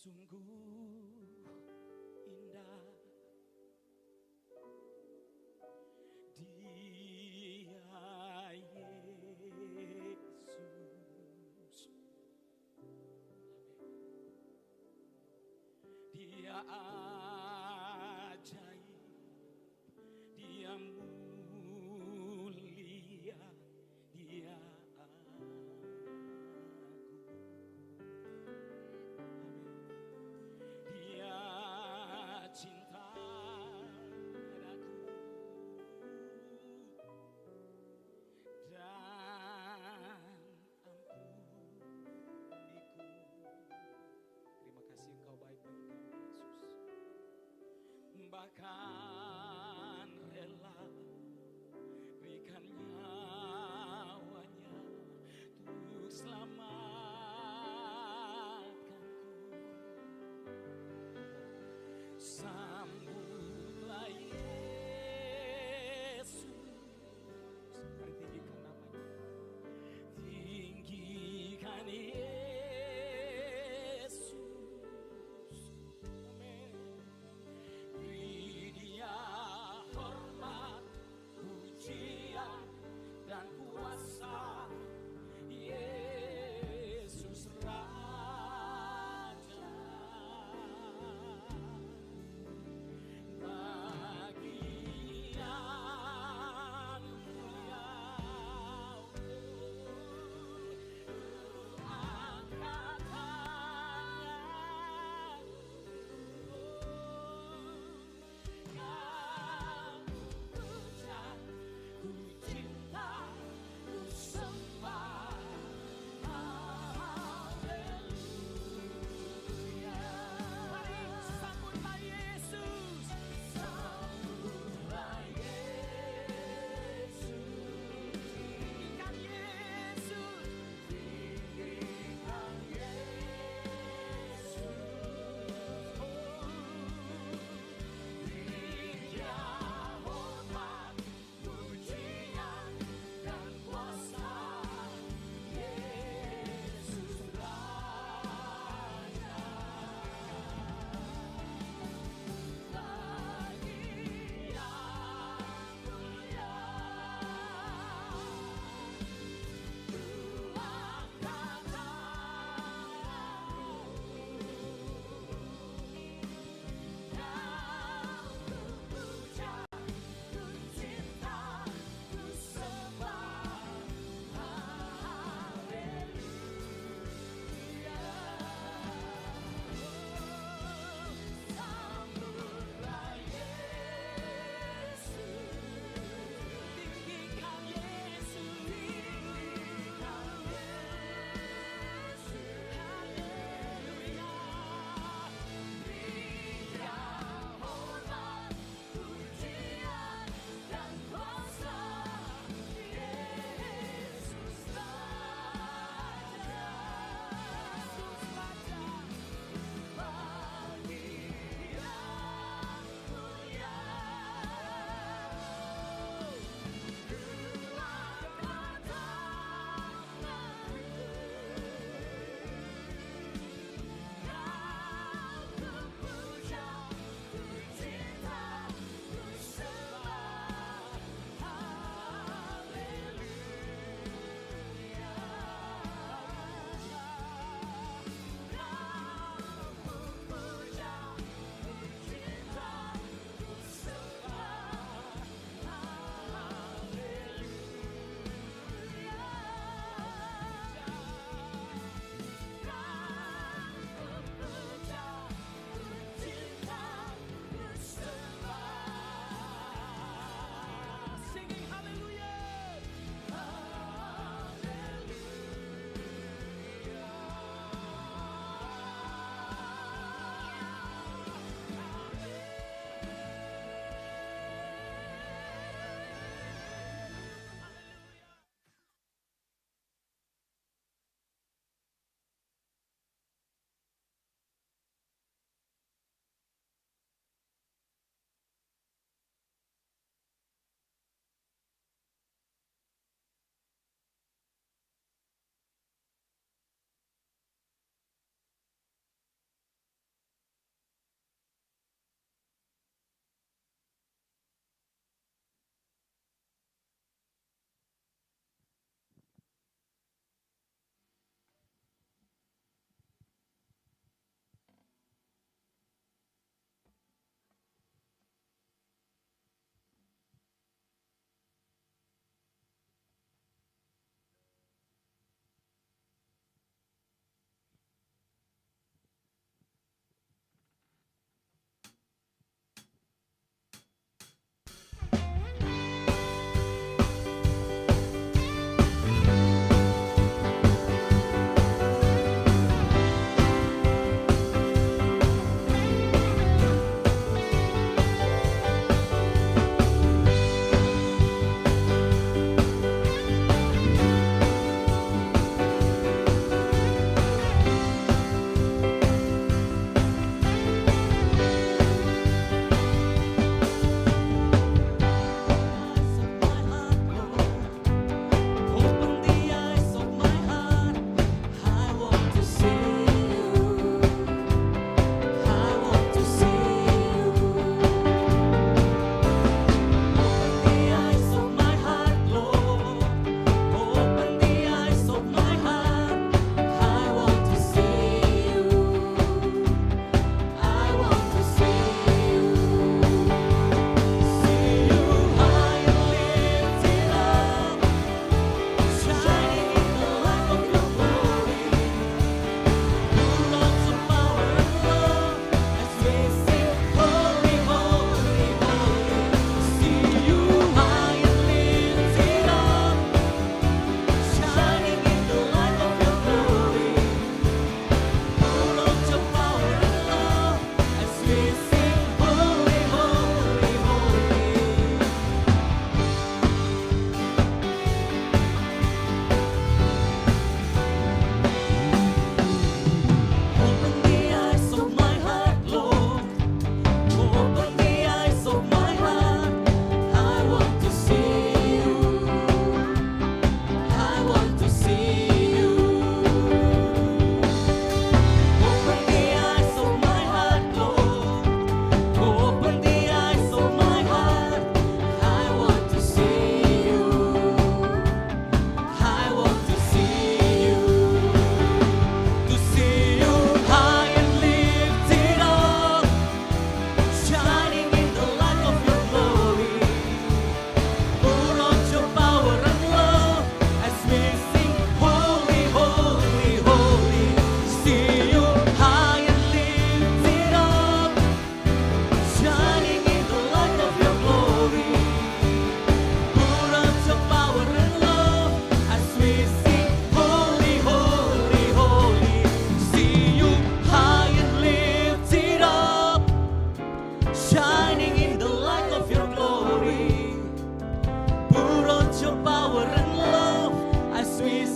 Sungguh indah Dia Yesus. Dia ajaib, Dia mulia, Dia Dia cinta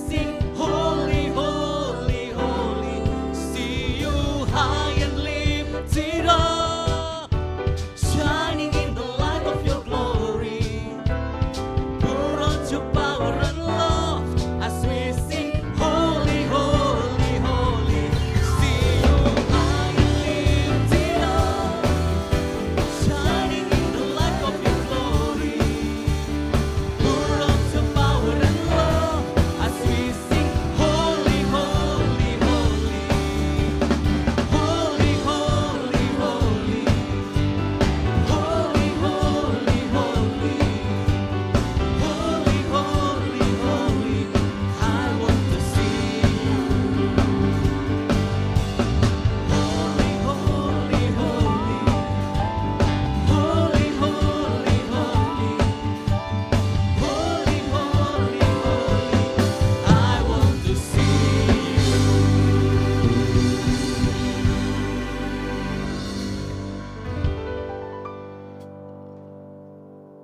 sing holy, holy, holy. See you high and lifted up, shining in the light of your glory. Pour out your power and love as we sing holy, holy, holy. See you high and lifted up, shining in the light of your glory. Pour out your power and love as we sing holy, holy, holy. Holy, holy, holy. Holy, holy, holy. Holy, holy, holy. I want to see you. Holy, holy, holy. Holy, holy, holy. Holy, holy, holy. I want to see you.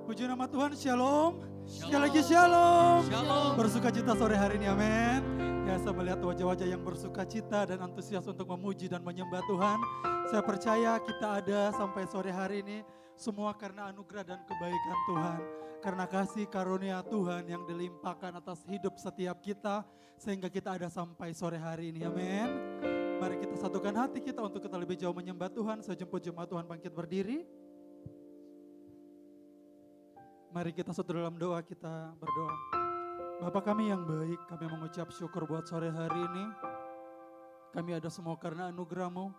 Puji nama Tuhan, shalom. Sekali lagi shalom. Shalom. Bersuka cita sore hari ini, amin. Ya, saya melihat wajah-wajah yang bersuka cita dan antusias untuk memuji dan menyembah Tuhan. Saya percaya kita ada sampai sore hari ini semua karena anugerah dan kebaikan Tuhan. Karena kasih karunia Tuhan yang dilimpahkan atas hidup setiap kita sehingga kita ada sampai sore hari ini, amin. Mari kita satukan hati kita untuk kita lebih jauh menyembah Tuhan. Saya jemput jemaat Tuhan bangkit berdiri. Mari kita satu dalam doa, kita berdoa. Bapa kami yang baik, kami mengucap syukur buat sore hari ini. Kami ada semua karena anugerah-Mu,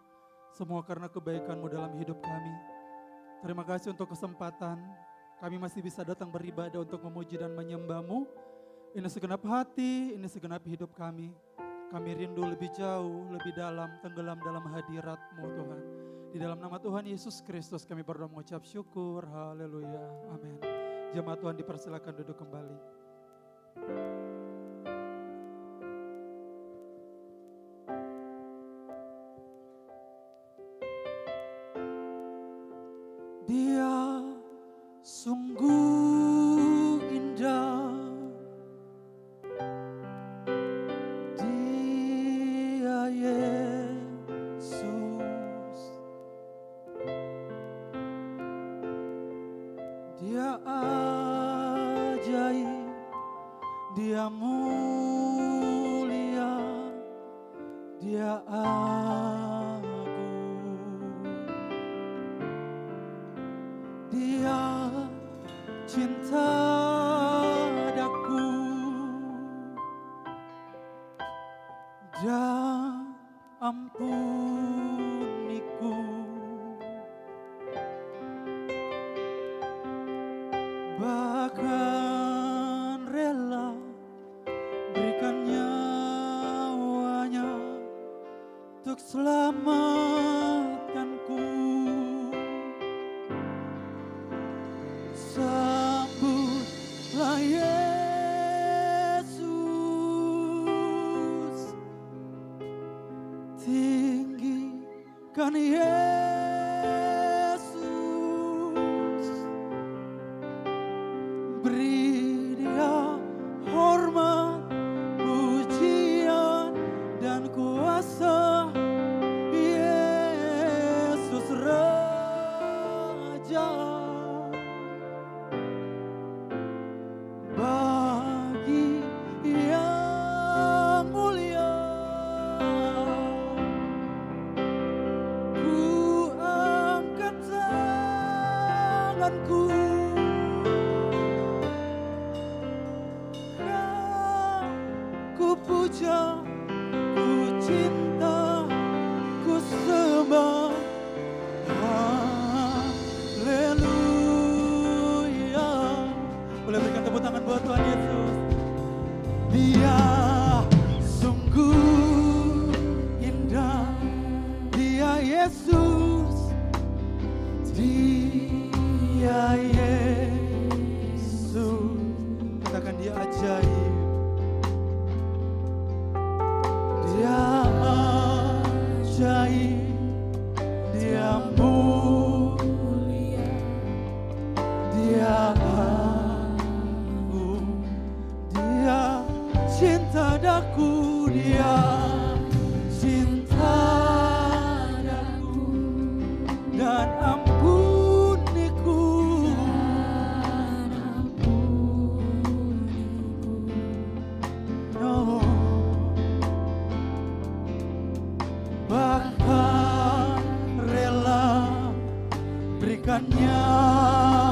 semua karena kebaikan-Mu dalam hidup kami. Terima kasih untuk kesempatan kami masih bisa datang beribadah untuk memuji dan menyembah-Mu. Ini segenap hati, ini segenap hidup kami. Kami rindu lebih jauh, lebih dalam, tenggelam dalam hadirat-Mu Tuhan. Di dalam nama Tuhan Yesus Kristus kami berdoa mengucap syukur, haleluya, amin. Jemaat Tuhan dipersilakan duduk kembali. Dia sungguh indah, Dia Yesus, Dia ajaib, Dia mulia, Dia agung, Dia cinta daku dan ampuniku. Bahkan rela berikan nyawanya untuk selamatkanku. Sambutlah Yesus, tinggikan Yesus, beri Dia hormat, pujian dan kuasa. Yesus Raja, bagi yang mulia ku angkat tanganku. Ku puja, ku cinta, ku sembah, haleluya. Boleh berikan tepuk tangan buat Tuhan Yesus. Dia sungguh indah, Dia Yesus, Dia Yesus. Katakan Dia ajaib, Dia ajaib, Dia mulia, Dia agung, Dia cinta padaku Dia cinta daku dan ampuniku. Oh, bahkan rela berikan nyawanya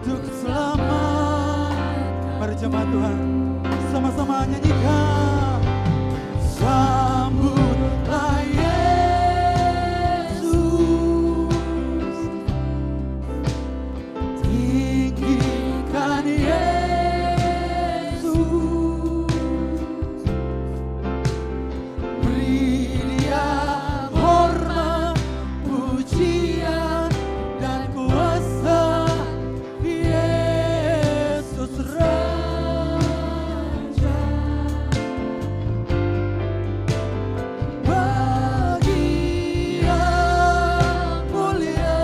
untuk selamat. Mari jemaat Tuhan sama-sama nyanyikan. Sambutlah Yesus, tinggikan Yesus, beri Dia hormat, pujian dan kuasa. Yesus Raja, bagi yang mulia,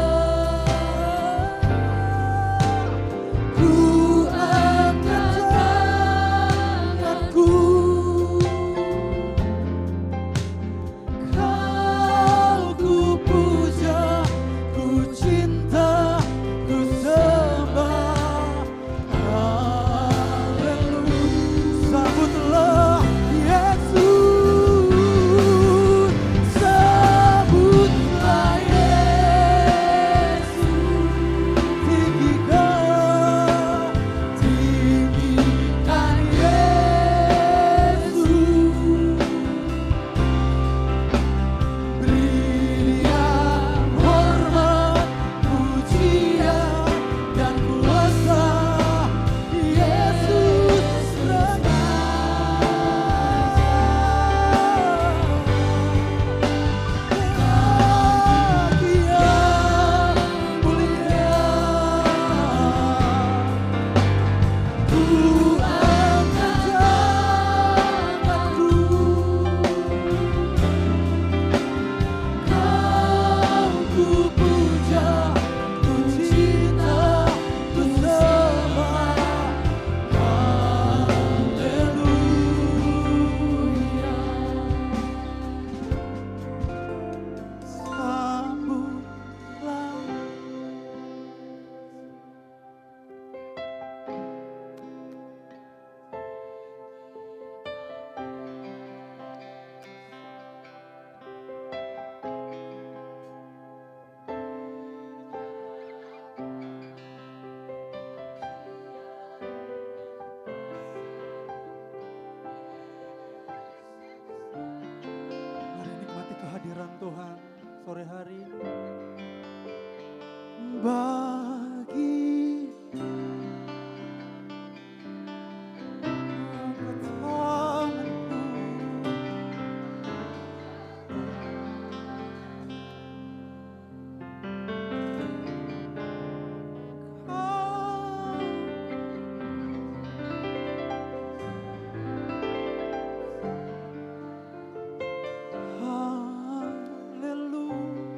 ku angkat tanganku, Kau ku puja, ku cinta, ku sembah. Haleluya. Sambutlah Yesus, sambutlah Yesus, tinggikan Yesus, beri Dia hormat, pujian dan kuasa. Yesus Raja, bagi yang mulia, ku angkat tanganku, Kau ku puja, ku cinta, ku sembah. Haleluya. Sambutlah. Mari nikmati kehadiran Tuhan sore hari ini. Bagi angkat tanganku, Haleluya.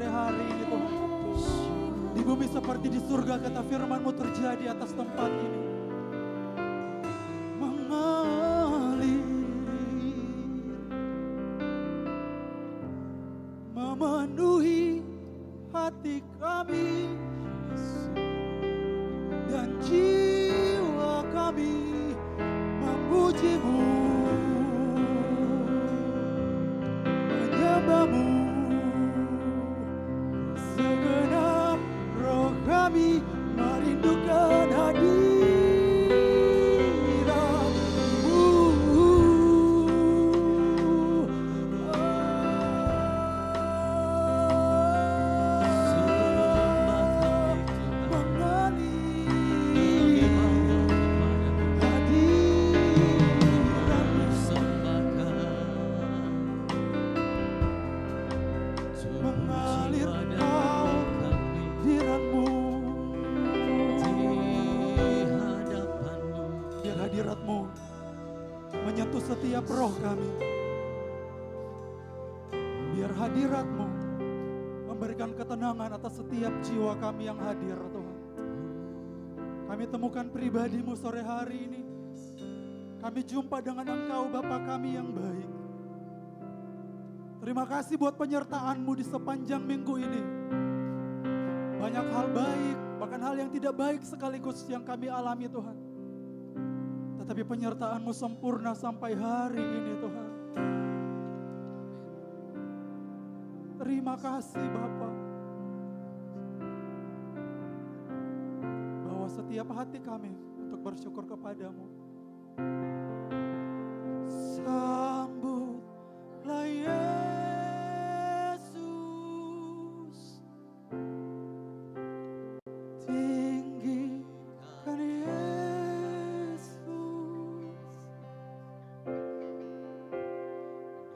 sore hari ini Tuhan. Di bumi seperti di surga kata firman-Mu terjadi atas tempat ini. Mengalir, memenuhi hati kami dan jiwa kami memuji-Mu, menyembah-Mu. Segenap roh kami merindukan hadirat-Mu. Mengalir hadirat-Mu, biar hadirat-Mu menyentuh setiap roh kami. Biar hadirat-Mu memberikan ketenangan atas setiap jiwa kami yang hadir Tuhan. Kami temukan pribadi-Mu sore hari ini. Kami jumpa dengan Engkau Bapa kami yang baik. Terima kasih buat penyertaan-Mu di sepanjang minggu ini. Banyak hal baik, bahkan hal yang tidak baik sekaligus yang kami alami Tuhan. Tetapi penyertaan-Mu sempurna sampai hari ini Tuhan. Terima kasih Bapa. Bahwa setiap hati kami untuk bersyukur kepadamu. Sambutlah Yesus, tinggikan Yesus,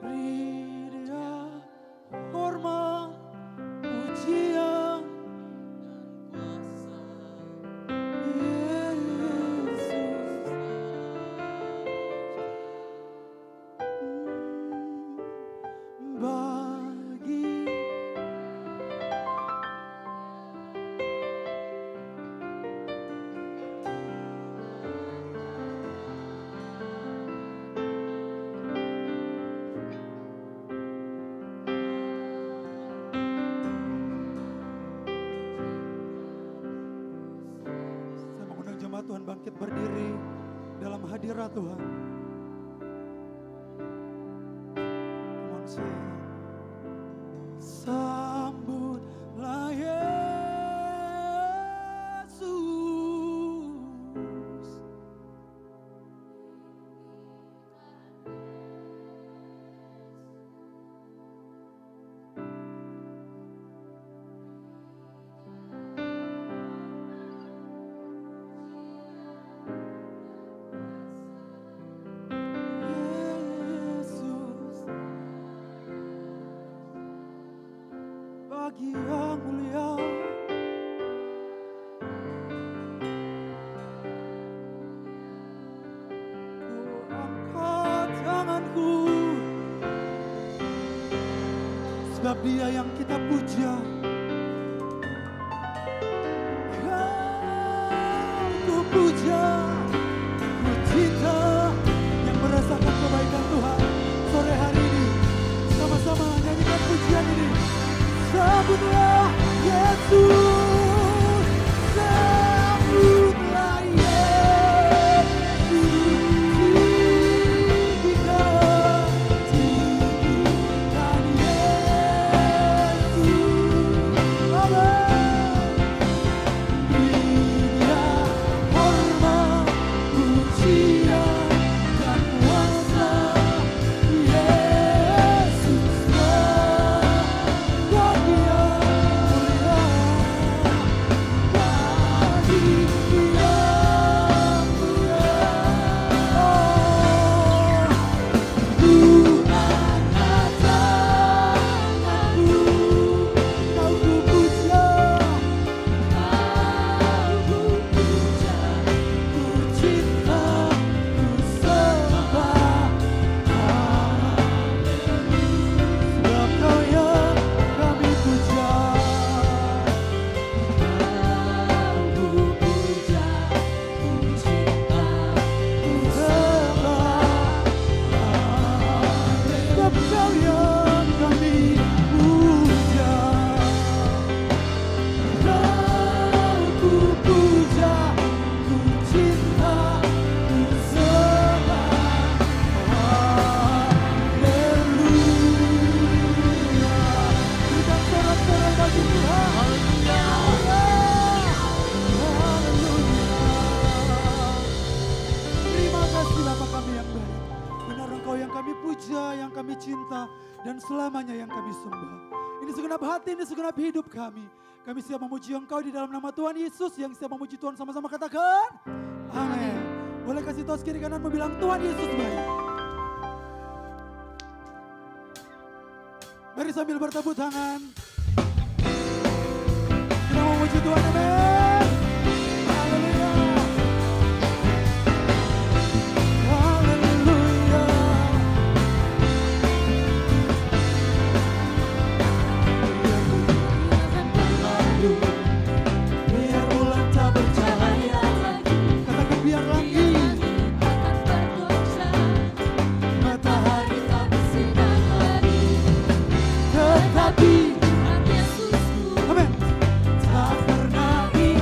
beri Dia hormat, pujian, dan kuasa. Yesus, bagi saya mengundang jemaat Tuhan bangkit berdiri dalam hadirat Tuhan. Come on, sing. Sambutlah Yesus, Yesus, bagi yang mulia. Ku angkat tanganku, sebab Dia yang kita puja. Kau ku puja, ku cinta yang merasakan kebaikan Tuhan. Sore hari ini sama-sama nyanyikan pujian ini. Sambutlah Yesus, sambutlah Yesus, tinggikan Yesus. puja, yang kami cinta, dan selamanya yang kami sembah. Ini segenap hati, ini segenap hidup kami. Kami siap memuji Engkau di dalam nama Tuhan Yesus. Yang siap memuji Tuhan sama-sama katakan, amin. Boleh kasih tos kiri kanan bilang Tuhan Yesus baik. Mari sambil bertepuk tangan. Kita memuji Tuhan, amin. Haleluya. Haleluya. Lalu biar bulan tak bercahaya lagi, Katakan biar lagi. matahari tak bersinar lagi, Tetapi Tuhan Yesusku amin. tak pernah hilang.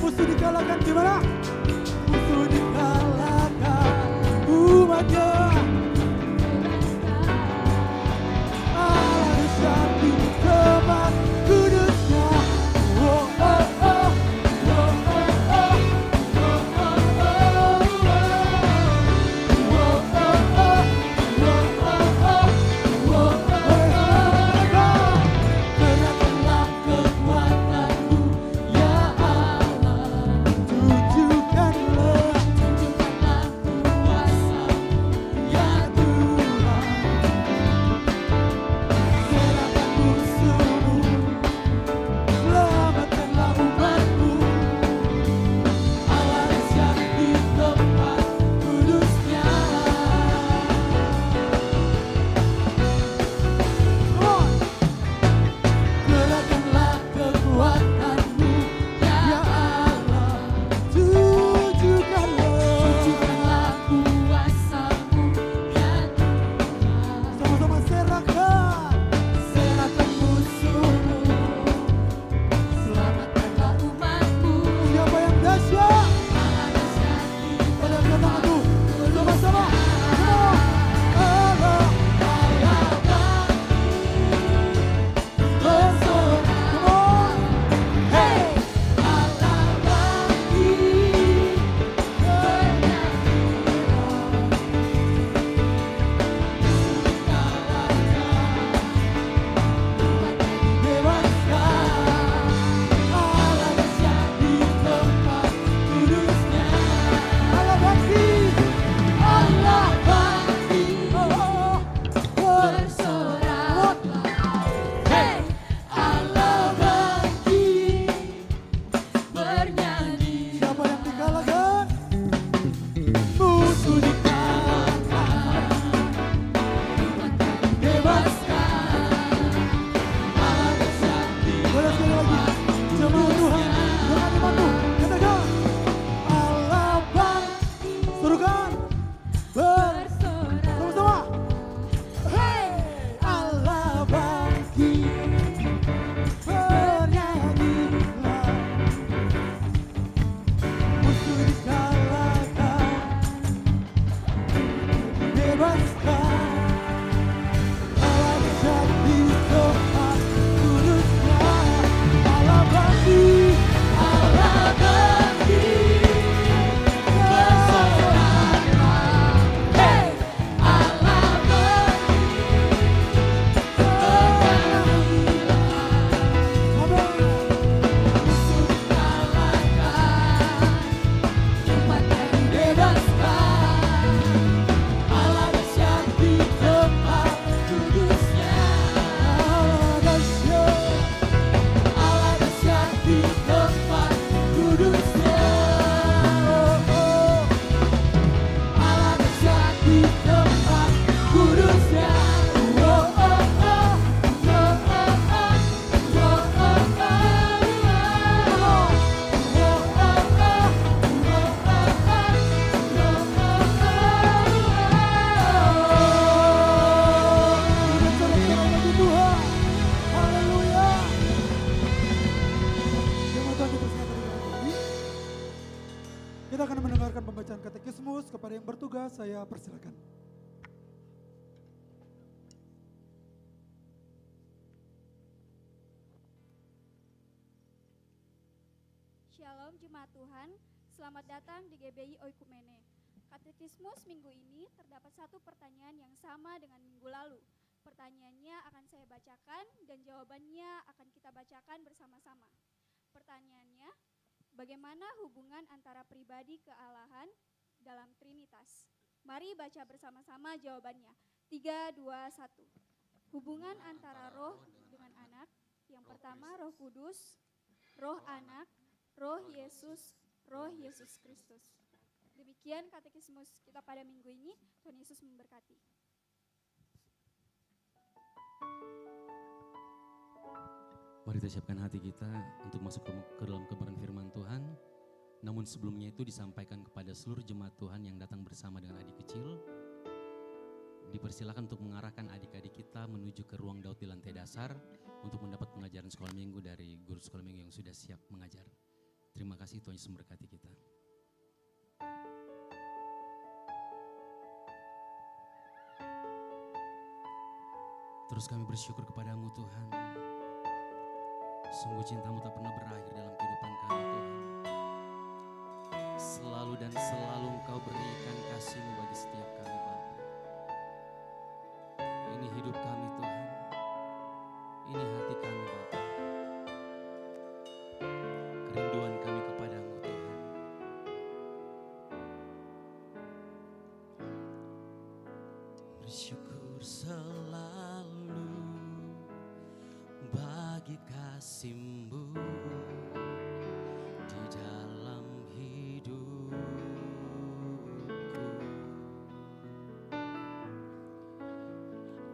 Musuh dikalahkan gimana? Musuh dikalahkan umatnya. Allah dahsyat di tempat kudusnya. Oh, oh, oh. Kerahkanlah kekuatanmu, ya Allah. Tunjukkanlah Kepada yang bertugas saya persilakan. Shalom Jemaat Tuhan, selamat datang di GBI Oikumene. Katekismus minggu ini terdapat satu pertanyaan yang sama dengan minggu lalu. Pertanyaannya akan saya bacakan dan jawabannya akan kita bacakan bersama-sama. Pertanyaannya, bagaimana hubungan antara pribadi kealahan dalam Trinitas? Mari baca bersama-sama jawabannya. 3, 2, 1. Hubungan antara roh dengan anak. Yang pertama Roh Kudus, Roh Anak, Roh Yesus Kristus. Demikian katekismus kita pada minggu ini. Tuhan Yesus memberkati. Mari kita siapkan hati kita untuk masuk ke dalam kebenaran firman Tuhan. Namun sebelumnya itu disampaikan kepada seluruh jemaat Tuhan yang datang bersama dengan adik kecil. Dipersilakan untuk mengarahkan adik-adik kita menuju ke ruang Daud di lantai dasar untuk mendapat pengajaran sekolah minggu dari guru sekolah minggu yang sudah siap mengajar. Terima kasih Tuhan Yesus memberkati kita. Terus kami bersyukur kepadamu Tuhan. Sungguh cintamu tak pernah berakhir dalam kehidupan kami Tuhan. Selalu dan selalu Engkau berikan kasih-Mu bagi setiap kami Bapa. Ini hidup kami Tuhan. Ini hati kami Bapa. Kerinduan kami kepadamu Tuhan. Bersyukur selalu bagi kasih-Mu di dalam hidupku.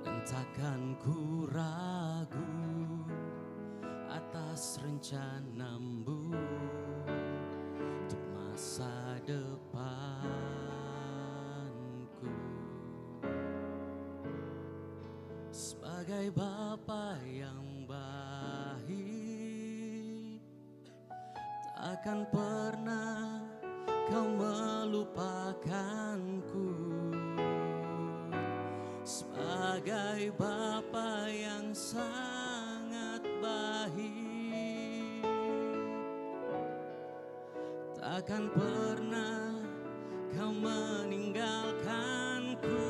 Dan takkan ku ragu atas rencana-Mu untuk masa depanku. Sebagai Bapa yang baik, takkan pernah Kau melupakanku. Sebagai Bapa yang sangat baik, takkan pernah Kau meninggalkanku.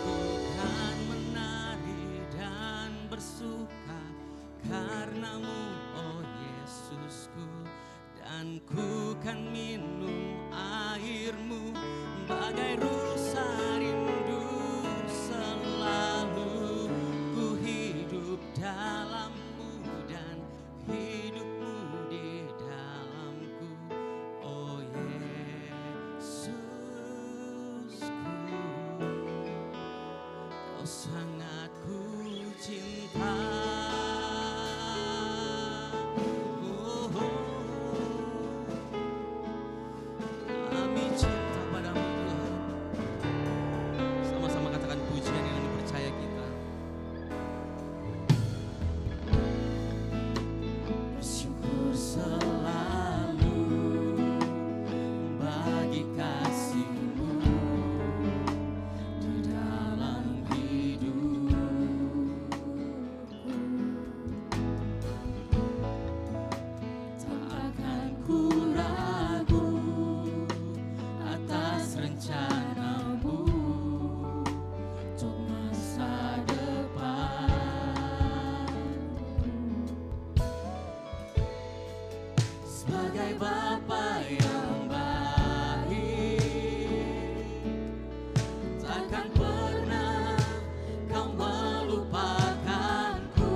Ku kan menari dan bersuka karena-Mu, oh Yesusku. Dan ku kan minum air-Mu bagai rusa rindu. Selalu ku hidup dalam-Mu dan hidup-Mu di dalamku, oh Yesusku. Kau sangat ku cinta. Kami cinta padamu Tuhan. Sama-sama katakan pujian yang dipercaya kita. Bersyukur selalu bagi kasih-Mu di dalam hidupku. Tak akan ku ragu atas rencana-Mu untuk masa depan. Sebagai Bapa yang baik, takkan pernah Kau melupakanku.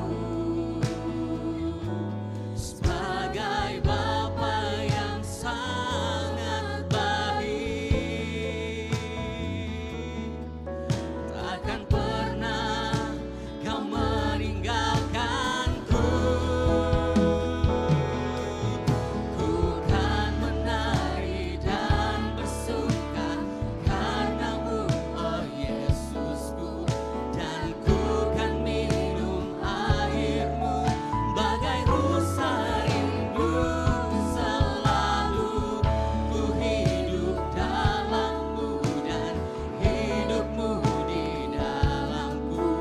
Sebagai Bapa yang sangat baik, takkan pernah Kau meninggalkanku. Ku kan menari dan bersuka karena-Mu, oh Yesusku. Dan ku kan minum air-Mu bagai rusa rindu. Selalu ku hidup dalam-Mu dan hidup-Mu di dalamku,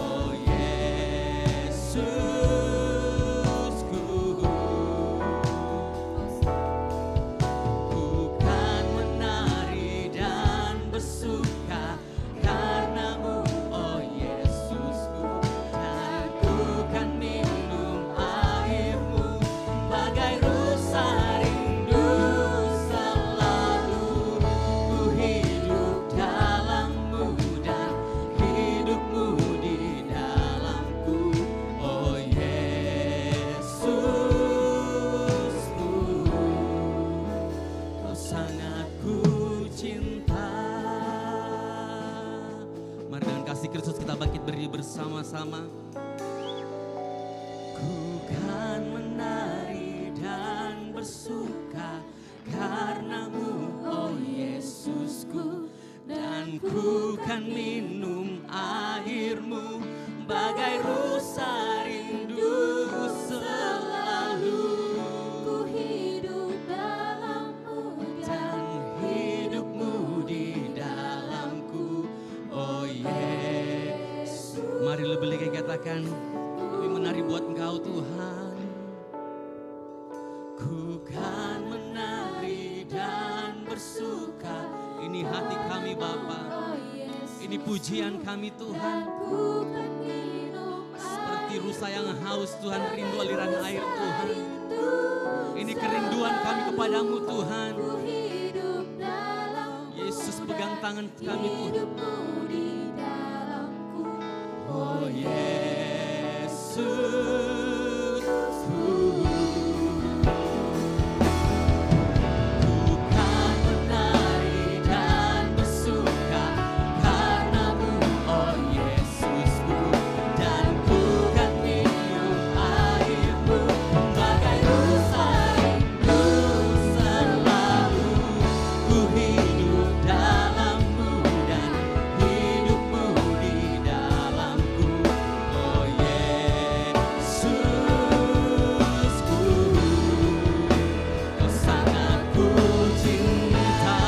oh Yesusku. Ku kan menari dan bersuka karena-Mu, oh Yesusku. Dan ku kan minum air-Mu bagai rusa rindu. Selalu ku hidup dalam-Mu dan hidup-Mu di dalamku, oh Yesusku. Kau sangat ku cinta. Mari dengan kasih Kristus kita bangkit berdiri bersama-sama. Ku kan menari dan bersuka karena-Mu, oh Yesusku. Dan ku kan minum air-Mu bagai rusa rindu. Selalu sekali katakan, kami menari buat Engkau Tuhan. Ku kan menari dan bersuka. Ini hati kami Bapa. Ini pujian kami Tuhan. Seperti rusa yang haus Tuhan, rindu aliran air Tuhan. Ini kerinduan kami kepadamu Tuhan. Yesus pegang tangan kami Tuhan. Oh Yesus, ku kan menari dan bersuka karenamu, oh Yesusku, dan ku kan minum airmu bagai rusa rindu selalu. Ku hidup dalammu dan hidupmu di dalamku, oh Yesusku, kau sangat ku cinta.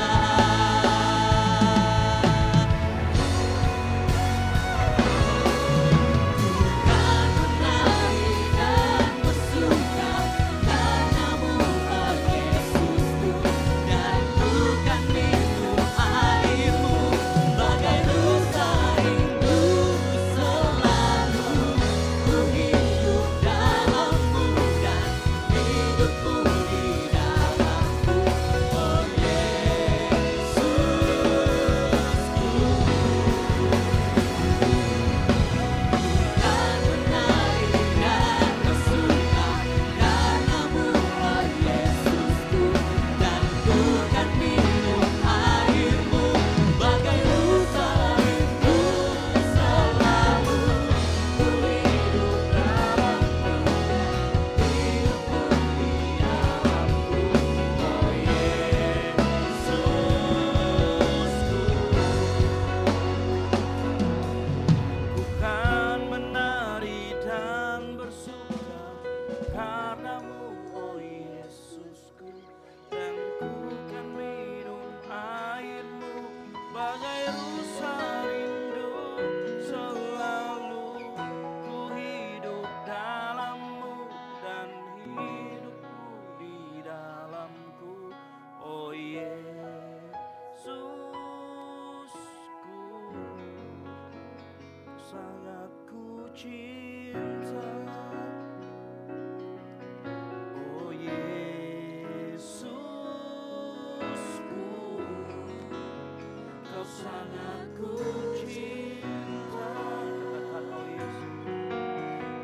Kan menari dan bersuka karenamu, oh Yesusku, dan ku kan minum airmu bagai rusa rindu selalu. Ku hidup dalammu dan hidupmu di dalamku, oh Yesusku. Kan menari dan bersuka karenamu, oh Yesusku, dan ku kan minum airmu bagai rusa rindu selalu. Ku hidup dalammu dan hidupmu di dalamku, oh Yesusku. Ku kan menari dan bersuka karenamu, oh Yesusku, dan ku kan minum airmu bagai rusa rindu selalu. Ku hidup dalammu dan hidupmu di dalamku, oh Yesusku. Sangat ku cinta, oh Yesusku, kau sangat ku cinta. Katakan oh Yesus,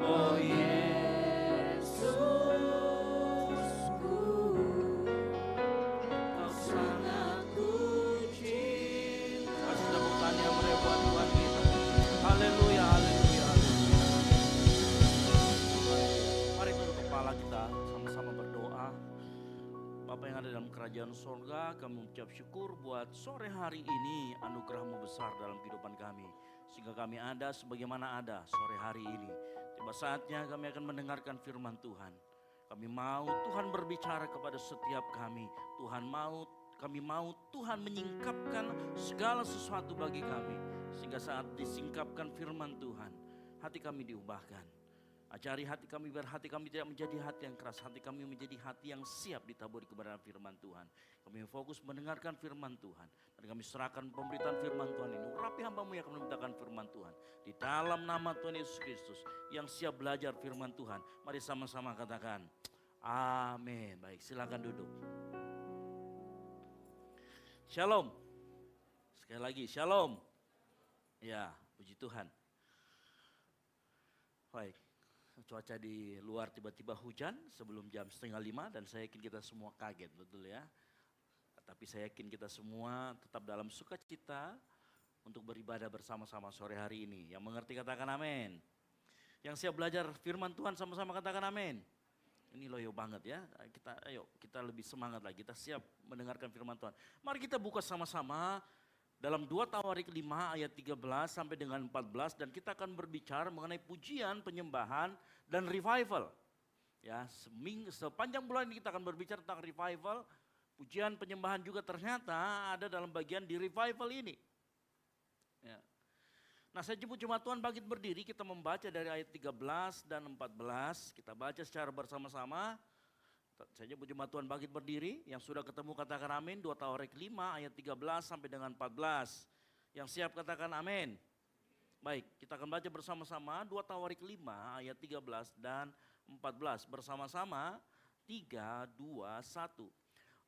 oh Yesusku, kau sangat ku cinta. Kasih tepuk tangan yang meriah buat Tuhan kita. Haleluya, haleluya, haleluya. Mari tunduk kepala kita sama-sama berdoa. Bapa yang ada dalam kerajaan sorga, kami mengucap syukur buat sore hari ini anugerah-Mu besar dalam kehidupan kami. Sehingga kami ada sebagaimana ada sore hari ini. Tiba saatnya kami akan mendengarkan firman Tuhan. Kami mau Tuhan berbicara kepada setiap kami. Kami mau Tuhan menyingkapkan segala sesuatu bagi kami. Sehingga saat disingkapkan firman Tuhan, hati kami diubahkan. Ajari hati kami biar hati kami tidak menjadi hati yang keras. Hati kami menjadi hati yang siap ditaburi kebenaran firman Tuhan. Kami fokus mendengarkan firman Tuhan. Dan kami serahkan pemberitaan firman Tuhan ini. Urapi hamba-Mu yang akan memberitakan firman Tuhan. Di dalam nama Tuhan Yesus Kristus yang siap belajar firman Tuhan. Mari sama-sama katakan, amin. Baik, silakan duduk. Shalom. Sekali lagi, shalom. Ya, puji Tuhan. Baik, cuaca di luar tiba-tiba hujan sebelum jam 4:30 dan saya yakin kita semua kaget, betul ya. Tapi saya yakin kita semua tetap dalam sukacita untuk beribadah bersama-sama sore hari ini. Yang mengerti katakan amin. Yang siap belajar firman Tuhan sama-sama katakan amin. Ini loyo banget ya, kita lebih semangat lagi, kita siap mendengarkan firman Tuhan. Mari kita buka sama-sama dalam 2 Tawarik 5 ayat 13 sampai dengan 14 dan kita akan berbicara mengenai pujian, penyembahan dan revival. Ya, sepanjang bulan ini kita akan berbicara tentang revival, pujian, penyembahan juga ternyata ada dalam bagian di revival ini. Ya. Nah, saya jemput jemaat Tuhan bangkit berdiri, kita membaca dari ayat 13 dan 14. Kita baca secara bersama-sama. Saya jemput jemaat Tuhan bangkit berdiri, yang sudah ketemu katakan amin. 2 Tawarik 5 ayat 13 sampai dengan 14. Yang siap katakan amin. Baik, kita akan baca bersama-sama 2 Tawarik 5 ayat 13 dan 14. Bersama-sama 3, 2, 1.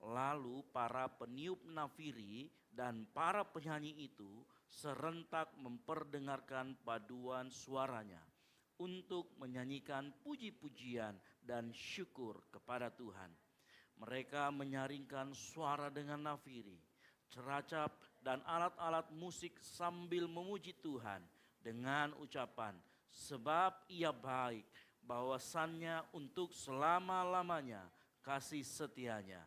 Lalu para peniup nafiri dan para penyanyi itu serentak memperdengarkan paduan suaranya untuk menyanyikan puji-pujian dan syukur kepada Tuhan. Mereka menyaringkan suara dengan nafiri, ceracap dan alat-alat musik sambil memuji Tuhan dengan ucapan, sebab Ia baik, bahwasannya untuk selama-lamanya kasih setianya.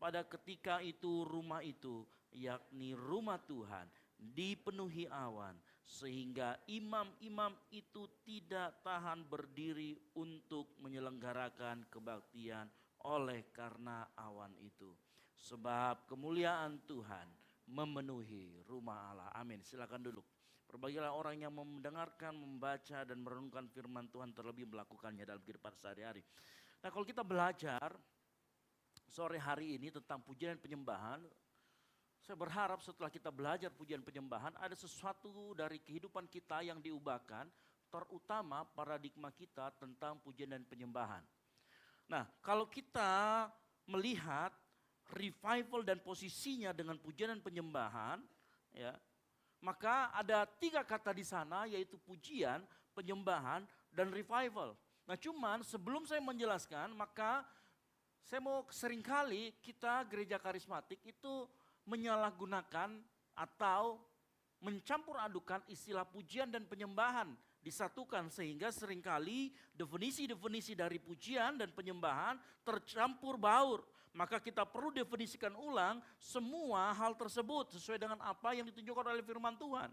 Pada ketika itu rumah itu, yakni rumah Tuhan, dipenuhi awan, sehingga imam-imam itu tidak tahan berdiri untuk menyelenggarakan kebaktian oleh karena awan itu. Sebab kemuliaan Tuhan memenuhi rumah Allah. Amin. Silakan duduk. Berbagilah orang yang mendengarkan, membaca dan merenungkan firman Tuhan, terlebih melakukannya dalam kehidupan sehari-hari. Nah, kalau kita belajar sore hari ini tentang pujian dan penyembahan, saya berharap setelah kita belajar pujian penyembahan ada sesuatu dari kehidupan kita yang diubahkan, terutama paradigma kita tentang pujian dan penyembahan. Nah, kalau kita melihat revival dan posisinya dengan pujian dan penyembahan, ya, maka ada 3 kata di sana, yaitu pujian, penyembahan, dan revival. Nah, cuman sebelum saya menjelaskan, maka saya mau seringkali kita gereja karismatik itu menyalahgunakan atau mencampur adukan istilah pujian dan penyembahan disatukan, sehingga seringkali definisi-definisi dari pujian dan penyembahan tercampur baur. Maka kita perlu definisikan ulang semua hal tersebut sesuai dengan apa yang ditunjukkan oleh firman Tuhan.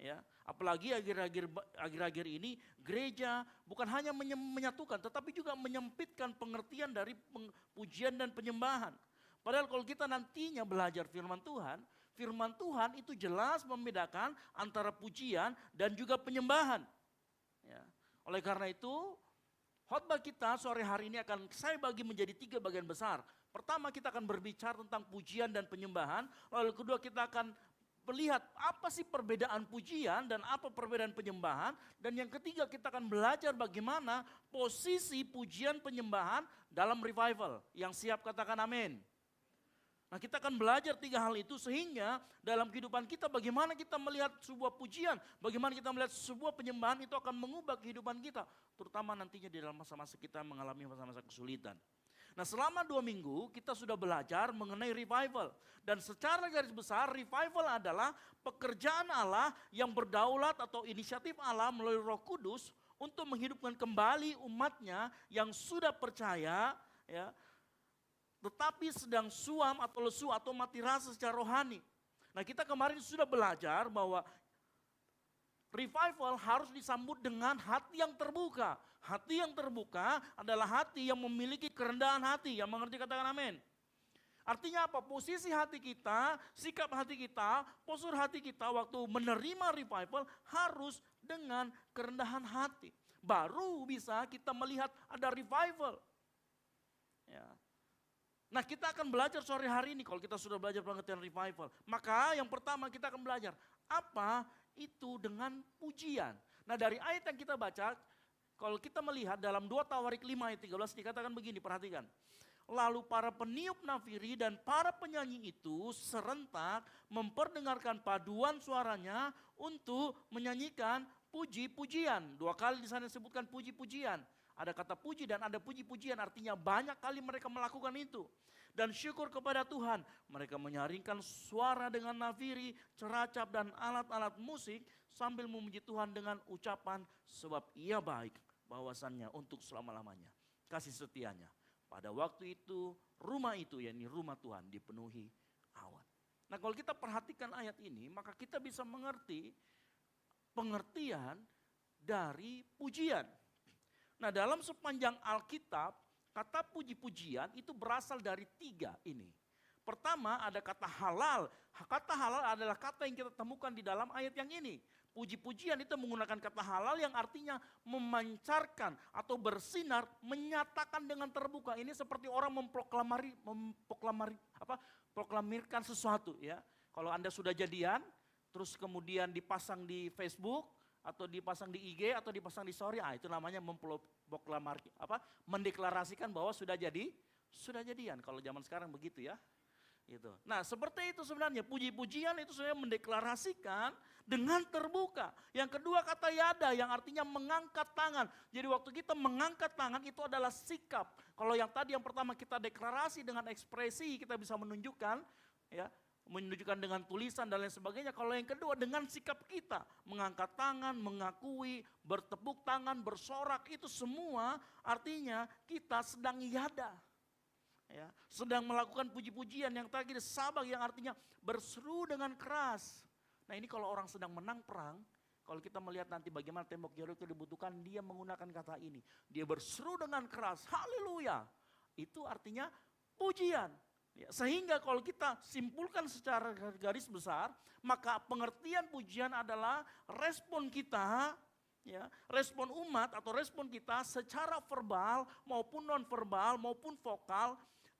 Ya, apalagi akhir-akhir ini gereja bukan hanya menyatukan tetapi juga menyempitkan pengertian dari pujian dan penyembahan. Padahal kalau kita nantinya belajar firman Tuhan itu jelas membedakan antara pujian dan juga penyembahan. Ya. Oleh karena itu, khotbah kita sore hari ini akan saya bagi menjadi 3 bagian besar. Pertama, kita akan berbicara tentang pujian dan penyembahan. Lalu kedua, kita akan melihat apa sih perbedaan pujian dan apa perbedaan penyembahan. Dan yang ketiga, kita akan belajar bagaimana posisi pujian penyembahan dalam revival. Yang siap katakan amin. Nah, kita akan belajar 3 hal itu sehingga dalam kehidupan kita bagaimana kita melihat sebuah pujian, bagaimana kita melihat sebuah penyembahan itu akan mengubah kehidupan kita. Terutama nantinya di dalam masa-masa kita mengalami masa-masa kesulitan. Nah, selama 2 minggu kita sudah belajar mengenai revival. Dan secara garis besar revival adalah pekerjaan Allah yang berdaulat atau inisiatif Allah melalui Roh Kudus untuk menghidupkan kembali umatnya yang sudah percaya, ya, tetapi sedang suam atau lesu atau mati rasa secara rohani. Nah, kita kemarin sudah belajar bahwa revival harus disambut dengan hati yang terbuka. Hati yang terbuka adalah hati yang memiliki kerendahan hati. Yang mengerti katakan amin. Artinya apa? Posisi hati kita, sikap hati kita, postur hati kita waktu menerima revival harus dengan kerendahan hati. Baru bisa kita melihat ada revival. Ya. Nah, kita akan belajar sore hari ini kalau kita sudah belajar pengertian revival. Maka yang pertama kita akan belajar apa itu dengan pujian. Nah, dari ayat yang kita baca, kalau kita melihat dalam 2 Tawarik 5 ayat 13 dikatakan begini, perhatikan. Lalu para peniup nafiri dan para penyanyi itu serentak memperdengarkan paduan suaranya untuk menyanyikan puji-pujian. 2 kali di sana disebutkan puji-pujian. Ada kata puji dan ada puji-pujian, artinya banyak kali mereka melakukan itu. Dan syukur kepada Tuhan, mereka menyaringkan suara dengan nafiri, ceracap dan alat-alat musik sambil memuji Tuhan dengan ucapan sebab Ia baik, bahwasannya untuk selama-lamanya kasih setianya. Pada waktu itu rumah itu, yakni rumah Tuhan, dipenuhi awan. Nah, kalau kita perhatikan ayat ini, maka kita bisa mengerti pengertian dari pujian. Nah, dalam sepanjang Alkitab, kata puji-pujian itu berasal dari 3 ini. Pertama ada kata halal. Kata halal adalah kata yang kita temukan di dalam ayat yang ini. Puji-pujian itu menggunakan kata halal yang artinya memancarkan atau bersinar, menyatakan dengan terbuka. Ini seperti orang proklamirkan sesuatu ya. Kalau Anda sudah jadian, terus kemudian dipasang di Facebook atau dipasang di IG atau dipasang di story, itu namanya mendeklarasikan bahwa sudah jadian. Kalau zaman sekarang begitu ya. Gitu. Nah seperti itu sebenarnya puji-pujian itu sebenarnya mendeklarasikan dengan terbuka. Yang kedua kata yada yang artinya mengangkat tangan. Jadi waktu kita mengangkat tangan itu adalah sikap. Kalau yang tadi yang pertama kita deklarasi dengan ekspresi kita bisa menunjukkan ya, menunjukkan dengan tulisan dan lain sebagainya. Kalau yang kedua dengan sikap kita mengangkat tangan, mengakui, bertepuk tangan, bersorak itu semua artinya kita sedang yada. Ya, sedang melakukan puji-pujian yang tadi sabak yang artinya berseru dengan keras. Nah ini kalau orang sedang menang perang, kalau kita melihat nanti bagaimana tembok Yeriko dibutuhkan, dia menggunakan kata ini. Dia berseru dengan keras, haleluya. Itu artinya pujian. Ya, sehingga kalau kita simpulkan secara garis besar, maka pengertian pujian adalah respon kita, ya, respon umat atau respon kita secara verbal maupun non-verbal maupun vokal.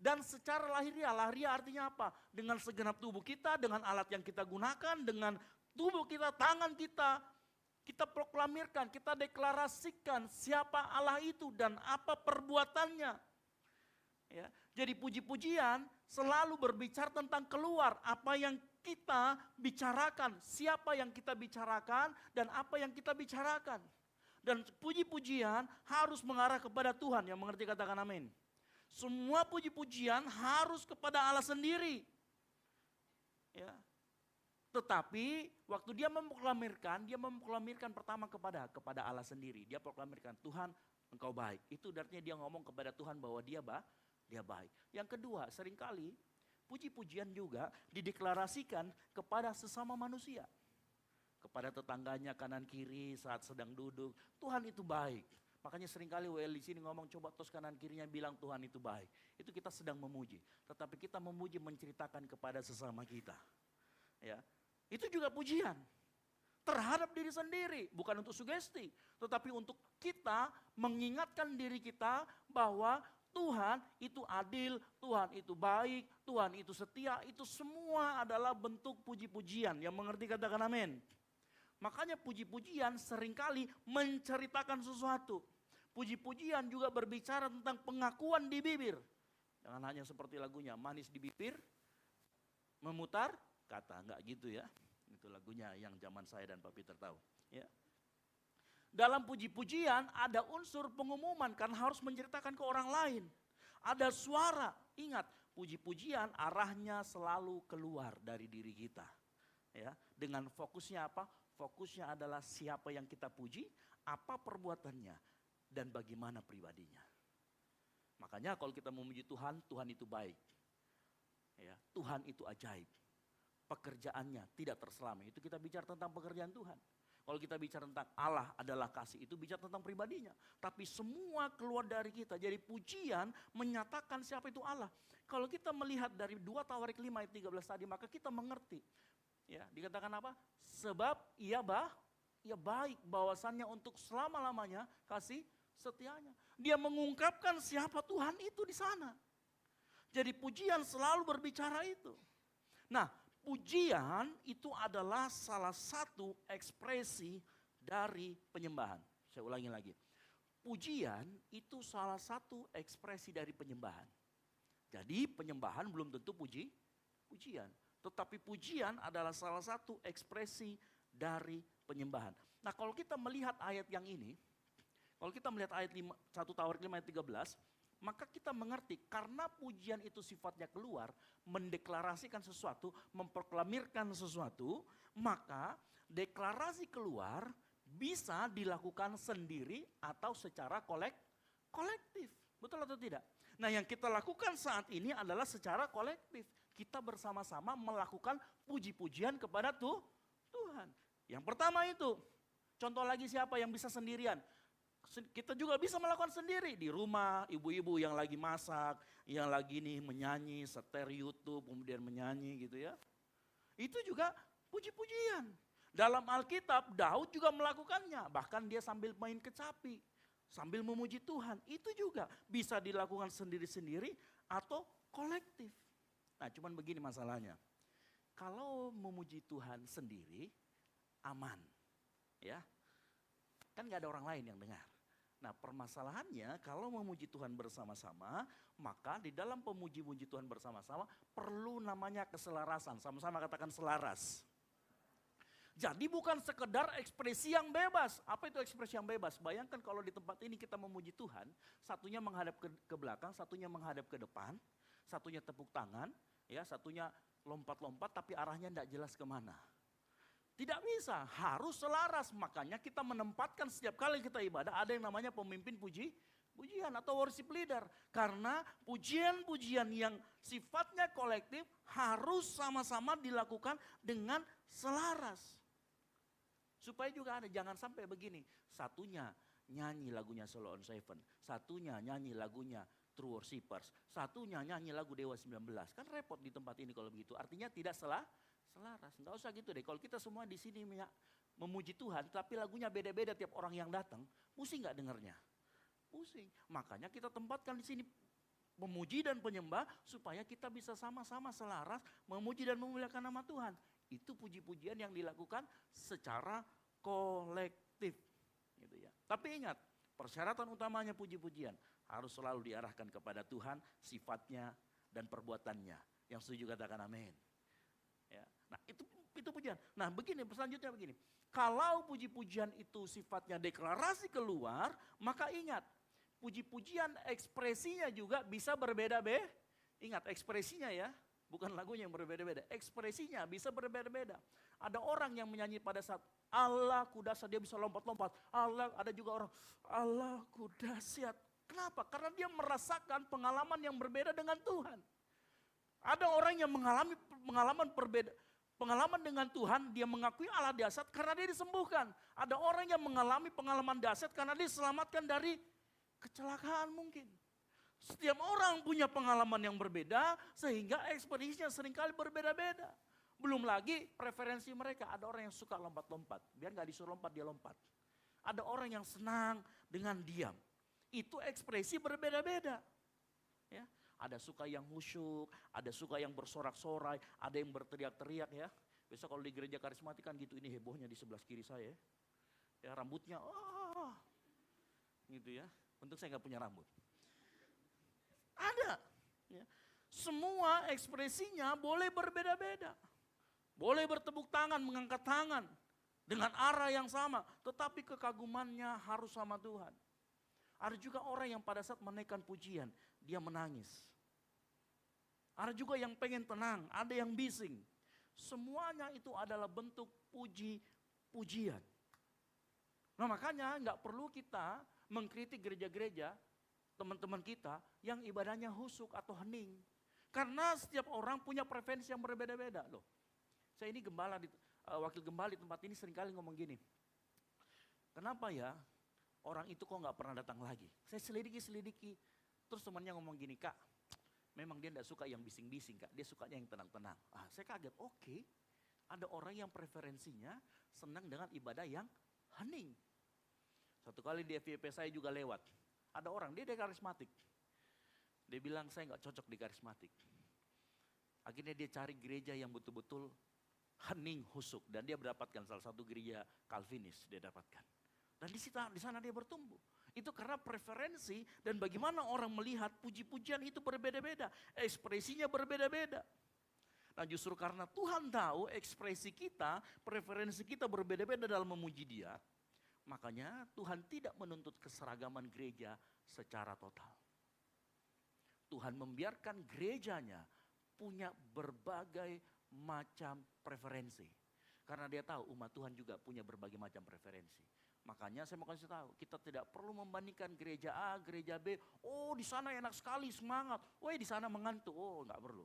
Dan secara lahiriah artinya apa? Dengan segenap tubuh kita, dengan alat yang kita gunakan, dengan tubuh kita, tangan kita proklamirkan, kita deklarasikan siapa Allah itu dan apa perbuatannya. Ya, jadi puji-pujian selalu berbicara tentang keluar, apa yang kita bicarakan, siapa yang kita bicarakan, dan apa yang kita bicarakan. Dan puji-pujian harus mengarah kepada Tuhan, yang mengerti katakan amin. Semua puji-pujian harus kepada Allah sendiri. Ya. Tetapi waktu dia memproklamirkan pertama kepada Allah sendiri. Dia proklamirkan, Tuhan engkau baik. Itu artinya dia ngomong kepada Tuhan bahwa dia baik. Yang kedua, seringkali puji-pujian juga dideklarasikan kepada sesama manusia. Kepada tetangganya kanan kiri saat sedang duduk, Tuhan itu baik. Makanya seringkali WL di sini ngomong coba tos kanan kirinya bilang Tuhan itu baik. Itu kita sedang memuji. Tetapi kita memuji menceritakan kepada sesama kita. Ya, itu juga pujian. Terhadap diri sendiri. Bukan untuk sugesti. Tetapi untuk kita mengingatkan diri kita bahwa Tuhan itu adil, Tuhan itu baik, Tuhan itu setia. Itu semua adalah bentuk puji-pujian. Yang mengerti katakan amin. Makanya puji-pujian seringkali menceritakan sesuatu. Puji-pujian juga berbicara tentang pengakuan di bibir. Jangan hanya seperti lagunya, manis di bibir, memutar kata. Enggak gitu ya. Itu lagunya yang zaman saya dan Pak Peter tahu. Ya. Dalam puji-pujian ada unsur pengumuman karena harus menceritakan ke orang lain. Ada suara, ingat puji-pujian arahnya selalu keluar dari diri kita. Ya, dengan fokusnya apa? Fokusnya adalah siapa yang kita puji, apa perbuatannya, dan bagaimana pribadinya. Makanya kalau kita memuji Tuhan, Tuhan itu baik. Ya, Tuhan itu ajaib. Pekerjaannya tidak terselama. Itu kita bicara tentang pekerjaan Tuhan. Kalau kita bicara tentang Allah adalah kasih, itu bicara tentang pribadinya. Tapi semua keluar dari kita. Jadi pujian menyatakan siapa itu Allah. Kalau kita melihat dari 2 Tawarik 5 ayat 13 tadi, maka kita mengerti. Ya, dikatakan apa? Sebab ia baik bahwasannya untuk selama-lamanya kasih setianya. Dia mengungkapkan siapa Tuhan itu di sana. Jadi pujian selalu berbicara itu. Nah, pujian itu adalah salah satu ekspresi dari penyembahan. Saya ulangi lagi. Pujian itu salah satu ekspresi dari penyembahan. Jadi penyembahan belum tentu pujian. Tetapi pujian adalah salah satu ekspresi dari penyembahan. Nah kalau kita melihat ayat yang ini, kalau kita melihat ayat 1 Tawarik 5 ayat 13, maka kita mengerti karena pujian itu sifatnya keluar, mendeklarasikan sesuatu, memproklamirkan sesuatu, maka deklarasi keluar bisa dilakukan sendiri atau secara kolektif. Betul atau tidak? Nah yang kita lakukan saat ini adalah secara kolektif. Kita bersama-sama melakukan puji-pujian kepada Tuhan. Yang pertama itu, contoh lagi siapa yang bisa sendirian? Kita juga bisa melakukan sendiri di rumah, ibu-ibu yang lagi masak, yang lagi nih menyanyi, setel YouTube, kemudian menyanyi gitu ya. Itu juga puji-pujian. Dalam Alkitab, Daud juga melakukannya. Bahkan dia sambil main kecapi, sambil memuji Tuhan. Itu juga bisa dilakukan sendiri-sendiri atau kolektif. Nah, cuman begini masalahnya. Kalau memuji Tuhan sendiri, aman. Ya, kan gak ada orang lain yang dengar. Nah, permasalahannya kalau memuji Tuhan bersama-sama, maka di dalam pemuji-muji Tuhan bersama-sama perlu namanya keselarasan. Sama-sama katakan selaras. Jadi bukan sekedar ekspresi yang bebas. Apa itu ekspresi yang bebas? Bayangkan kalau di tempat ini kita memuji Tuhan, satunya menghadap ke belakang, satunya menghadap ke depan, satunya tepuk tangan, ya, satunya lompat-lompat tapi arahnya tidak jelas kemana. Tidak bisa, harus selaras. Makanya kita menempatkan setiap kali kita ibadah ada yang namanya pemimpin pujian atau worship leader. Karena pujian-pujian yang sifatnya kolektif harus sama-sama dilakukan dengan selaras. Supaya juga ada, jangan sampai begini. Satunya nyanyi lagunya Solo on Seven, satunya nyanyi lagunya True Worshippers, satunya nyanyi lagu Dewa 19. Kan repot di tempat ini kalau begitu. Artinya tidak selaras. Enggak usah gitu deh. Kalau kita semua di sini memuji Tuhan, tapi lagunya beda-beda tiap orang yang datang, pusing nggak dengarnya? Pusing. Makanya kita tempatkan di sini memuji dan penyembah supaya kita bisa sama-sama selaras memuji dan memuliakan nama Tuhan. Itu puji-pujian yang dilakukan secara kolektif. Gitu ya. Tapi ingat, persyaratan utamanya puji-pujian harus selalu diarahkan kepada Tuhan, sifatnya dan perbuatannya. Yang setuju katakan amin. Ya. Nah itu pujian. Nah begini, selanjutnya begini. Kalau puji-pujian itu sifatnya deklarasi keluar, maka ingat, puji-pujian ekspresinya juga bisa berbeda-beda. Ingat ekspresinya ya. Bukan lagunya yang berbeda-beda, ekspresinya bisa berbeda-beda. Ada orang yang menyanyi pada saat Allah kudahsyat, dia bisa lompat-lompat. Ada juga orang Allah kudahsyat. Kenapa? Karena dia merasakan pengalaman yang berbeda dengan Tuhan. Ada orang yang mengalami pengalaman dengan Tuhan, dia mengakui Allah dahsyat karena dia disembuhkan. Ada orang yang mengalami pengalaman dahsyat karena dia diselamatkan dari kecelakaan mungkin. Setiap orang punya pengalaman yang berbeda sehingga ekspresinya seringkali berbeda-beda. Belum lagi preferensi mereka. Ada orang yang suka lompat-lompat. Biar gak disuruh lompat, dia lompat. Ada orang yang senang dengan diam. Itu ekspresi berbeda-beda. Ya. Ada suka yang khusyuk, ada suka yang bersorak-sorai, ada yang berteriak-teriak ya. Biasa kalau di gereja karismatik kan gitu, ini hebohnya di sebelah kiri saya. Ya rambutnya, gitu ya. Untung saya gak punya rambut. Ada. Ya. Semua ekspresinya boleh berbeda-beda. Boleh bertepuk tangan, mengangkat tangan. Dengan arah yang sama. Tetapi kekagumannya harus sama Tuhan. Ada juga orang yang pada saat menaikkan pujian, dia menangis. Ada juga yang pengen tenang, ada yang bising. Semuanya itu adalah bentuk puji-pujian. Nah makanya nggak perlu kita mengkritik gereja-gereja, teman-teman kita yang ibadahnya husuk atau hening. Karena setiap orang punya preferensi yang berbeda-beda loh. Saya ini wakil gembala di tempat ini seringkali ngomong gini. Kenapa ya orang itu kok nggak pernah datang lagi? Saya selidiki. Terus temannya ngomong gini, Kak, memang dia nggak suka yang bising-bising Kak, dia sukanya yang tenang-tenang. Saya kaget, oke. Ada orang yang preferensinya senang dengan ibadah yang hening. Satu kali di FYP saya juga lewat. Ada orang, dia karismatik. Dia bilang saya nggak cocok di karismatik. Akhirnya dia cari gereja yang betul-betul hening husuk. Dan dia mendapatkan salah satu gereja Calvinis dia dapatkan. Dan di sana dia bertumbuh. Itu karena preferensi dan bagaimana orang melihat puji-pujian itu berbeda-beda. Ekspresinya berbeda-beda. Nah justru karena Tuhan tahu ekspresi kita, preferensi kita berbeda-beda dalam memuji Dia. Makanya Tuhan tidak menuntut keseragaman gereja secara total. Tuhan membiarkan gerejanya punya berbagai macam preferensi. Karena dia tahu umat Tuhan juga punya berbagai macam preferensi. Makanya saya mau kasih tahu, kita tidak perlu membandingkan gereja A, gereja B. Oh di sana enak sekali, semangat. Oh di sana mengantuk. Oh nggak perlu.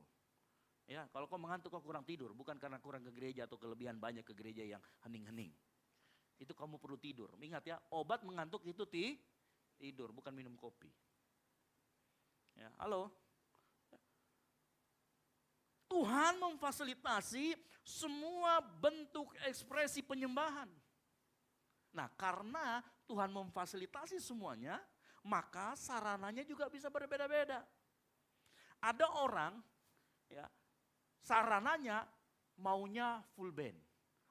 Ya kalau kau mengantuk kau kurang tidur. Bukan karena kurang ke gereja atau kelebihan banyak ke gereja yang hening-hening. Itu kamu perlu tidur. Ingat ya, obat mengantuk itu tidur, bukan minum kopi. Ya, halo. Tuhan memfasilitasi semua bentuk ekspresi penyembahan. Nah, karena Tuhan memfasilitasi semuanya, maka sarananya juga bisa berbeda-beda. Ada orang ya, sarananya maunya full band.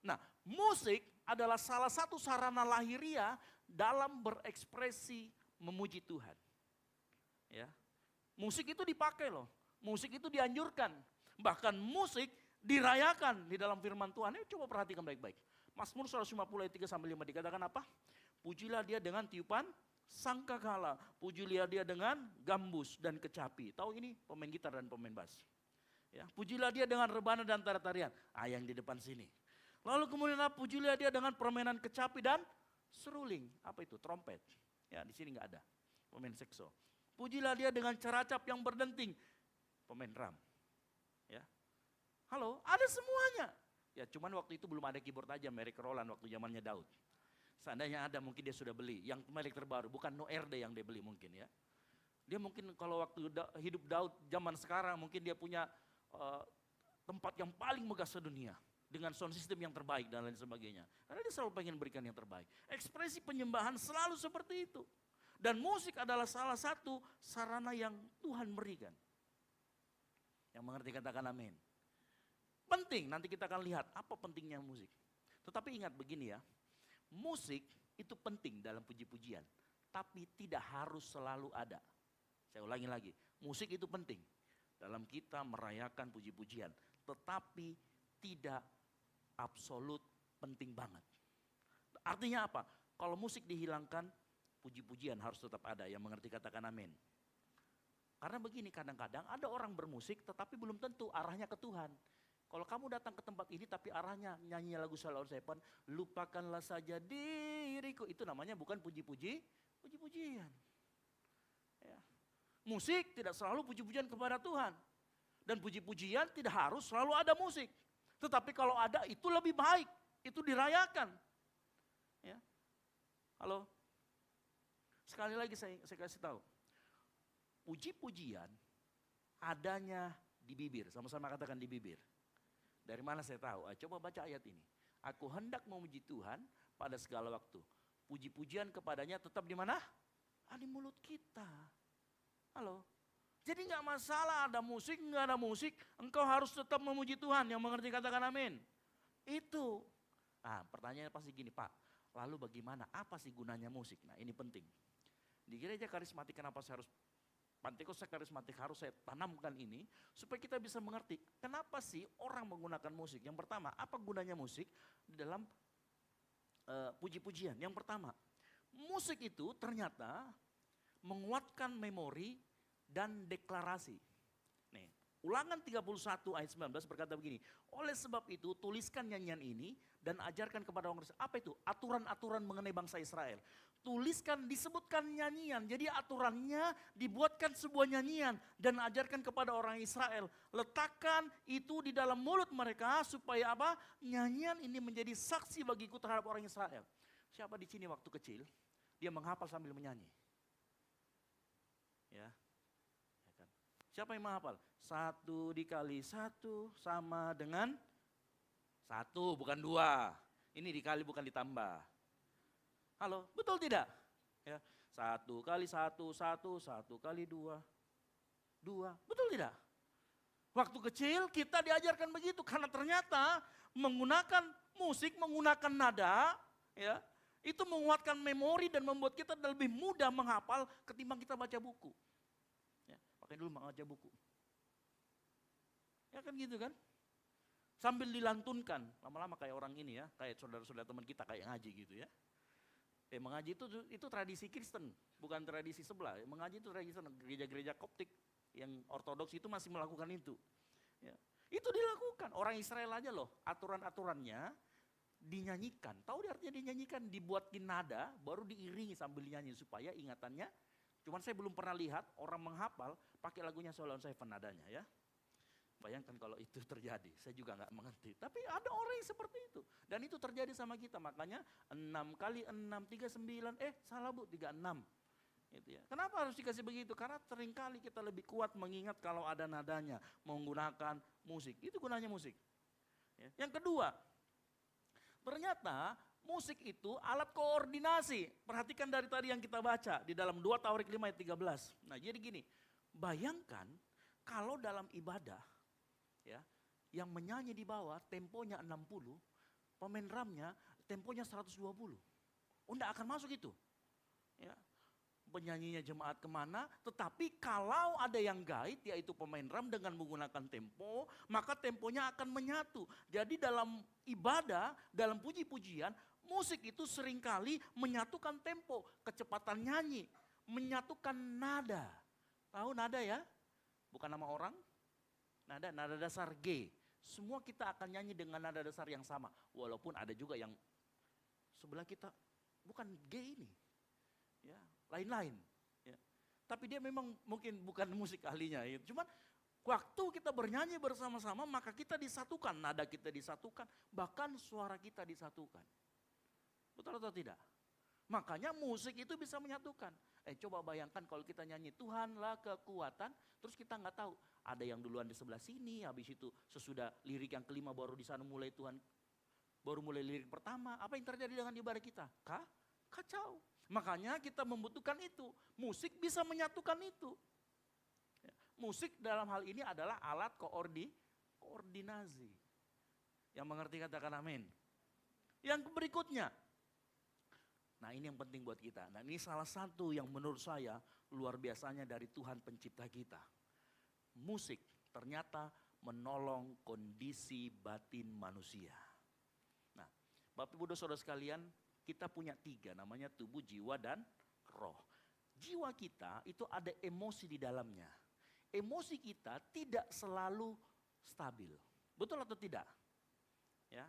Nah, musik adalah salah satu sarana lahiriah dalam berekspresi memuji Tuhan. Ya. Musik itu dipakai loh, musik itu dianjurkan. Bahkan musik dirayakan di dalam firman Tuhan. Ini coba perhatikan baik-baik. Mazmur 150 ayat 3 sampai 5 dikatakan apa? Pujilah dia dengan tiupan sangkakala, pujilah dia dengan gambus dan kecapi. Tahu ini pemain gitar dan pemain bass. Ya, pujilah dia dengan rebana dan tarian. Yang di depan sini. Lalu kemudian pujilah dia dengan permainan kecapi dan seruling. Apa itu? Trompet. Ya, di sini nggak ada. Pemain sekso. Pujilah dia dengan ceracap yang berdenting. Pemain drum. Ya. Halo, ada semuanya. Ya, cuman waktu itu belum ada keyboard aja, merek Roland waktu zamannya Daud. Seandainya ada mungkin dia sudah beli, yang merek terbaru, bukan No RD yang dia beli mungkin ya. Dia mungkin kalau waktu hidup Daud zaman sekarang mungkin dia punya tempat yang paling megah sedunia. Dengan sound system yang terbaik dan lain sebagainya. Karena dia selalu pengen berikan yang terbaik. Ekspresi penyembahan selalu seperti itu. Dan musik adalah salah satu sarana yang Tuhan berikan. Yang mengerti katakan amin. Penting, nanti kita akan lihat apa pentingnya musik. Tetapi ingat begini ya, musik itu penting dalam puji-pujian, tapi tidak harus selalu ada. Saya ulangi lagi, musik itu penting dalam kita merayakan puji-pujian, tetapi tidak absolut penting banget. Artinya apa? Kalau musik dihilangkan, puji-pujian harus tetap ada, yang mengerti katakan amin. Karena begini, kadang-kadang ada orang bermusik tetapi belum tentu arahnya ke Tuhan. Kalau kamu datang ke tempat ini tapi arahnya nyanyi lagu Salon Seven, lupakanlah saja diriku. Itu namanya bukan puji-pujian. Ya. Musik tidak selalu puji-pujian kepada Tuhan. Dan puji-pujian tidak harus selalu ada musik. Tetapi kalau ada itu lebih baik, itu dirayakan. Ya. Halo? Sekali lagi saya kasih tahu. Puji-pujian adanya di bibir, sama-sama katakan di bibir. Dari mana saya tahu? Coba baca ayat ini. Aku hendak memuji Tuhan pada segala waktu. Puji-pujian kepadanya tetap di mana? Di mulut kita. Halo? Jadi nggak masalah ada musik, nggak ada musik. Engkau harus tetap memuji Tuhan. Yang mengerti katakan amin. Itu. Pertanyaannya pasti gini, Pak. Lalu bagaimana? Apa sih gunanya musik? Nah ini penting. Di gereja karismatik kenapa saya harus Pantekosta karismatik harus saya tanamkan ini supaya kita bisa mengerti kenapa sih orang menggunakan musik. Yang pertama, apa gunanya musik di dalam puji-pujian? Yang pertama, musik itu ternyata menguatkan memori dan deklarasi. Nih, Ulangan 31 ayat 19 berkata begini, oleh sebab itu tuliskan nyanyian ini dan ajarkan kepada orang Kristen. Apa itu? Aturan-aturan mengenai bangsa Israel. Tuliskan, disebutkan nyanyian. Jadi aturannya dibuatkan sebuah nyanyian dan ajarkan kepada orang Israel. Letakkan itu di dalam mulut mereka supaya apa? Nyanyian ini menjadi saksi bagiku terhadap orang Israel. Siapa di sini waktu kecil dia menghafal sambil menyanyi? Ya. Kan? Siapa yang menghafal? 1 dikali 1 sama dengan 1, bukan 2. Ini dikali bukan ditambah. Halo, betul tidak? Ya, 1 kali 1, 1 kali 2, 2. Betul tidak? Waktu kecil kita diajarkan begitu karena ternyata menggunakan musik, menggunakan nada, ya, itu menguatkan memori dan membuat kita lebih mudah menghafal ketimbang kita baca buku. Ya, pakai dulu baca buku. Ya kan gitu kan? Sambil dilantunkan, lama-lama kayak orang ini ya, kayak saudara-saudara teman kita kayak ngaji gitu ya. Mengaji itu tradisi Kristen, bukan tradisi sebelah. Mengaji itu tradisi gereja-gereja Koptik yang ortodoks itu masih melakukan itu. Ya. Itu dilakukan, orang Israel aja loh, aturan-aturannya dinyanyikan. Tahu artinya dinyanyikan, dibuatkin nada, baru diiringi sambil dinyanyi supaya ingatannya. Cuman saya belum pernah lihat orang menghafal pakai lagunya Salon Seven nadanya ya. Bayangkan kalau itu terjadi, saya juga nggak mengerti. Tapi ada orang yang seperti itu. Dan itu terjadi sama kita, makanya 6 kali 6, 39, salah bu, 36. Gitu ya. Kenapa harus dikasih begitu? Karena seringkali kita lebih kuat mengingat kalau ada nadanya, menggunakan musik. Itu gunanya musik. Ya. Yang kedua, ternyata musik itu alat koordinasi. Perhatikan dari tadi yang kita baca di dalam 2 Tawarik 5 ayat 13. Nah jadi gini, bayangkan kalau dalam ibadah ya, yang menyanyi di bawah temponya 60, pemain drumnya temponya 120. Oh enggak akan masuk itu. Ya. Penyanyinya jemaat kemana, tetapi kalau ada yang guide yaitu pemain drum dengan menggunakan tempo, maka temponya akan menyatu. Jadi dalam ibadah, dalam puji-pujian, musik itu seringkali menyatukan tempo, kecepatan nyanyi, menyatukan nada. Tahu nada ya? Bukan nama orang, nada dasar G. Semua kita akan nyanyi dengan nada dasar yang sama, walaupun ada juga yang sebelah kita bukan G ini. Ya, lain-lain. Ya. Tapi dia memang mungkin bukan musik ahlinya. Ya. Cuman waktu kita bernyanyi bersama-sama maka kita disatukan. Nada kita disatukan. Bahkan suara kita disatukan. Betul atau tidak? Makanya musik itu bisa menyatukan. Coba bayangkan kalau kita nyanyi Tuhanlah kekuatan. Terus kita nggak tahu. Ada yang duluan di sebelah sini. Habis itu sesudah lirik yang kelima baru di sana mulai Tuhan. Baru mulai lirik pertama. Apa yang terjadi dengan ibadah kita? Kacau. Makanya kita membutuhkan itu. Musik bisa menyatukan itu. Musik dalam hal ini adalah alat koordinasi. Yang mengerti katakan amin. Yang berikutnya. Nah ini yang penting buat kita. Nah ini salah satu yang menurut saya luar biasanya dari Tuhan pencipta kita. Musik ternyata menolong kondisi batin manusia. Nah Bapak Ibu Saudara sekalian, kita punya 3, namanya tubuh, jiwa, dan roh. Jiwa kita itu ada emosi di dalamnya. Emosi kita tidak selalu stabil. Betul atau tidak? Ya.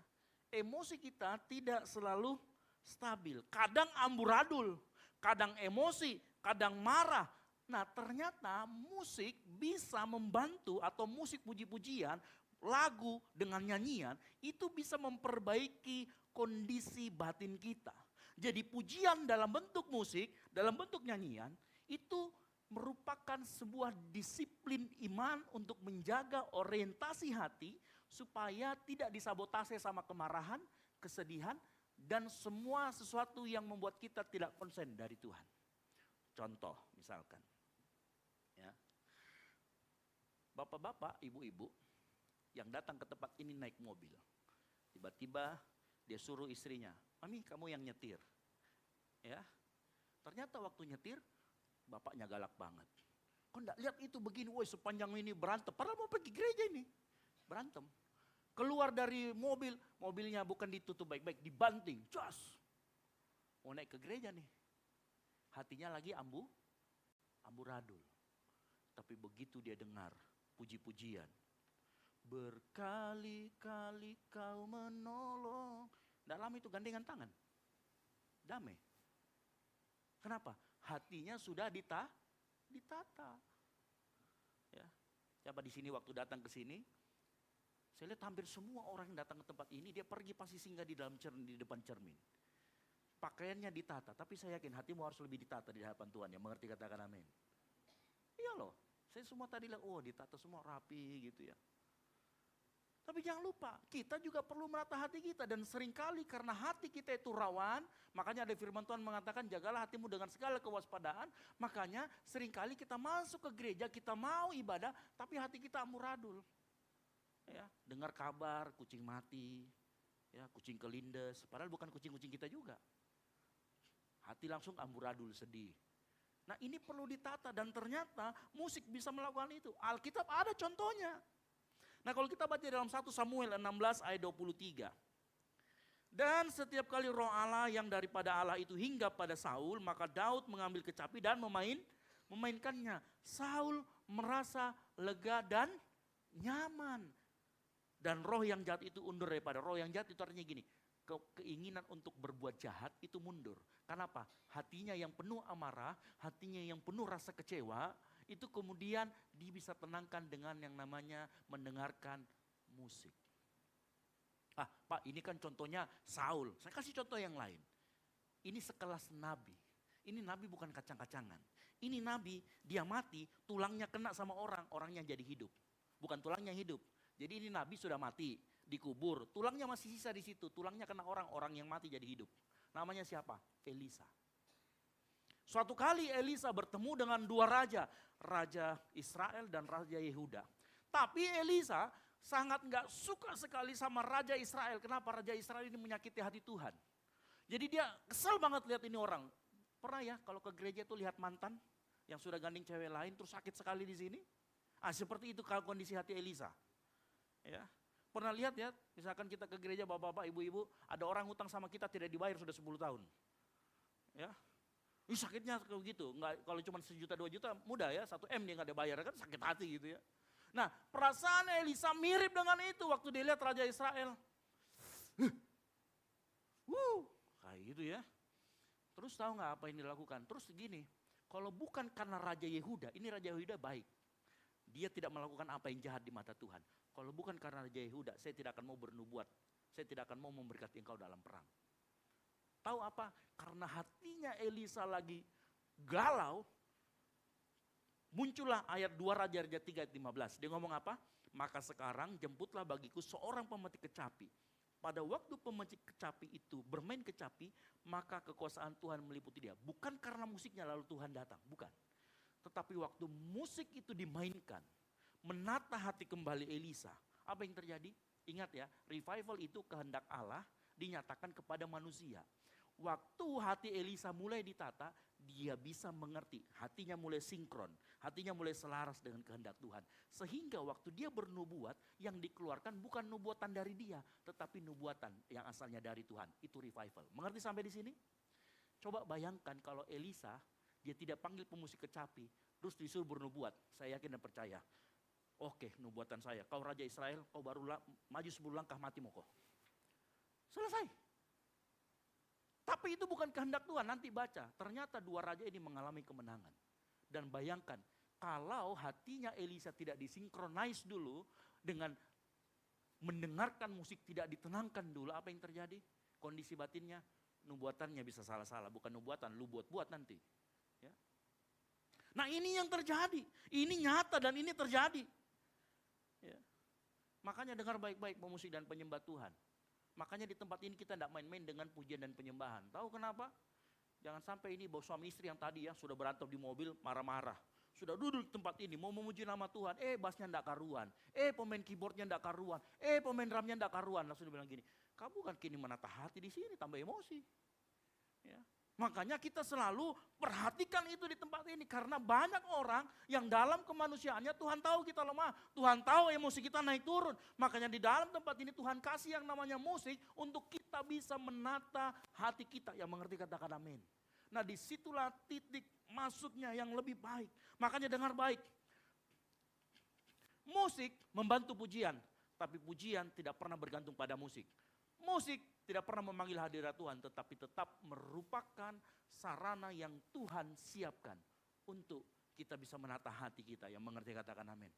Emosi kita tidak selalu stabil. Kadang amburadul, kadang emosi, kadang marah. Nah ternyata musik bisa membantu atau musik puji-pujian, lagu dengan nyanyian itu bisa memperbaiki kondisi batin kita. Jadi pujian dalam bentuk musik, dalam bentuk nyanyian itu merupakan sebuah disiplin iman untuk menjaga orientasi hati supaya tidak disabotase sama kemarahan, kesedihan, dan semua sesuatu yang membuat kita tidak konsen dari Tuhan. Contoh misalkan, ya, bapak-bapak, ibu-ibu yang datang ke tempat ini naik mobil, tiba-tiba dia suruh istrinya, mami kamu yang nyetir. Ya, ternyata waktu nyetir bapaknya galak banget. Kok enggak lihat itu begini, woi sepanjang ini berantem. Padahal mau pergi gereja ini, berantem. Keluar dari mobil, mobilnya bukan ditutup baik-baik, dibanting, jos. Mau naik ke gereja nih, hatinya lagi amburadul. Tapi begitu dia dengar puji-pujian, berkali-kali kau menolong. Dalam itu gandengan tangan. Damai. Kenapa? Hatinya sudah ditata. Ya. Coba di sini waktu datang ke sini, saya lihat hampir semua orang yang datang ke tempat ini, dia pergi pasti singgah di dalam di depan cermin. Pakaiannya ditata, tapi saya yakin hatimu harus lebih ditata di hadapan Tuhan. Yang mengerti katakan amin. Iya loh, saya semua tadi lihat, oh ditata semua rapi gitu ya. Tapi jangan lupa, kita juga perlu menata hati kita. Dan seringkali karena hati kita itu rawan, makanya ada firman Tuhan mengatakan jagalah hatimu dengan segala kewaspadaan. Makanya seringkali kita masuk ke gereja, kita mau ibadah, tapi hati kita amburadul. Ya, dengar kabar kucing mati, ya, kucing kelindes, padahal bukan kucing-kucing kita juga. Hati langsung amburadul, sedih. Nah ini perlu ditata dan ternyata musik bisa melakukan itu. Alkitab ada contohnya. Nah kalau kita baca dalam 1 Samuel 16 ayat 23. Dan setiap kali roh Allah yang daripada Allah itu hingga pada Saul, maka Daud mengambil kecapi dan memainkannya. Saul merasa lega dan nyaman. Dan roh yang jahat itu undur daripada. Roh yang jahat itu artinya gini, keinginan untuk berbuat jahat itu mundur. Kenapa? Hatinya yang penuh amarah, hatinya yang penuh rasa kecewa, itu kemudian dia bisa tenangkan dengan yang namanya mendengarkan musik. Pak ini kan contohnya Saul, saya kasih contoh yang lain. Ini sekelas nabi, Ini nabi bukan kacang-kacangan. Ini nabi, dia mati, tulangnya kena sama orang, orangnya jadi hidup. Bukan tulangnya hidup. Jadi ini nabi sudah mati, dikubur, tulangnya masih sisa di situ, tulangnya kena orang, orang yang mati jadi hidup. Namanya siapa? Elisa. Suatu kali Elisa bertemu dengan dua raja, Raja Israel dan Raja Yehuda. Tapi Elisa sangat gak suka sekali sama Raja Israel. Kenapa? Raja Israel ini menyakiti hati Tuhan. Jadi dia kesel banget lihat ini orang. Pernah ya kalau ke gereja tuh lihat mantan yang sudah gandeng cewek lain terus sakit sekali di sini? Seperti itu kondisi hati Elisa. Ya. Pernah lihat ya, misalkan kita ke gereja bapak-bapak, ibu-ibu, ada orang hutang sama kita tidak dibayar sudah 10 tahun. Ya. Sakitnya begitu, nggak, kalau cuma 1 juta 2 juta mudah ya, 1 M dia nggak ada bayar kan sakit hati gitu ya. Nah perasaan Elisa mirip dengan itu waktu dia lihat Raja Israel. Kayak gitu ya. Terus tahu nggak apa yang dilakukan? Terus gini, kalau bukan karena Raja Yehuda, ini Raja Yehuda baik. Dia tidak melakukan apa yang jahat di mata Tuhan. Kalau bukan karena Raja Yehuda, saya tidak akan mau bernubuat. Saya tidak akan mau memberkati engkau dalam perang. Tahu apa? Karena hatinya Elisa lagi galau, muncullah ayat 2 Raja-Raja 3 ayat 15. Dia ngomong apa? Maka sekarang jemputlah bagiku seorang pemetik kecapi. Pada waktu pemetik kecapi itu bermain kecapi, maka kekuasaan Tuhan meliputi dia. Bukan karena musiknya lalu Tuhan datang, bukan. Tetapi waktu musik itu dimainkan, menata hati kembali Elisa. Apa yang terjadi? Ingat ya, revival itu kehendak Allah dinyatakan kepada manusia. Waktu hati Elisa mulai ditata, dia bisa mengerti. Hatinya mulai sinkron, hatinya mulai selaras dengan kehendak Tuhan. Sehingga waktu dia bernubuat, yang dikeluarkan bukan nubuatan dari dia, tetapi nubuatan yang asalnya dari Tuhan. Itu revival. Mengerti sampai di sini? Coba bayangkan kalau Elisa, dia tidak panggil pemusik kecapi, terus disuruh bernubuat. Saya yakin dan percaya. Oke, nubuatan saya. Kau Raja Israel, kau baru maju 10 langkah mati moko. Selesai. Tapi itu bukan kehendak Tuhan, nanti baca. Ternyata 2 raja ini mengalami kemenangan. Dan bayangkan, kalau hatinya Elisa tidak disinkronis dulu dengan mendengarkan musik tidak ditenangkan dulu, apa yang terjadi? Kondisi batinnya, nubuatannya bisa salah-salah. Bukan nubuatan, lu buat-buat nanti. Ya. Nah ini yang terjadi, ini nyata dan ini terjadi. Ya. Makanya dengar baik-baik pemusik dan penyembah Tuhan. Makanya di tempat ini kita tidak main-main dengan pujian dan penyembahan. Tahu kenapa? Jangan sampai ini bawa suami istri yang tadi ya sudah berantem di mobil marah-marah. Sudah duduk di tempat ini mau memuji nama Tuhan. Bassnya tidak karuan. Pemain keyboardnya tidak karuan. Pemain drumnya tidak karuan. Langsung dia bilang gini, kamu kan kini menata hati di sini tambah emosi. Ya. Makanya kita selalu perhatikan itu di tempat ini. Karena banyak orang yang dalam kemanusiaannya Tuhan tahu kita lemah. Tuhan tahu emosi kita naik turun. Makanya di dalam tempat ini Tuhan kasih yang namanya musik untuk kita bisa menata hati kita. Yang mengerti katakan amin. Nah disitulah titik masuknya yang lebih baik. Makanya dengar baik. Musik membantu pujian. Tapi pujian tidak pernah bergantung pada musik. Musik tidak pernah memanggil hadirat Tuhan, tetapi tetap merupakan sarana yang Tuhan siapkan untuk kita bisa menata hati kita. Yang mengerti katakan amin.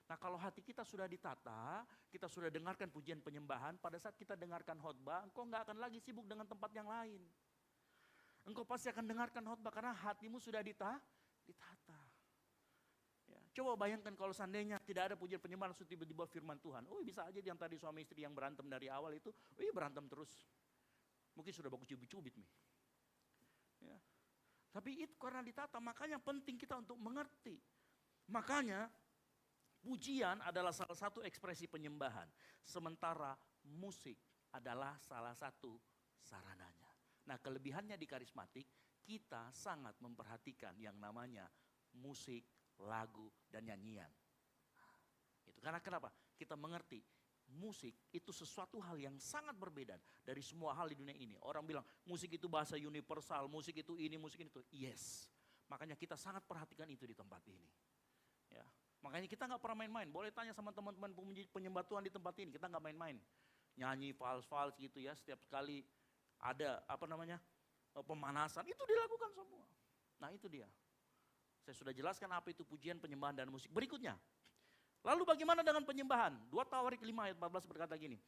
Nah kalau hati kita sudah ditata, kita sudah dengarkan pujian penyembahan, pada saat kita dengarkan khotbah, engkau gak akan lagi sibuk dengan tempat yang lain. Engkau pasti akan dengarkan khotbah karena hatimu sudah ditata. Ya, coba bayangkan kalau seandainya tidak ada pujian penyembahan langsung tiba-tiba firman Tuhan. Bisa aja yang tadi suami istri yang berantem dari awal itu, berantem terus. Mungkin sudah baku cubit-cubit nih. Ya. Tapi itu karena ditata, makanya penting kita untuk mengerti. Makanya pujian adalah salah satu ekspresi penyembahan. Sementara musik adalah salah satu sarananya. Nah kelebihannya di karismatik, kita sangat memperhatikan yang namanya musik, lagu, dan nyanyian. Itu karena kenapa? Kita mengerti musik itu sesuatu hal yang sangat berbeda dari semua hal di dunia ini. Orang bilang musik itu bahasa universal, musik itu ini, musik itu. Yes. Makanya kita sangat perhatikan itu di tempat ini. Ya. Makanya kita nggak pernah main-main. Boleh tanya sama teman-teman penyembah Tuhan di tempat ini, kita nggak main-main. Nyanyi vals-vals gitu ya, setiap kali ada pemanasan, itu dilakukan semua. Nah itu dia. Saya sudah jelaskan apa itu pujian, penyembahan, dan musik. Berikutnya, lalu bagaimana dengan penyembahan? 2 Tawarik 5 ayat 14 berkata gini,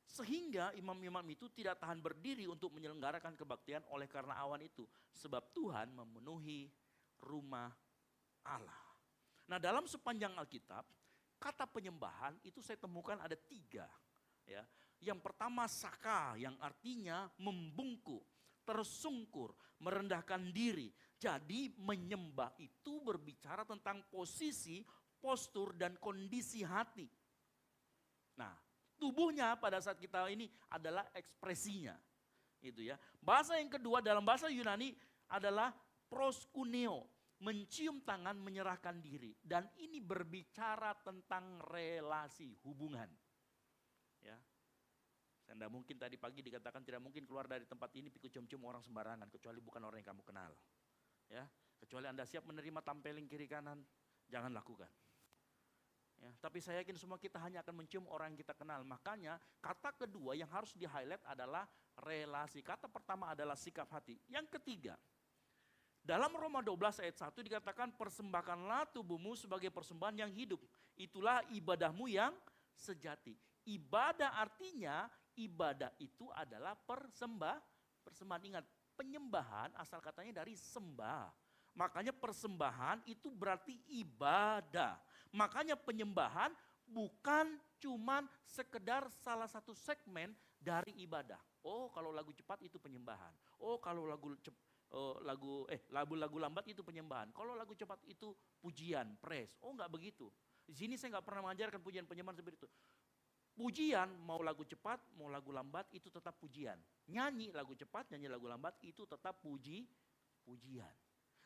Sehingga imam-imam itu tidak tahan berdiri untuk menyelenggarakan kebaktian oleh karena awan itu. Sebab Tuhan memenuhi rumah Allah. Nah, dalam sepanjang Alkitab, kata penyembahan itu saya temukan ada 3. Ya. Yang pertama saka, yang artinya membungkuk, tersungkur, merendahkan diri. Jadi menyembah itu berbicara tentang posisi, postur, dan kondisi hati. Nah, tubuhnya pada saat kita ini adalah ekspresinya. Itu ya. Bahasa yang kedua dalam bahasa Yunani adalah proskuneo, mencium tangan, menyerahkan diri. Dan ini berbicara tentang relasi, hubungan. Ya. Saya tidak mungkin tadi pagi dikatakan tidak mungkin keluar dari tempat ini pikir cium-cium orang sembarangan, kecuali bukan orang yang kamu kenal. Ya, kecuali Anda siap menerima tampeling kiri kanan, jangan lakukan. Ya, tapi saya yakin semua kita hanya akan mencium orang yang kita kenal. Makanya kata kedua yang harus di-highlight adalah relasi. Kata pertama adalah sikap hati. Yang ketiga, dalam Roma 12 ayat 1 dikatakan persembahkanlah tubuhmu sebagai persembahan yang hidup. Itulah ibadahmu yang sejati. Ibadah artinya, ibadah itu adalah persembahan. Ingat, penyembahan asal katanya dari sembah. Makanya persembahan itu berarti ibadah. Makanya penyembahan bukan cuman sekedar salah satu segmen dari ibadah. Oh, kalau lagu cepat itu penyembahan. Oh, kalau lagu lambat itu penyembahan. Kalau lagu cepat itu pujian, praise. Oh, enggak begitu. Di sini saya enggak pernah mengajarkan pujian penyembahan seperti itu. Pujian mau lagu cepat, mau lagu lambat itu tetap pujian. Nyanyi lagu cepat, nyanyi lagu lambat itu tetap pujian.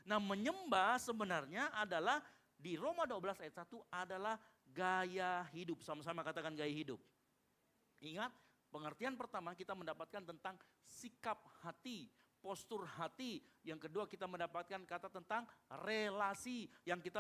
Nah, menyembah sebenarnya adalah di Roma 12 ayat 1 adalah gaya hidup. Sama-sama katakan gaya hidup. Ingat, pengertian pertama kita mendapatkan tentang sikap hati, postur hati. Yang kedua kita mendapatkan kata tentang relasi. Yang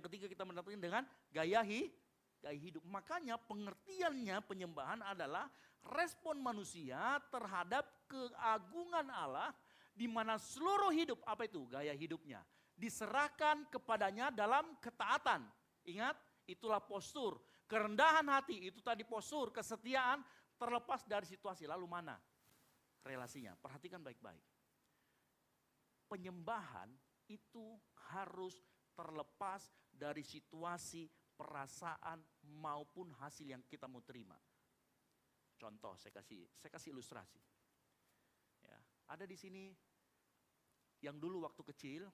ketiga kita mendapatkan dengan gaya hidup. Makanya pengertiannya penyembahan adalah respon manusia terhadap keagungan Allah, di mana seluruh hidup, apa itu? Gaya hidupnya diserahkan kepadanya dalam ketaatan. Ingat, itulah postur. Kerendahan hati, itu tadi postur. Kesetiaan terlepas dari situasi. Lalu mana relasinya? Perhatikan baik-baik. Penyembahan itu harus terlepas dari situasi, perasaan maupun hasil yang kita mau terima. Contoh, saya kasih ilustrasi. Ya, ada di sini yang dulu waktu kecil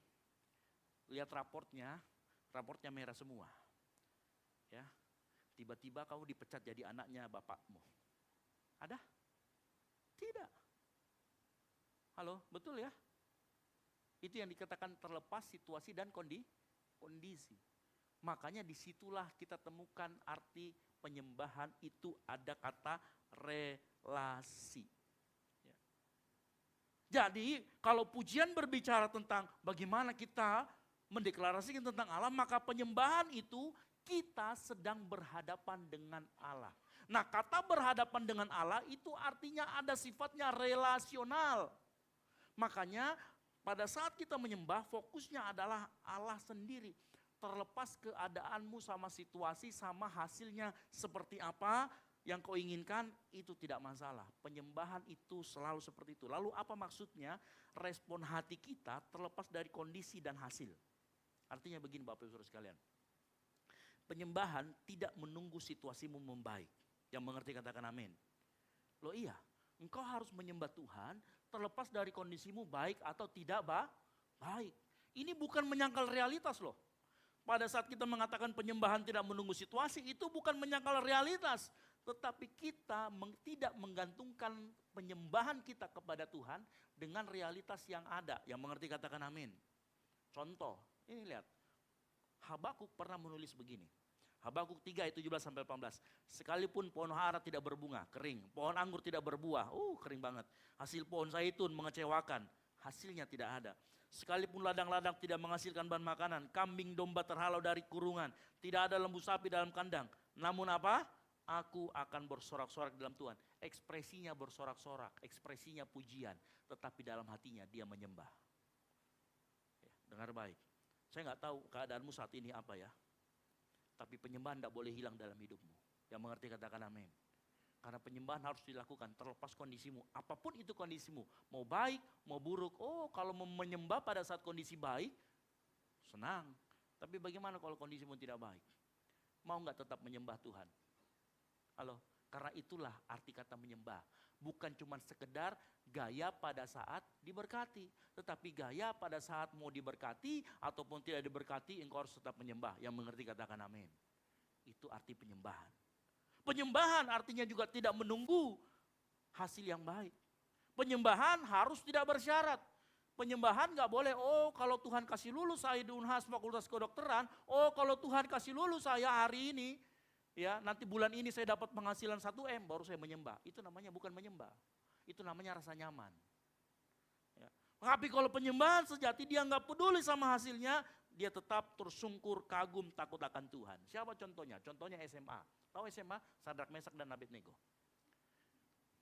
lihat raportnya merah semua. Ya, tiba-tiba kau dipecat jadi anaknya bapakmu. Ada? Tidak. Halo, betul ya? Itu yang dikatakan terlepas situasi dan kondisi. Makanya disitulah kita temukan arti penyembahan itu ada kata relasi. Ya. Jadi kalau pujian berbicara tentang bagaimana kita mendeklarasikan tentang Allah, maka penyembahan itu kita sedang berhadapan dengan Allah. Nah, kata berhadapan dengan Allah itu artinya ada sifatnya relasional. Makanya pada saat kita menyembah fokusnya adalah Allah sendiri. Terlepas keadaanmu sama situasi sama hasilnya seperti apa yang kau inginkan itu tidak masalah. Penyembahan itu selalu seperti itu. Lalu apa maksudnya? Respon hati kita terlepas dari kondisi dan hasil. Artinya begini Bapak Ibu Saudara sekalian. Penyembahan tidak menunggu situasimu membaik. Yang mengerti katakan amin. Loh iya, engkau harus menyembah Tuhan terlepas dari kondisimu baik atau tidak baik. Ini bukan menyangkal realitas loh. Pada saat kita mengatakan penyembahan tidak menunggu situasi, itu bukan menyangkal realitas. Tetapi kita tidak menggantungkan penyembahan kita kepada Tuhan dengan realitas yang ada. Yang mengerti katakan amin. Contoh, ini lihat. Habakuk pernah menulis begini. Habakuk 3 ayat 17-18. Sekalipun pohon ara tidak berbunga, kering. Pohon anggur tidak berbuah, kering banget. Hasil pohon zaitun mengecewakan, hasilnya tidak ada. Sekalipun ladang-ladang tidak menghasilkan bahan makanan, kambing domba terhalau dari kurungan, tidak ada lembu sapi dalam kandang. Namun apa? Aku akan bersorak-sorak dalam Tuhan. Ekspresinya bersorak-sorak, ekspresinya pujian, tetapi dalam hatinya dia menyembah. Ya, dengar baik. Saya nggak tahu keadaanmu saat ini apa ya. Tapi penyembahan tidak boleh hilang dalam hidupmu. Yang mengerti katakan amin. Karena penyembahan harus dilakukan terlepas kondisimu. Apapun itu kondisimu, mau baik, mau buruk. Oh, kalau menyembah pada saat kondisi baik, senang. Tapi bagaimana kalau kondisimu tidak baik? Mau nggak tetap menyembah Tuhan? Halo, karena itulah arti kata menyembah. Bukan cuma sekedar gaya pada saat diberkati. Tetapi gaya pada saat mau diberkati ataupun tidak diberkati, engkau harus tetap menyembah. Yang mengerti katakan amin. Itu arti penyembahan. Penyembahan artinya juga tidak menunggu hasil yang baik. Penyembahan harus tidak bersyarat. Penyembahan gak boleh, oh kalau Tuhan kasih lulus saya di Unhas Fakultas Kedokteran, oh kalau Tuhan kasih lulus saya hari ini, ya nanti bulan ini saya dapat penghasilan 1M baru saya menyembah. Itu namanya bukan menyembah, itu namanya rasa nyaman. Ya. Tapi kalau penyembahan sejati dia gak peduli sama hasilnya, dia tetap tersungkur, kagum, takut akan Tuhan. Siapa contohnya? Contohnya SMA. Tahu SMA? Sadrak, Mesak, dan Abednego.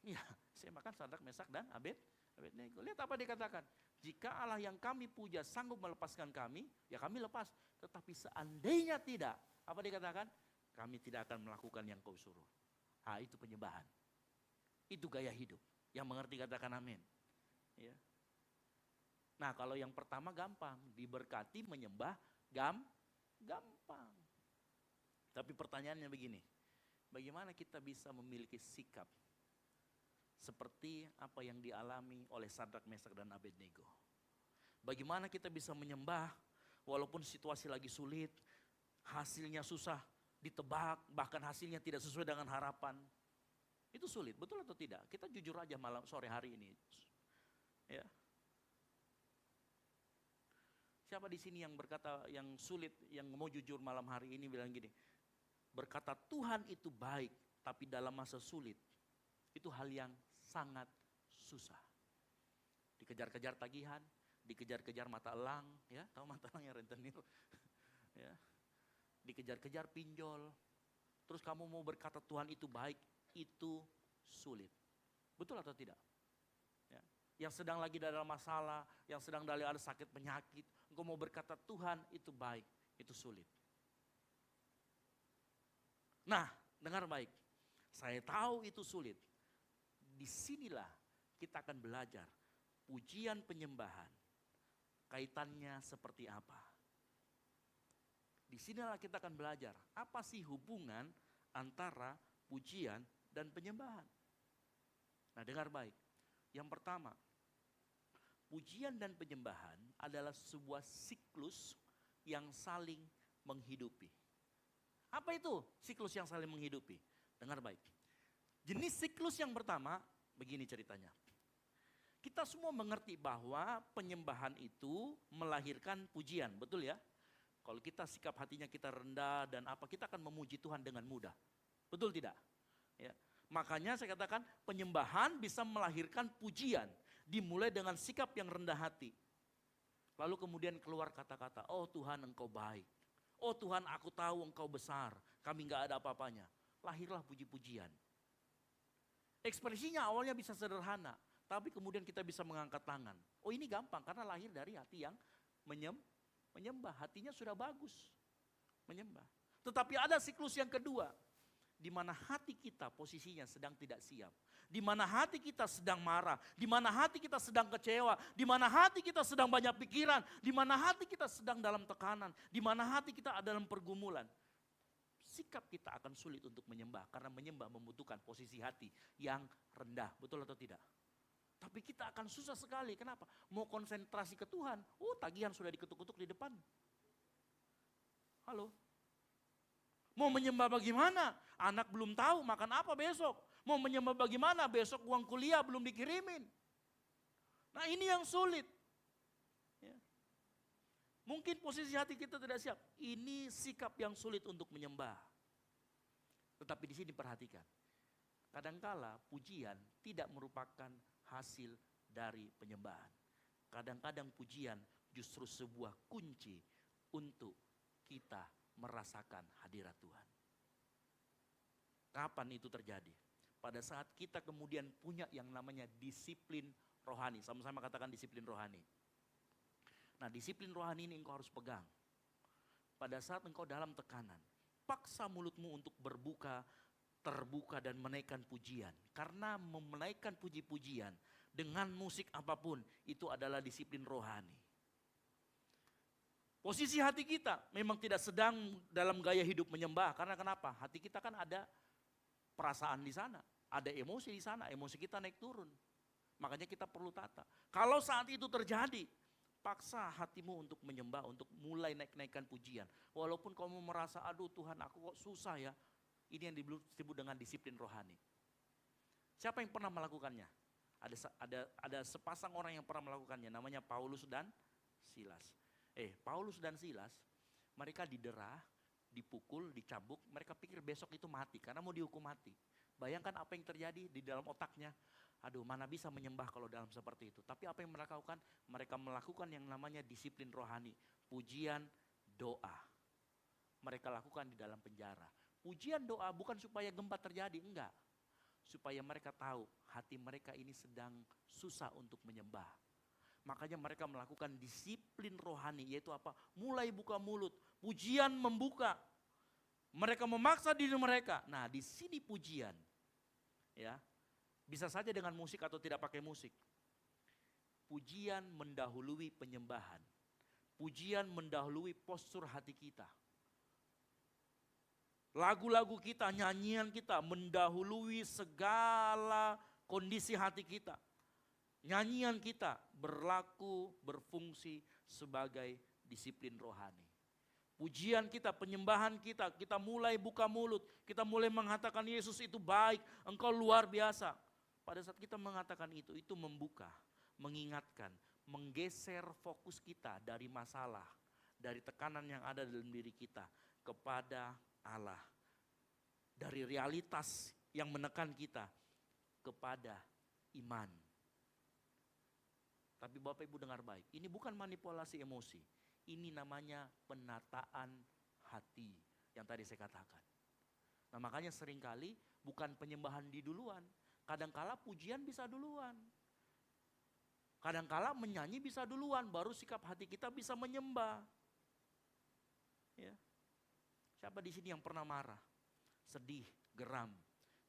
Iya, SMA kan Sadrak, Mesak, dan Abednego. Lihat apa dikatakan. Jika Allah yang kami puja sanggup melepaskan kami, ya kami lepas. Tetapi seandainya tidak, apa dikatakan? Kami tidak akan melakukan yang kau suruh. Itu penyembahan. Itu gaya hidup. Yang mengerti katakan amin. Ya. Nah kalau yang pertama gampang, diberkati menyembah gampang. Tapi pertanyaannya begini, bagaimana kita bisa memiliki sikap seperti apa yang dialami oleh Sadrak, Mesak, dan Abednego? Bagaimana kita bisa menyembah walaupun situasi lagi sulit, hasilnya susah ditebak, bahkan hasilnya tidak sesuai dengan harapan. Itu sulit, betul atau tidak? Kita jujur aja malam sore hari ini. Ya. Siapa di sini yang berkata yang sulit, yang mau jujur malam hari ini bilang gini, berkata Tuhan itu baik, tapi dalam masa sulit itu hal yang sangat susah. Dikejar-kejar tagihan, dikejar-kejar mata elang, ya tahu mata elang yang rentenir, ya. Dikejar-kejar pinjol. Terus kamu mau berkata Tuhan itu baik, itu sulit. Betul atau tidak? Ya. Yang sedang lagi dalam masalah, yang sedang ada sakit penyakit, engkau mau berkata Tuhan itu baik, itu sulit. Nah, dengar baik. Saya tahu itu sulit. Disinilah kita akan belajar pujian penyembahan. Kaitannya seperti apa? Disinilah kita akan belajar apa sih hubungan antara pujian dan penyembahan. Nah dengar baik. Yang pertama, pujian dan penyembahan adalah sebuah siklus yang saling menghidupi. Apa itu siklus yang saling menghidupi? Dengar baik. Jenis siklus yang pertama, begini ceritanya. Kita semua mengerti bahwa penyembahan itu melahirkan pujian, betul ya? Kalau kita sikap hatinya kita rendah dan apa, kita akan memuji Tuhan dengan mudah. Betul tidak? Ya. Makanya saya katakan penyembahan bisa melahirkan pujian. Dimulai dengan sikap yang rendah hati. Lalu kemudian keluar kata-kata, oh Tuhan engkau baik. Oh Tuhan aku tahu engkau besar, kami gak ada apa-apanya. Lahirlah puji-pujian. Ekspresinya awalnya bisa sederhana, tapi kemudian kita bisa mengangkat tangan. Oh ini gampang karena lahir dari hati yang menyembah. Hatinya sudah bagus, menyembah. Tetapi ada siklus yang kedua, di mana hati kita posisinya sedang tidak siap. Di mana hati kita sedang marah, di mana hati kita sedang kecewa, di mana hati kita sedang banyak pikiran, di mana hati kita sedang dalam tekanan, di mana hati kita ada dalam pergumulan. Sikap kita akan sulit untuk menyembah, karena menyembah membutuhkan posisi hati yang rendah, betul atau tidak? Tapi kita akan susah sekali, kenapa? Mau konsentrasi ke Tuhan, tagihan sudah diketuk-ketuk di depan. Halo? Mau menyembah bagaimana? Anak belum tahu makan apa besok. Mau menyembah bagaimana? Besok uang kuliah belum dikirimin. Nah ini yang sulit. Ya. Mungkin posisi hati kita tidak siap. Ini sikap yang sulit untuk menyembah. Tetapi di sini perhatikan. Kadangkala pujian tidak merupakan hasil dari penyembahan. Kadang-kadang pujian justru sebuah kunci untuk kita merasakan hadirat Tuhan. Kapan itu terjadi? Pada saat kita kemudian punya yang namanya disiplin rohani. Sama-sama katakan disiplin rohani. Nah disiplin rohani ini engkau harus pegang. Pada saat engkau dalam tekanan, paksa mulutmu untuk berbuka terbuka dan menaikkan pujian. Karena menaikkan puji-pujian dengan musik apapun itu adalah disiplin rohani. Posisi hati kita memang tidak sedang dalam gaya hidup menyembah. Karena kenapa? Hati kita kan ada perasaan di sana. Ada emosi di sana, emosi kita naik turun. Makanya kita perlu tata. Kalau saat itu terjadi, paksa hatimu untuk menyembah, untuk mulai naik-naikkan pujian. Walaupun kamu merasa, aduh Tuhan aku kok susah ya. Ini yang disebut dengan disiplin rohani. Siapa yang pernah melakukannya? Ada sepasang orang yang pernah melakukannya, namanya Paulus dan Silas. Paulus dan Silas, mereka didera, dipukul, dicambuk, mereka pikir besok itu mati karena mau dihukum mati. Bayangkan apa yang terjadi di dalam otaknya. Aduh, mana bisa menyembah kalau dalam seperti itu. Tapi apa yang mereka lakukan? Mereka melakukan yang namanya disiplin rohani. Pujian, doa. Mereka lakukan di dalam penjara. Pujian doa bukan supaya gempa terjadi, enggak. Supaya mereka tahu hati mereka ini sedang susah untuk menyembah. Makanya mereka melakukan disiplin rohani, yaitu apa? Mulai buka mulut, pujian membuka. Mereka memaksa diri mereka. Nah, di sini pujian. Ya. Bisa saja dengan musik atau tidak pakai musik. Pujian mendahului penyembahan. Pujian mendahului postur hati kita. Lagu-lagu kita, nyanyian kita mendahului segala kondisi hati kita. Nyanyian kita berlaku, berfungsi sebagai disiplin rohani. Pujian kita, penyembahan kita, kita mulai buka mulut, kita mulai mengatakan Yesus itu baik, Engkau luar biasa. Pada saat kita mengatakan itu membuka, mengingatkan, menggeser fokus kita dari masalah, dari tekanan yang ada dalam diri kita kepada Allah. Dari realitas yang menekan kita kepada iman. Tapi Bapak Ibu dengar baik, ini bukan manipulasi emosi. Ini namanya penataan hati yang tadi saya katakan. Nah makanya seringkali bukan penyembahan di duluan. Kadangkala pujian bisa duluan. Kadangkala menyanyi bisa duluan, baru sikap hati kita bisa menyembah. Ya. Siapa di sini yang pernah marah, sedih, geram,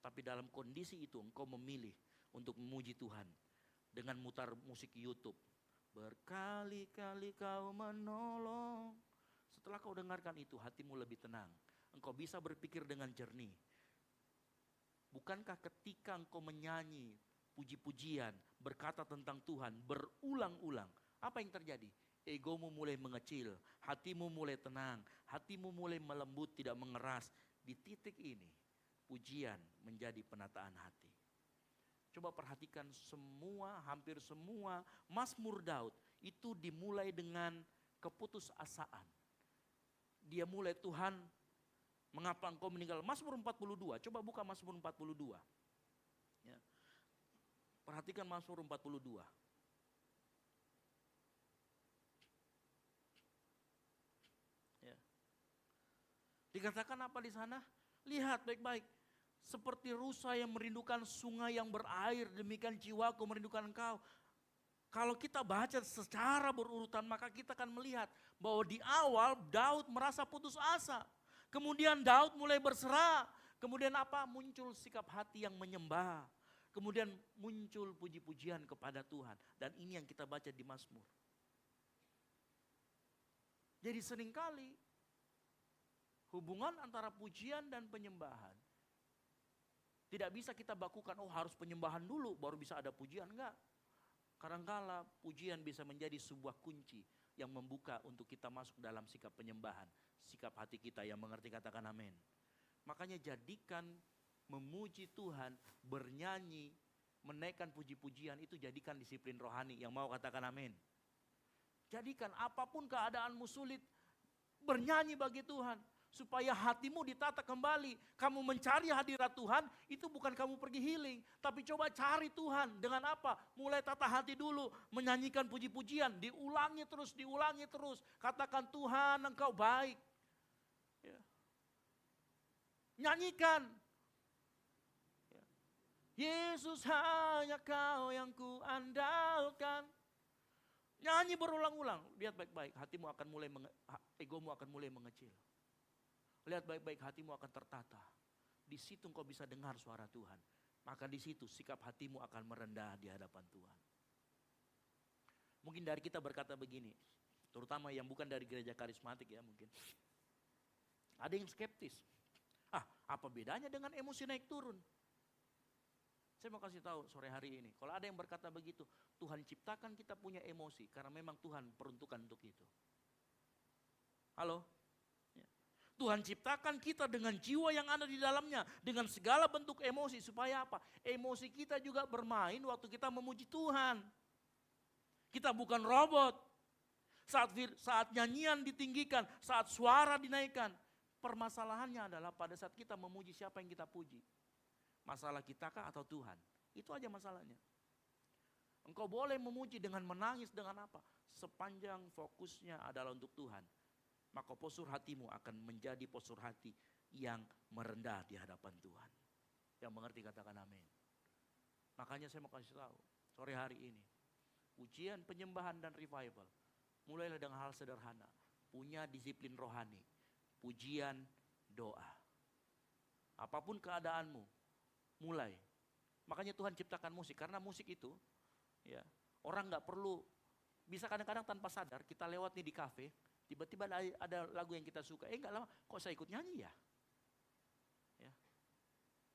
tapi dalam kondisi itu engkau memilih untuk memuji Tuhan dengan mutar musik YouTube. Berkali-kali kau menolong. Setelah kau dengarkan itu, hatimu lebih tenang. Engkau bisa berpikir dengan jernih. Bukankah ketika engkau menyanyi puji-pujian, berkata tentang Tuhan berulang-ulang, apa yang terjadi? Egomu mulai mengecil, hatimu mulai tenang, hatimu mulai melembut, tidak mengeras. Di titik ini, pujian menjadi penataan hati. Coba perhatikan hampir semua Mazmur Daud itu dimulai dengan keputusasaan. Dia mulai, Tuhan, mengapa engkau meninggal? Mazmur 42, coba buka Mazmur 42. Ya. Perhatikan Mazmur 42. Ya. Dikatakan apa di sana? Lihat baik-baik. Seperti rusa yang merindukan sungai yang berair, demikian jiwaku merindukan engkau. Kalau kita baca secara berurutan, maka kita akan melihat bahwa di awal Daud merasa putus asa. Kemudian Daud mulai berserah. Kemudian apa? Muncul sikap hati yang menyembah. Kemudian muncul puji-pujian kepada Tuhan. Dan ini yang kita baca di Mazmur. Jadi seringkali hubungan antara pujian dan penyembahan tidak bisa kita bakukan, harus penyembahan dulu baru bisa ada pujian, enggak. Kadangkala pujian bisa menjadi sebuah kunci yang membuka untuk kita masuk dalam sikap penyembahan. Sikap hati kita yang mengerti, katakan amin. Makanya jadikan memuji Tuhan, bernyanyi, menaikkan puji-pujian itu jadikan disiplin rohani. Yang mau katakan amin. Jadikan apapun keadaanmu sulit, bernyanyi bagi Tuhan. Supaya hatimu ditata kembali. Kamu mencari hadirat Tuhan, itu bukan kamu pergi healing. Tapi coba cari Tuhan. Dengan apa? Mulai tata hati dulu. Menyanyikan puji-pujian. Diulangi terus. Katakan, Tuhan engkau baik. Ya. Nyanyikan. Ya. Yesus hanya kau yang kuandalkan. Nyanyi berulang-ulang. Lihat baik-baik. Egomu akan mulai mengecil. Lihat baik-baik, hatimu akan tertata. di situ engkau bisa dengar suara Tuhan. Maka di situ sikap hatimu akan merendah di hadapan Tuhan. Mungkin dari kita berkata begini, terutama yang bukan dari gereja karismatik ya mungkin. Ada yang skeptis. Apa bedanya dengan emosi naik turun? Saya mau kasih tahu sore hari ini, kalau ada yang berkata begitu, Tuhan ciptakan kita punya emosi karena memang Tuhan peruntukan untuk itu. Halo? Ya. Tuhan ciptakan kita dengan jiwa yang ada di dalamnya, dengan segala bentuk emosi, supaya apa? Emosi kita juga bermain waktu kita memuji Tuhan. Kita bukan robot. Saat nyanyian ditinggikan, saat suara dinaikkan, permasalahannya adalah pada saat kita memuji siapa yang kita puji. Masalah kita kah atau Tuhan? Itu aja masalahnya. Engkau boleh memuji dengan menangis, dengan apa? Sepanjang fokusnya adalah untuk Tuhan. Maka postur hatimu akan menjadi postur hati yang merendah di hadapan Tuhan. Yang mengerti katakan amin. Makanya saya mau kasih tahu, sore hari ini, ujian, penyembahan dan revival, mulailah dengan hal sederhana. Punya disiplin rohani, pujian, doa. Apapun keadaanmu, mulai. Makanya Tuhan ciptakan musik, karena musik itu ya orang nggak perlu, bisa kadang-kadang tanpa sadar kita lewat nih di kafe, tiba-tiba ada lagu yang kita suka, nggak lama kok saya ikut nyanyi ya.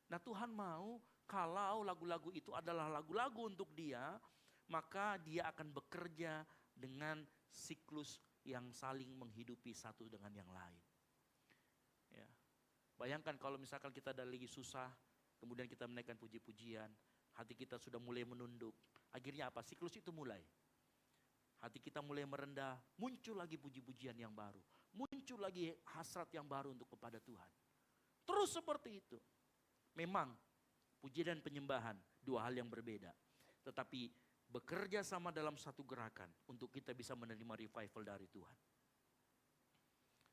Nah Tuhan mau kalau lagu-lagu itu adalah lagu-lagu untuk dia, maka dia akan bekerja dengan siklus yang saling menghidupi satu dengan yang lain. Ya. Bayangkan kalau misalkan kita ada lagi susah, kemudian kita menaikkan puji-pujian, hati kita sudah mulai menunduk. Akhirnya apa? Siklus itu mulai. Hati kita mulai merendah, muncul lagi puji-pujian yang baru. Muncul lagi hasrat yang baru untuk kepada Tuhan. Terus seperti itu. Memang pujian dan penyembahan dua hal yang berbeda. Tetapi bekerja sama dalam satu gerakan untuk kita bisa menerima revival dari Tuhan.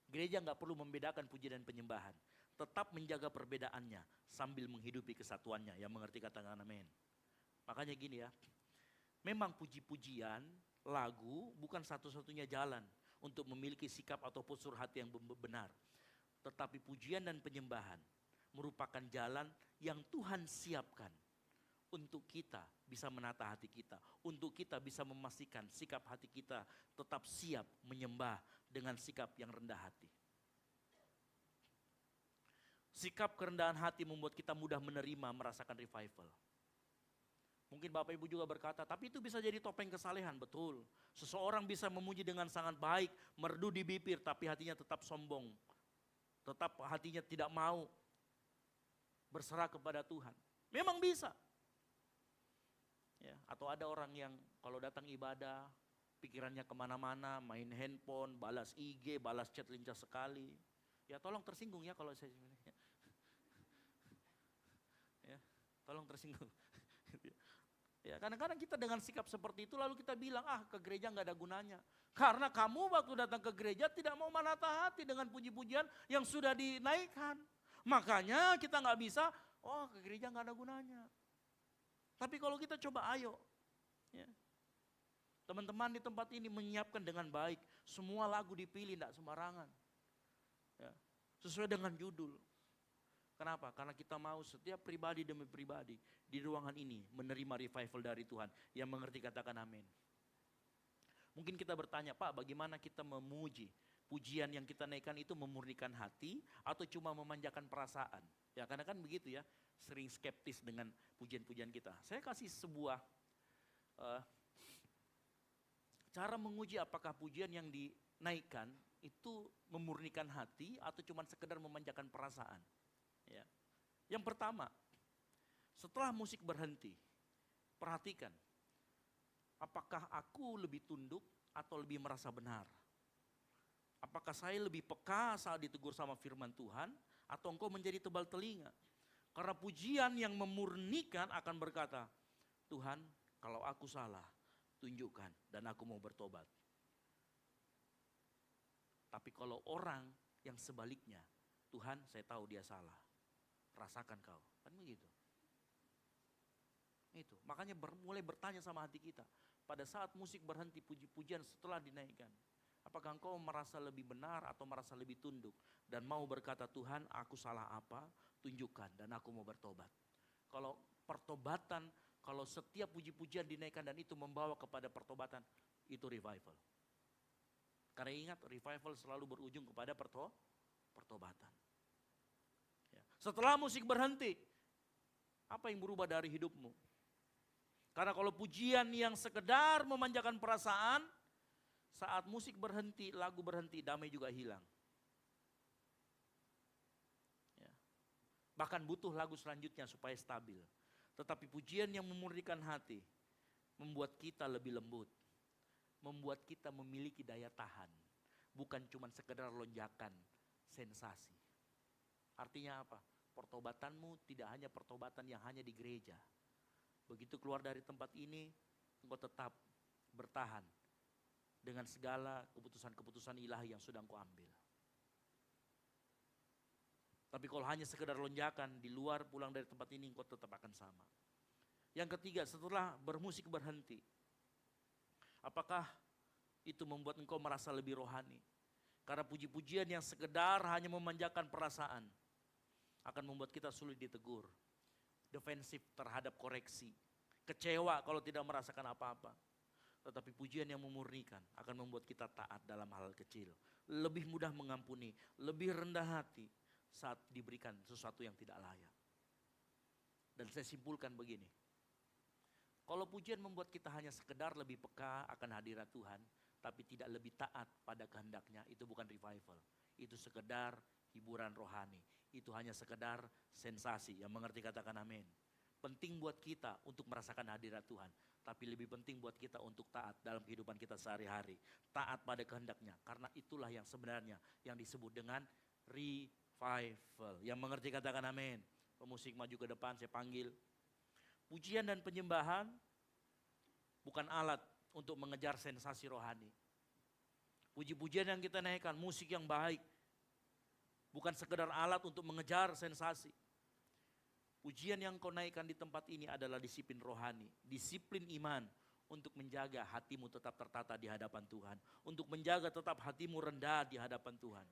Gereja nggak perlu membedakan puji dan penyembahan. Tetap menjaga perbedaannya sambil menghidupi kesatuannya. Yang mengerti katakan amin. Makanya gini ya, memang puji-pujian, lagu bukan satu-satunya jalan untuk memiliki sikap atau postur hati yang benar. Tetapi pujian dan penyembahan merupakan jalan yang Tuhan siapkan untuk kita bisa menata hati kita. Untuk kita bisa memastikan sikap hati kita tetap siap menyembah dengan sikap yang rendah hati. Sikap kerendahan hati membuat kita mudah menerima, merasakan revival. Mungkin Bapak Ibu juga berkata, tapi itu bisa jadi topeng kesalehan, betul. Seseorang bisa memuji dengan sangat baik, merdu di bibir, tapi hatinya tetap sombong. Tetap hatinya tidak mau berserah kepada Tuhan. Memang bisa. Ya, atau ada orang yang kalau datang ibadah, pikirannya kemana-mana, main handphone, balas IG, balas chat lincah sekali. Ya tolong tersinggung ya kalau saya ya, tolong tersinggung. Ya kadang-kadang kita dengan sikap seperti itu lalu kita bilang ke gereja nggak ada gunanya. Karena kamu waktu datang ke gereja tidak mau menata hati dengan puji-pujian yang sudah dinaikkan. Makanya kita nggak bisa, ke gereja nggak ada gunanya. Tapi kalau kita coba ayo, ya. Teman-teman di tempat ini menyiapkan dengan baik, semua lagu dipilih tidak sembarangan. Ya, sesuai dengan judul. Kenapa? Karena kita mau setiap pribadi demi pribadi di ruangan ini menerima revival dari Tuhan. Yang mengerti katakan amin. Mungkin kita bertanya, Pak bagaimana kita memuji? Pujian yang kita naikkan itu memurnikan hati atau cuma memanjakan perasaan? Ya karena kan begitu ya, sering skeptis dengan pujian-pujian kita. Saya kasih sebuah cara menguji apakah pujian yang dinaikkan itu memurnikan hati atau cuma sekedar memanjakan perasaan. Ya. Yang pertama, setelah musik berhenti, perhatikan, apakah aku lebih tunduk atau lebih merasa benar? Apakah saya lebih peka saat ditegur sama firman Tuhan atau engkau menjadi tebal telinga? Karena pujian yang memurnikan akan berkata, Tuhan kalau aku salah, tunjukkan dan aku mau bertobat. Tapi kalau orang yang sebaliknya, Tuhan saya tahu dia salah. Rasakan kau, kan begitu. Itu, makanya mulai bertanya sama hati kita. Pada saat musik berhenti, puji-pujian setelah dinaikkan, Apakah engkau merasa lebih benar atau merasa lebih tunduk? Dan mau berkata, Tuhan aku salah apa? Tunjukkan dan aku mau bertobat. Kalau pertobatan, kalau setiap puji-pujian dinaikkan dan itu membawa kepada pertobatan, itu revival. Karena ingat, revival selalu berujung kepada pertobatan. Ya. Setelah musik berhenti, apa yang berubah dari hidupmu? Karena kalau pujian yang sekedar memanjakan perasaan, saat musik berhenti, lagu berhenti, damai juga hilang. Ya. Bahkan butuh lagu selanjutnya supaya stabil. Tetapi pujian yang memurnikan hati, membuat kita lebih lembut. Membuat kita memiliki daya tahan. Bukan cuma sekedar lonjakan sensasi. Artinya apa? Pertobatanmu tidak hanya pertobatan yang hanya di gereja. Begitu keluar dari tempat ini, engkau tetap bertahan dengan segala keputusan-keputusan ilahi yang sudah engkau ambil. Tapi kalau hanya sekedar lonjakan, di luar pulang dari tempat ini engkau tetap akan sama. Yang ketiga, setelah bermusik berhenti, apakah itu membuat engkau merasa lebih rohani? Karena puji-pujian yang sekedar hanya memanjakan perasaan akan membuat kita sulit ditegur. Defensif terhadap koreksi. Kecewa kalau tidak merasakan apa-apa. Tetapi pujian yang memurnikan akan membuat kita taat dalam hal kecil. Lebih mudah mengampuni, lebih rendah hati saat diberikan sesuatu yang tidak layak. Dan saya simpulkan begini. Kalau pujian membuat kita hanya sekedar lebih peka akan hadirat Tuhan, tapi tidak lebih taat pada kehendaknya, itu bukan revival. Itu sekedar hiburan rohani. Itu hanya sekedar sensasi. Yang mengerti katakan amin. Penting buat kita untuk merasakan hadirat Tuhan. Tapi lebih penting buat kita untuk taat dalam kehidupan kita sehari-hari. Taat pada kehendaknya. Karena itulah yang sebenarnya yang disebut dengan revival. Yang mengerti katakan amin. Pemusik maju ke depan, saya panggil. Pujian dan penyembahan bukan alat untuk mengejar sensasi rohani. Puji-pujian yang kita naikkan, musik yang baik. Bukan sekedar alat untuk mengejar sensasi. Pujian yang kau naikkan di tempat ini adalah disiplin rohani, disiplin iman untuk menjaga hatimu tetap tertata di hadapan Tuhan. Untuk menjaga tetap hatimu rendah di hadapan Tuhan.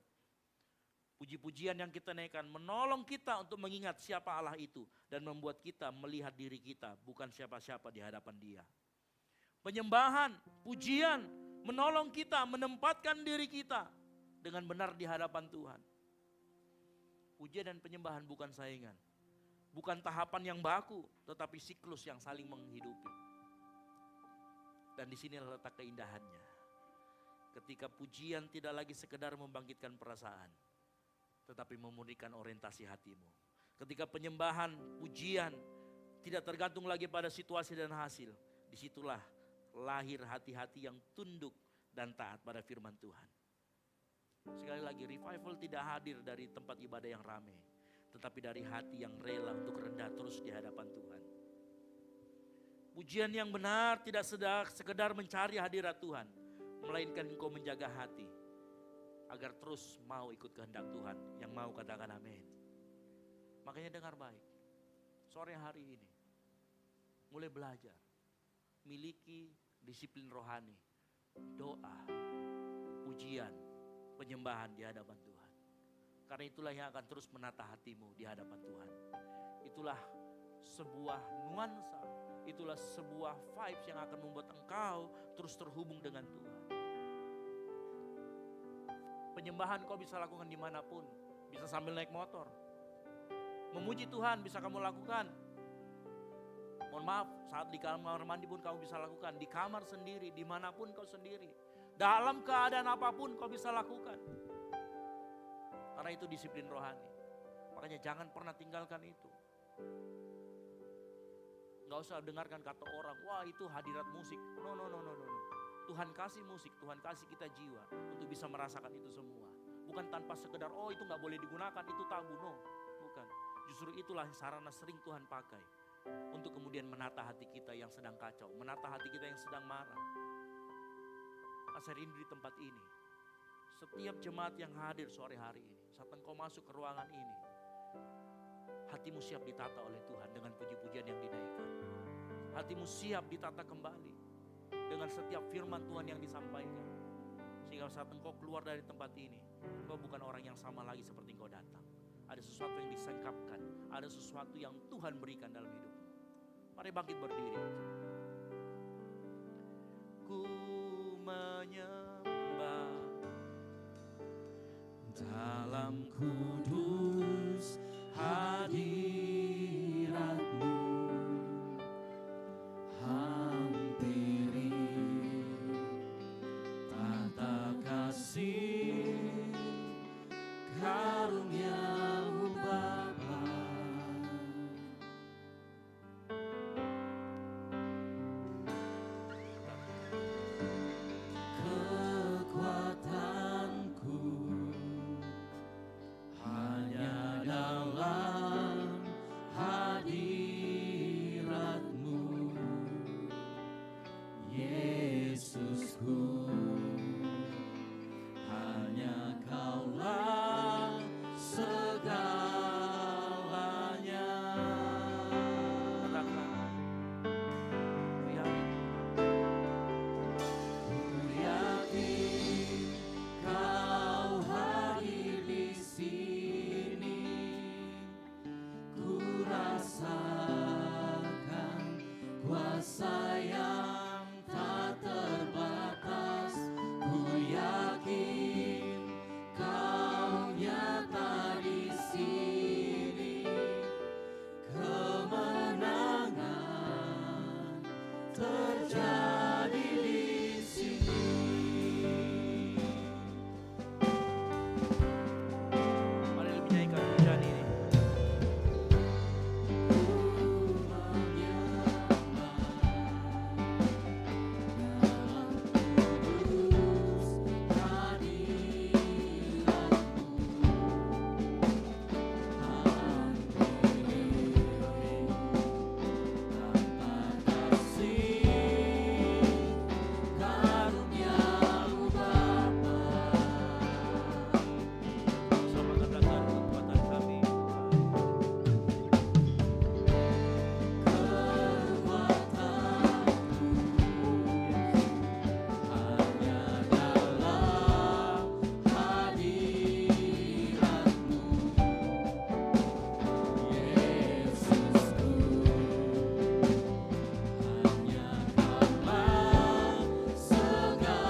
Puji-pujian yang kita naikkan menolong kita untuk mengingat siapa Allah itu. Dan membuat kita melihat diri kita bukan siapa-siapa di hadapan Dia. Penyembahan, pujian menolong kita menempatkan diri kita dengan benar di hadapan Tuhan. Pujian dan penyembahan bukan saingan. Bukan tahapan yang baku, tetapi siklus yang saling menghidupi. Dan di sini letak keindahannya. Ketika pujian tidak lagi sekedar membangkitkan perasaan, tetapi memurnikan orientasi hatimu. Ketika penyembahan, pujian tidak tergantung lagi pada situasi dan hasil. Disitulah lahir hati-hati yang tunduk dan taat pada firman Tuhan. Sekali lagi, revival tidak hadir dari tempat ibadah yang ramai, tetapi dari hati yang rela untuk rendah terus di hadapan Tuhan. Pujian yang benar tidak sekedar mencari hadirat Tuhan, melainkan engkau menjaga hati agar terus mau ikut kehendak Tuhan. Yang mau katakan amin. Makanya dengar baik, sore hari ini mulai belajar miliki disiplin rohani, doa, pujian, penyembahan di hadapan Tuhan. Karena itulah yang akan terus menata hatimu di hadapan Tuhan. Itulah sebuah nuansa, itulah sebuah vibes yang akan membuat engkau terus terhubung dengan Tuhan. Penyembahan kau bisa lakukan dimanapun, bisa sambil naik motor. Memuji Tuhan bisa kamu lakukan. Mohon maaf, saat di kamar mandi pun kamu bisa lakukan. Di kamar sendiri, dimanapun kau sendiri. Dalam keadaan apapun kau bisa lakukan. Karena itu disiplin rohani. Makanya jangan pernah tinggalkan itu. Gak usah dengarkan kata orang, wah itu hadirat musik. No. Tuhan kasih musik, Tuhan kasih kita jiwa untuk bisa merasakan itu semua. Bukan tanpa sekedar, oh itu gak boleh digunakan, itu tabu. No, bukan. Justru itulah sarana sering Tuhan pakai untuk kemudian menata hati kita yang sedang kacau, menata hati kita yang sedang marah. Saya rindu di tempat ini. Setiap jemaat yang hadir sore hari ini, saat engkau masuk ke ruangan ini, hatimu siap ditata oleh Tuhan dengan puji-pujian yang dinaikkan. Hatimu siap ditata kembali dengan setiap firman Tuhan yang disampaikan. Sehingga Sehingga saat engkau keluar dari tempat ini, engkau bukan orang yang sama lagi seperti engkau datang. Ada sesuatu yang disingkapkan, ada sesuatu yang Tuhan berikan dalam hidupmu. Mari bangkit berdiri. Ku menyembah dalam kudus hadirat-Mu, hampiri tata kasih karunia-Mu Bapa. Kekuatanku hanya dalam hadirat-Mu, Yesusku. Hanya Kaulah segalanya. Ku yakin Kau hadir di sini. Ku rasakan kuasa yang tak terbatas. Ku yakin Kau nyata di sini. Kemenangan terjadi di sini. Mari lebih nyanyikan pujian ini. Sama katakan kekuatan kami, hanya dalam hadirat-Mu, Yesusku. Hanya Kaulah segalanya.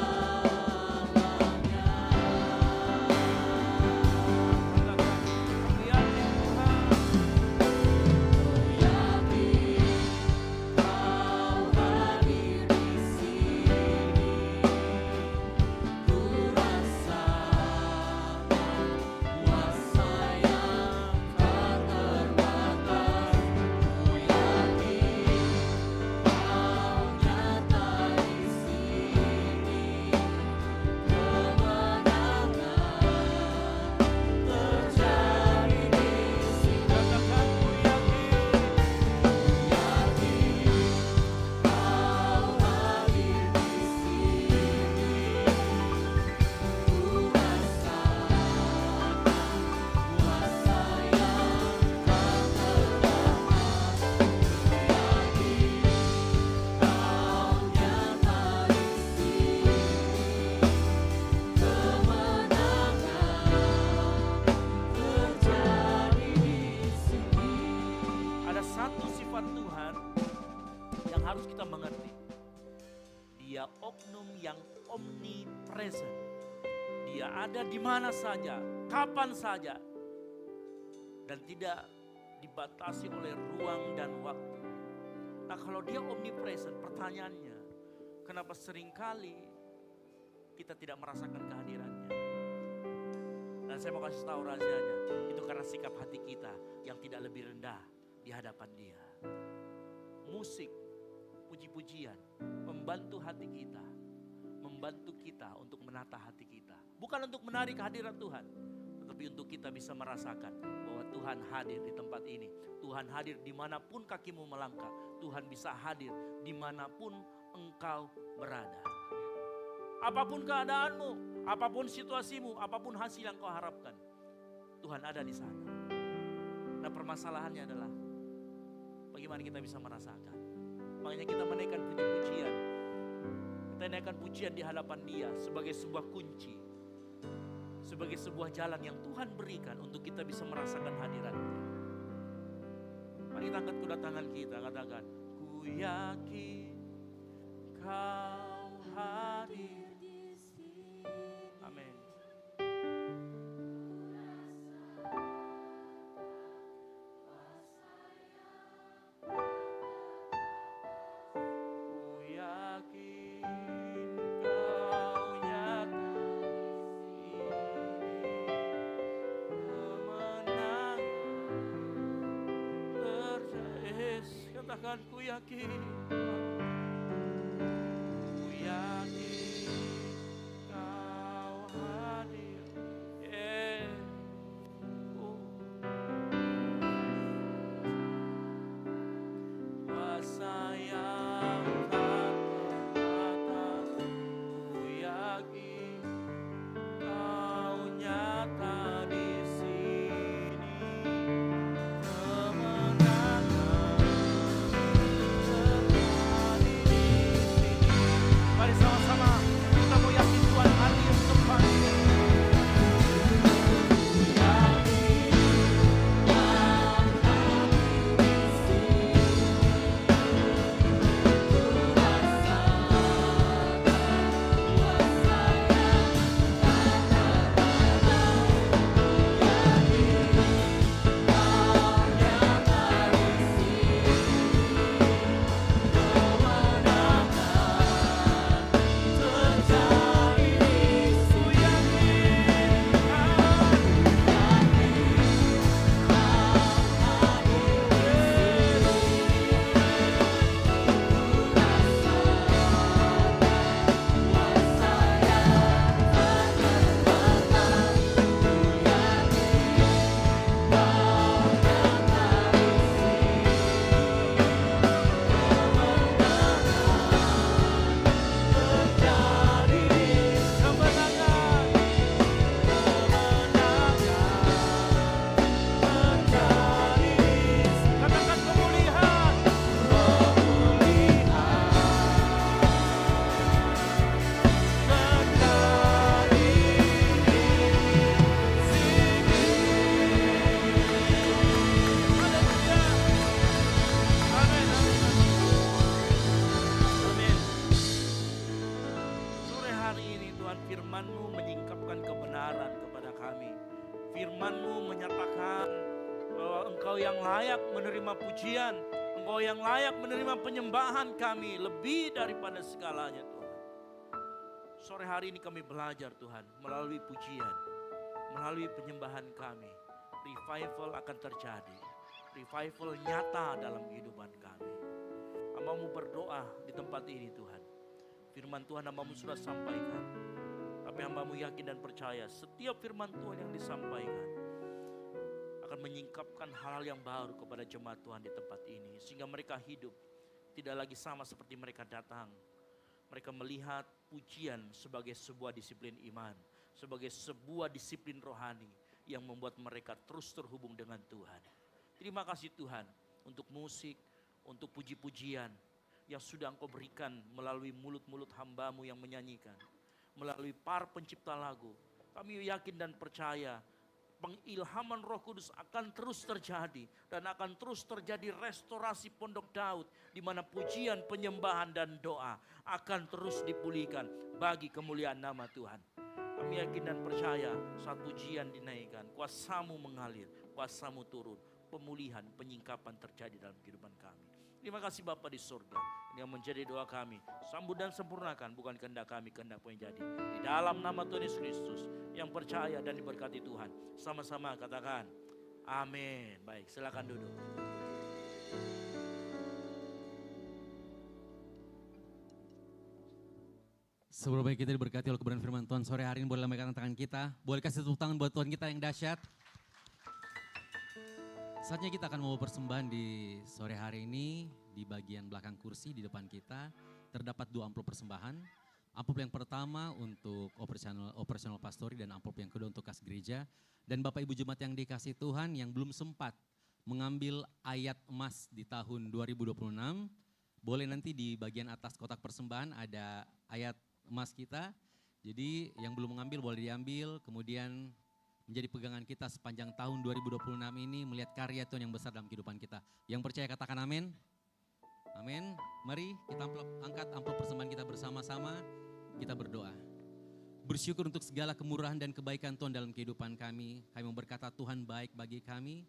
Ada satu sifat Tuhan yang harus kita mengerti. Dia oknum yang omnipresent. Dia ada di mana saja, kapan saja, dan tidak dibatasi oleh ruang dan waktu. Nah, kalau dia omnipresent, pertanyaannya, kenapa seringkali kita tidak merasakan kehadirannya? Dan saya mau kasih tahu rahasianya, itu karena sikap hati kita yang tidak lebih rendah di hadapan Dia. Musik, puji-pujian membantu hati kita, membantu kita untuk menata hati kita. Bukan untuk menarik kehadiran Tuhan, tetapi untuk kita bisa merasakan bahwa Tuhan hadir di tempat ini. Tuhan hadir dimanapun kakimu melangkah. Tuhan bisa hadir dimanapun engkau berada. Apapun keadaanmu, apapun situasimu, apapun hasil yang kau harapkan, Tuhan ada di sana. Nah, permasalahannya adalah bagaimana kita bisa merasakan. Makanya kita menaikkan puji-pujian Kita naikkan pujian di hadapan Dia sebagai sebuah kunci, sebagai sebuah jalan yang Tuhan berikan untuk kita bisa merasakan hadirat-Nya. Mari kita angkat kedua tangan kita, katakan, ku yakin Kau hadir di sini. Amin. Ku yakin Kau nyata di sini. Kemenangan terjadi. Katakan, ku yakin. Firman-Mu menyingkapkan kebenaran kepada kami. Firman-Mu menyatakan bahwa Engkau yang layak menerima pujian, Engkau yang layak menerima penyembahan kami lebih daripada segalanya Tuhan. Sore hari ini kami belajar Tuhan melalui pujian, melalui penyembahan kami. Revival akan terjadi, revival nyata dalam kehidupan kami. Hamba-Mu berdoa di tempat ini Tuhan. Firman Tuhan Hamba-Mu sudah sampaikan. Tapi hamba-Mu yakin dan percaya setiap firman Tuhan yang disampaikan akan menyingkapkan hal-hal yang baru kepada jemaat Tuhan di tempat ini. Sehingga mereka hidup tidak lagi sama seperti mereka datang. Mereka melihat pujian sebagai sebuah disiplin iman, sebagai sebuah disiplin rohani yang membuat mereka terus terhubung dengan Tuhan. Terima kasih Tuhan untuk musik, untuk puji-pujian yang sudah Engkau berikan melalui mulut-mulut hamba-Mu yang menyanyikan. Melalui para pencipta lagu, kami yakin dan percaya pengilhaman Roh Kudus akan terus terjadi dan akan terus terjadi restorasi Pondok Daud di mana pujian, penyembahan dan doa akan terus dipulihkan bagi kemuliaan nama Tuhan. Kami yakin dan percaya saat pujian dinaikkan, kuasa-Mu mengalir, kuasa-Mu turun, pemulihan, penyingkapan terjadi dalam kehidupan kami. Terima kasih Bapa di surga. Ini yang menjadi doa kami. Sambut dan sempurnakan, bukan kehendak kami, kehendak-Mu yang jadi. Di dalam nama Tuhan Yesus Kristus yang percaya dan diberkati Tuhan. Sama-sama katakan amin. Baik, silakan duduk. Sebelum kita diberkati oleh kebenaran firman Tuhan, sore hari ini boleh lambaikan tangan kita. Boleh kasih tepuk tangan buat Tuhan kita yang dahsyat. Saatnya kita akan mau persembahan di sore hari ini. Di bagian belakang kursi di depan kita terdapat 2 amplop persembahan. Amplop yang pertama untuk operasional pastori dan amplop yang kedua untuk kas gereja. Dan Bapak Ibu Jemaat yang dikasih Tuhan yang belum sempat mengambil ayat emas di tahun 2026, Boleh nanti di bagian atas kotak persembahan ada ayat emas kita. Jadi yang belum mengambil boleh diambil, kemudian menjadi pegangan kita sepanjang tahun 2026 ini melihat karya Tuhan yang besar dalam kehidupan kita. Yang percaya katakan amin. Amin. Mari kita angkat amplop persembahan kita bersama-sama, kita berdoa. Bersyukur untuk segala kemurahan dan kebaikan Tuhan dalam kehidupan kami. Kami mau berkata Tuhan baik bagi kami.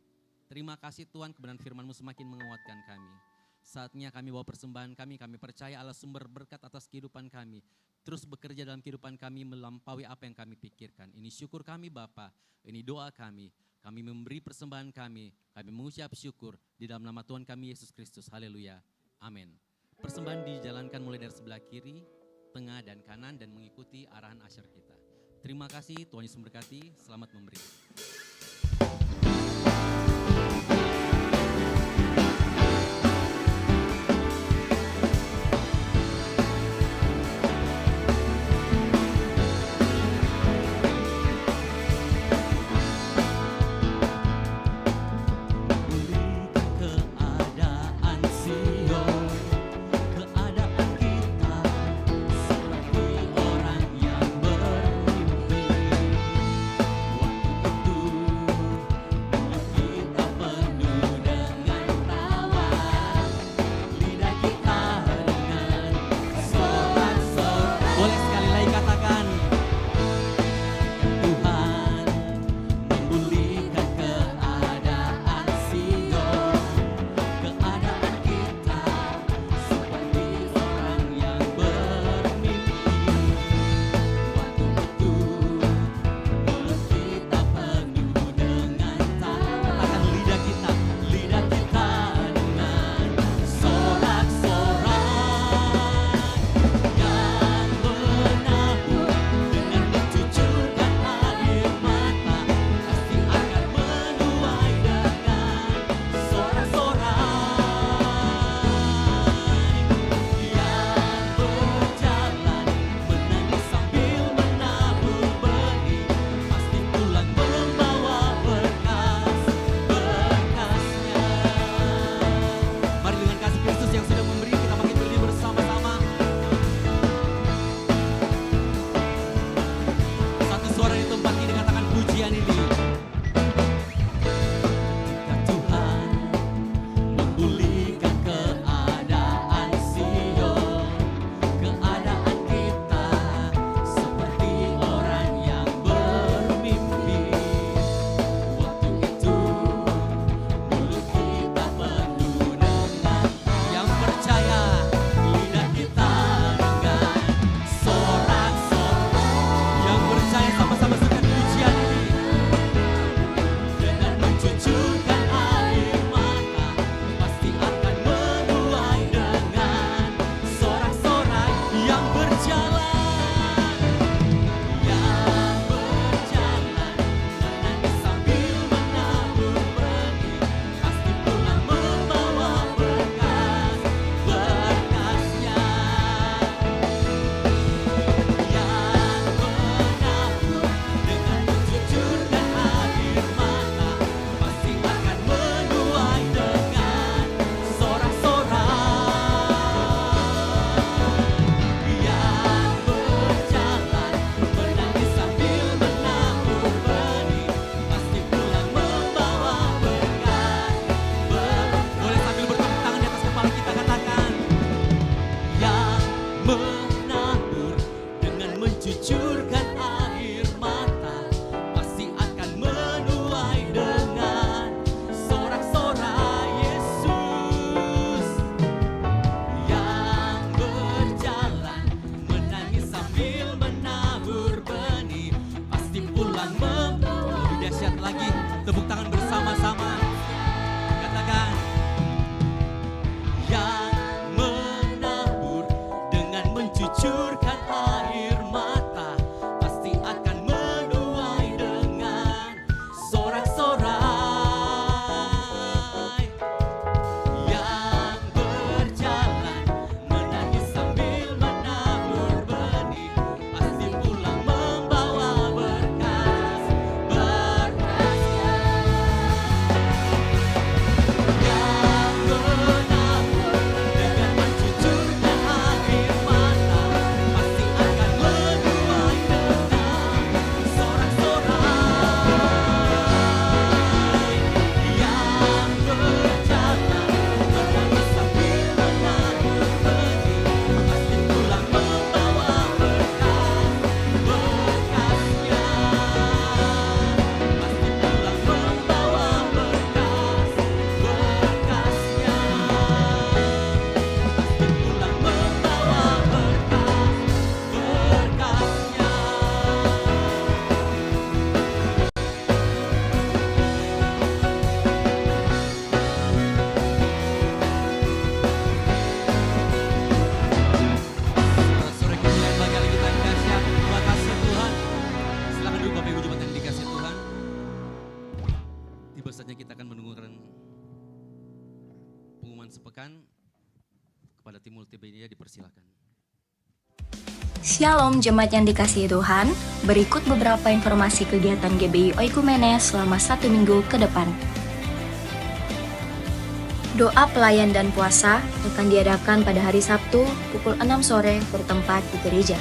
Terima kasih Tuhan, kebenaran firman-Mu semakin menguatkan kami. Saatnya kami bawa persembahan kami percaya Allah sumber berkat atas kehidupan kami. Terus bekerja dalam kehidupan kami melampaui apa yang kami pikirkan. Ini syukur kami Bapa, ini doa kami. Kami memberi persembahan kami mengucap syukur di dalam nama Tuhan kami Yesus Kristus. Haleluya, amin. Persembahan dijalankan mulai dari sebelah kiri, tengah dan kanan dan mengikuti arahan asyar kita. Terima kasih, Tuhan Yesus memberkati, selamat memberi. Baru saja kita akan mendengarkan pengumuman sepekan. Kepada tim multimedia dipersilakan. Shalom jemaat yang dikasihi Tuhan, berikut beberapa informasi kegiatan GBI Oikumene selama 1 minggu ke depan. Doa pelayan dan puasa akan diadakan pada hari Sabtu pukul 6 sore bertempat di gereja.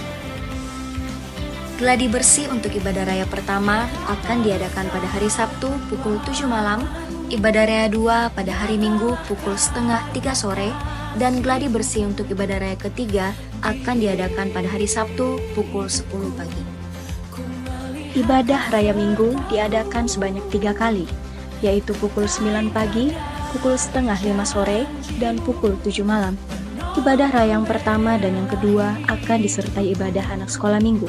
Gladi bersih untuk ibadah raya pertama akan diadakan pada hari Sabtu pukul 7 malam, ibadah raya 2 pada hari Minggu pukul setengah 3 sore, dan gladi bersih untuk ibadah raya ketiga akan diadakan pada hari Sabtu pukul 10 pagi. Ibadah raya Minggu diadakan sebanyak 3 kali, yaitu pukul 9 pagi, pukul setengah 5 sore, dan pukul 7 malam. Ibadah raya yang pertama dan yang kedua akan disertai ibadah anak sekolah minggu.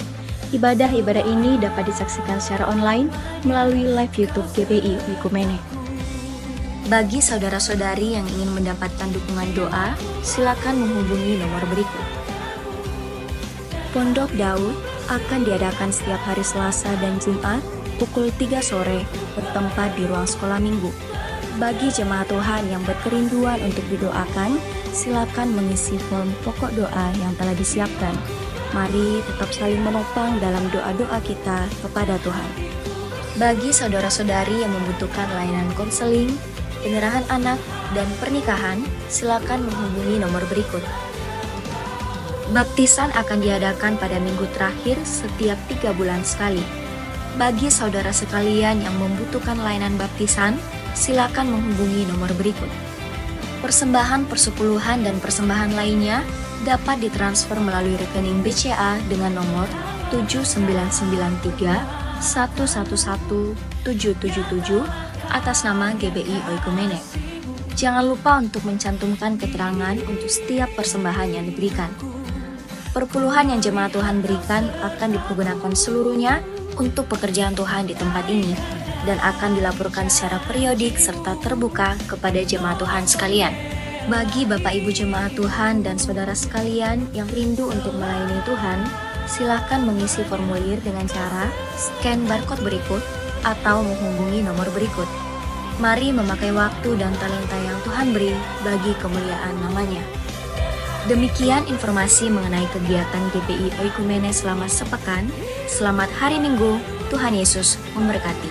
Ibadah-ibadah ini dapat disaksikan secara online melalui live YouTube GBI Oikumene. Bagi saudara-saudari yang ingin mendapatkan dukungan doa, silakan menghubungi nomor berikut. Pondok Daud akan diadakan setiap hari Selasa dan Jumat pukul 3 sore bertempat di ruang sekolah minggu. Bagi jemaat Tuhan yang berkerinduan untuk didoakan, silakan mengisi form pokok doa yang telah disiapkan. Mari tetap saling menopang dalam doa-doa kita kepada Tuhan. Bagi saudara-saudari yang membutuhkan layanan konseling, penyerahan anak, dan pernikahan, silakan menghubungi nomor berikut. Baptisan akan diadakan pada minggu terakhir setiap 3 bulan sekali. Bagi saudara sekalian yang membutuhkan layanan baptisan, silakan menghubungi nomor berikut. Persembahan persepuluhan dan persembahan lainnya dapat ditransfer melalui rekening BCA dengan nomor 7993 111 777 atas nama GBI Oikumene. Jangan lupa untuk mencantumkan keterangan untuk setiap persembahan yang diberikan. Perpuluhan yang jemaat Tuhan berikan akan dipergunakan seluruhnya untuk pekerjaan Tuhan di tempat ini dan akan dilaporkan secara periodik serta terbuka kepada jemaat Tuhan sekalian. Bagi Bapak Ibu jemaat Tuhan dan saudara sekalian yang rindu untuk melayani Tuhan, silakan mengisi formulir dengan cara scan barcode berikut atau menghubungi nomor berikut. Mari memakai waktu dan talenta yang Tuhan beri bagi kemuliaan namanya. Demikian informasi mengenai kegiatan GBI Oikumene selama sepekan. Selamat hari Minggu, Tuhan Yesus memberkati.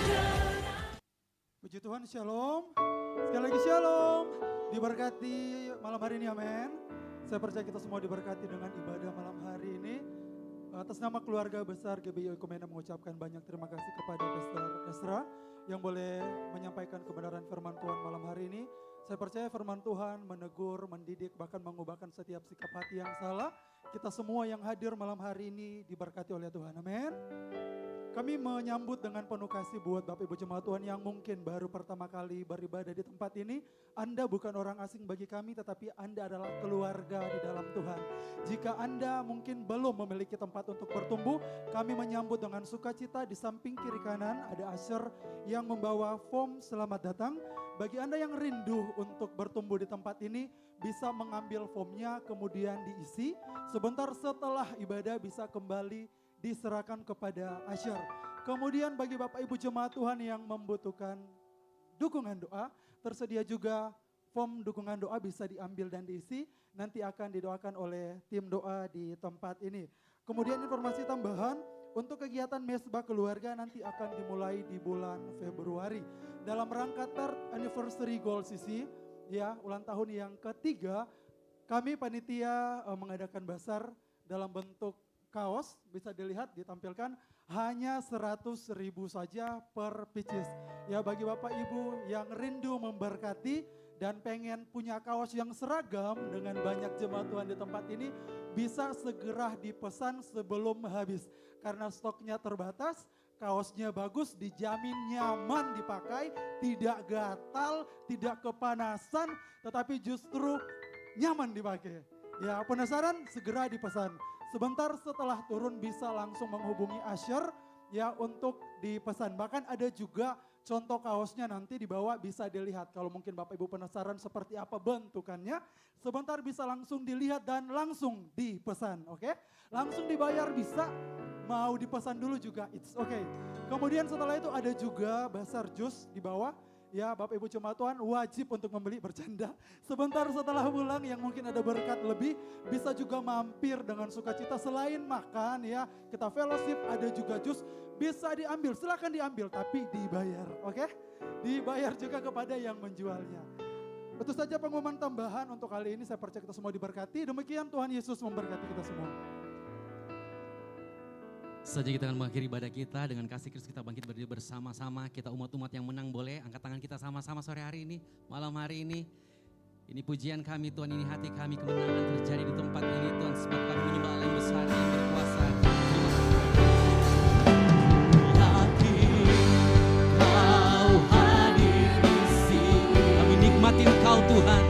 Puji Tuhan, shalom. Sekali lagi shalom. Diberkati malam hari ini, amin. Saya percaya kita semua diberkati dengan ibadah malam hari ini. Atas nama keluarga besar GBI Oikumene mengucapkan banyak terima kasih kepada Pastor Ezra yang boleh menyampaikan kebenaran firman Tuhan malam hari ini. Saya percaya firman Tuhan menegur, mendidik, bahkan mengubahkan setiap sikap hati yang salah. Kita semua yang hadir malam hari ini diberkati oleh Tuhan, amin. Kami menyambut dengan penuh kasih buat Bapak Ibu jemaat Tuhan yang mungkin baru pertama kali beribadah di tempat ini. Anda bukan orang asing bagi kami, tetapi Anda adalah keluarga di dalam Tuhan. Jika Anda mungkin belum memiliki tempat untuk bertumbuh, kami menyambut dengan sukacita. Di samping kiri kanan ada usher yang membawa form selamat datang. Bagi Anda yang rindu untuk bertumbuh di tempat ini, bisa mengambil formnya kemudian diisi. Sebentar setelah ibadah bisa kembali diserahkan kepada usher. Kemudian bagi Bapak Ibu jemaat Tuhan yang membutuhkan dukungan doa, tersedia juga form dukungan doa bisa diambil dan diisi. Nanti akan didoakan oleh tim doa di tempat ini. Kemudian informasi tambahan, untuk kegiatan Mesbah Keluarga nanti akan dimulai di bulan Februari. Dalam rangka third anniversary Gold CC, ya ulang tahun yang ketiga, kami panitia mengadakan basar dalam bentuk kaos, bisa dilihat ditampilkan hanya 100.000 saja per pieces. Ya bagi Bapak Ibu yang rindu memberkati dan pengen punya kaos yang seragam dengan banyak jemaat Tuhan di tempat ini, bisa segera dipesan sebelum habis. Karena stoknya terbatas, kaosnya bagus, dijamin nyaman dipakai, tidak gatal, tidak kepanasan, tetapi justru nyaman dipakai. Ya penasaran? Segera dipesan. Sebentar setelah turun bisa langsung menghubungi usher ya untuk dipesan. Bahkan ada juga contoh kaosnya nanti di bawah bisa dilihat. Kalau mungkin Bapak Ibu penasaran seperti apa bentukannya, sebentar bisa langsung dilihat dan langsung dipesan, oke? Langsung dibayar bisa, mau dipesan dulu juga, it's okay. Kemudian setelah itu ada juga basar jus di bawah Ya Bapak Ibu Jemaat Tuhan wajib untuk membeli, bercanda. Sebentar setelah pulang yang mungkin ada berkat lebih bisa juga mampir dengan sukacita selain makan ya. Kita fellowship, ada juga jus bisa diambil, silakan diambil tapi dibayar, oke? Dibayar juga kepada yang menjualnya. Itu saja pengumuman tambahan untuk kali ini, saya percaya kita semua diberkati. Demikian Tuhan Yesus memberkati kita semua. Saja kita akan mengakhiri ibadah kita dengan kasih Kristus, kita bangkit berdiri bersama-sama. Kita umat-umat yang menang boleh angkat tangan kita sama-sama sore hari ini, malam hari ini. Ini pujian kami Tuhan, ini hati kami, kemenangan terjadi di tempat ini Tuhan, sebab kami menyembah Allah yang besar, yang berkuasa. Kau hadir di sini, kami nikmati Engkau Tuhan.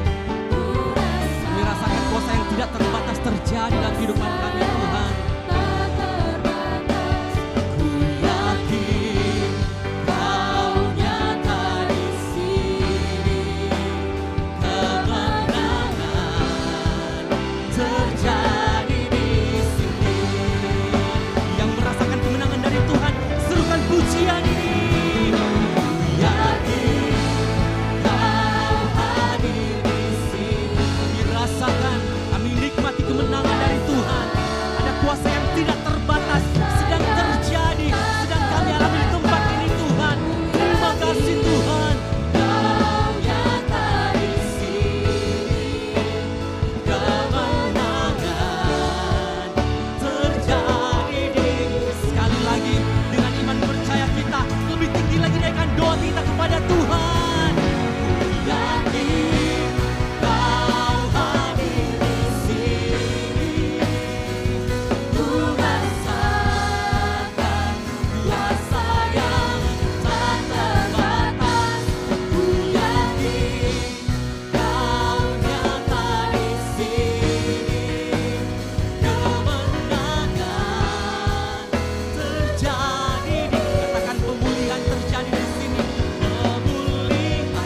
Kami rasakan kuasa yang tidak terbatas terjadi dalam kehidupan kami Tuhan. Pujian ini, yakin Kau hadir di sini. Kami rasakan, kami nikmati kemenangan dari Tuhan. Ada kuasa yang tidak terbatas sedang terjadi, sedang kami alami di tempat ini Tuhan. Terima kasih Tuhan. Kau nyata di sini, kemenangan terjadi di sekali lagi. Percaya kita lebih tinggi lagi naikkan doa kita kepada Tuhan. Yakin Kau hadir di sini, ku rasakan kuasa yang tak terbatas. Ku yakin Kau nyata di sini, kemenangan terjadi. Pemulihan terjadi di sini, pemulihan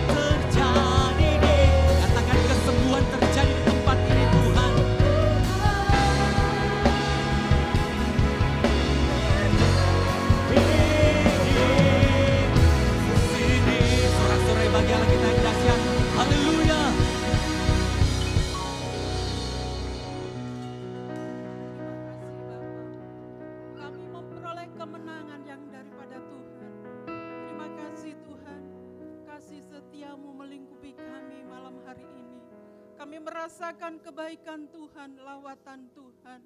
terjadi di, katakan kesembuhan terjadi di tempat ini Tuhan. Di sini sorak-sorai bagi Allah kita yang dahsyat. Haleluya. Kami memperoleh kemenangan yang daripada Tuhan. Terima kasih Tuhan, kasih setiamu melingkupi kami malam hari ini. Kami merasakan kebaikan Tuhan, lawatan Tuhan.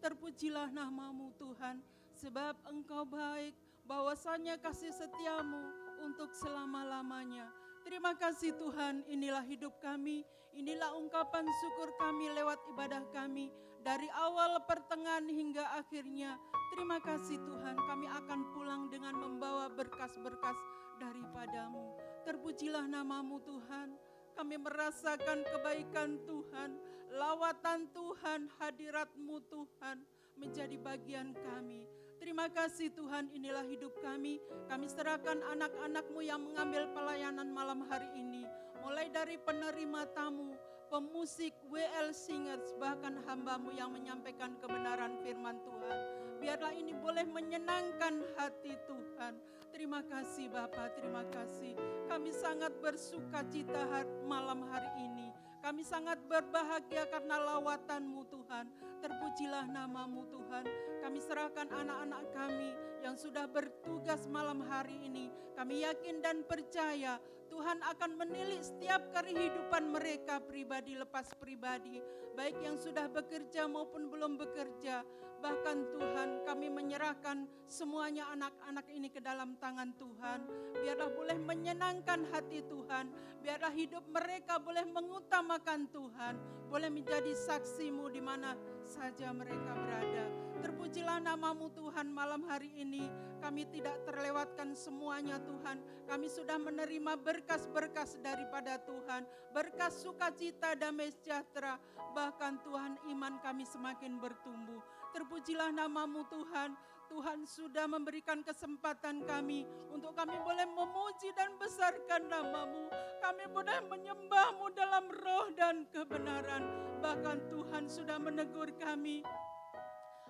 Terpujilah namamu Tuhan, sebab Engkau baik, bahwasanya kasih setiamu untuk selama-lamanya. Terima kasih Tuhan, inilah hidup kami, inilah ungkapan syukur kami lewat ibadah kami. Dari awal, pertengahan hingga akhirnya. Terima kasih Tuhan, kami akan pulang dengan membawa berkas-berkas daripadamu. Terpujilah namamu Tuhan, kami merasakan kebaikan Tuhan, lawatan Tuhan, hadiratmu Tuhan menjadi bagian kami. Terima kasih Tuhan, inilah hidup kami. Kami serahkan anak-anak-Mu yang mengambil pelayanan malam hari ini. Mulai dari penerima tamu, pemusik, WL Singers, bahkan hamba-Mu yang menyampaikan kebenaran firman Tuhan. Biarlah ini boleh menyenangkan hati Tuhan. Terima kasih Bapa, terima kasih. Kami sangat bersuka cita malam hari ini. Kami sangat berbahagia karena lawatan-Mu Tuhan. Terpujilah namamu Tuhan. Kami serahkan anak-anak kami yang sudah bertugas malam hari ini. Kami yakin dan percaya Tuhan akan menilik setiap kehidupan mereka pribadi lepas pribadi. Baik yang sudah bekerja maupun belum bekerja. Bahkan Tuhan, kami menyerahkan semuanya anak-anak ini ke dalam tangan Tuhan. Biarlah boleh menyenangkan hati Tuhan. Biarlah hidup mereka boleh mengutamakan Tuhan. Boleh menjadi saksi-Mu di mana saja mereka berada. Terpujilah namamu Tuhan malam hari ini. Kami tidak terlewatkan semuanya Tuhan. Kami sudah menerima berkas-berkas daripada Tuhan. Berkas sukacita, damai sejahtera. Bahkan Tuhan, iman kami semakin bertumbuh. Terpujilah namamu Tuhan. Tuhan sudah memberikan kesempatan kami untuk kami boleh memuji dan besarkan namamu. Kami boleh menyembahmu dalam roh dan kebenaran. Bahkan Tuhan sudah menegur kami.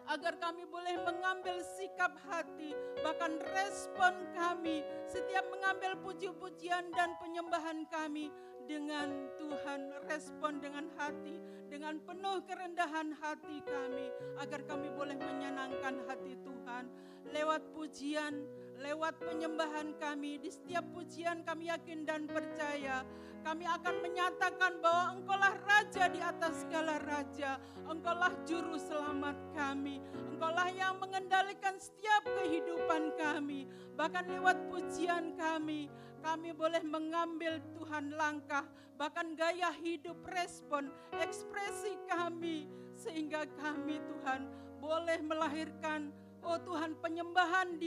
agar kami boleh mengambil sikap hati, bahkan respon kami setiap mengambil puji-pujian dan penyembahan kami dengan Tuhan, respon dengan hati, dengan penuh kerendahan hati kami, agar kami boleh menyenangkan hati Tuhan. Lewat pujian, lewat penyembahan kami, di setiap pujian kami yakin dan percaya, kami akan menyatakan bahwa Engkaulah Raja di atas segala raja, Engkaulah Juru Selamat kami, Engkaulah yang mengendalikan setiap kehidupan kami. Bahkan lewat pujian kami boleh mengambil Tuhan langkah, bahkan gaya hidup, respon, ekspresi kami, sehingga kami Tuhan boleh melahirkan, oh Tuhan, penyembahan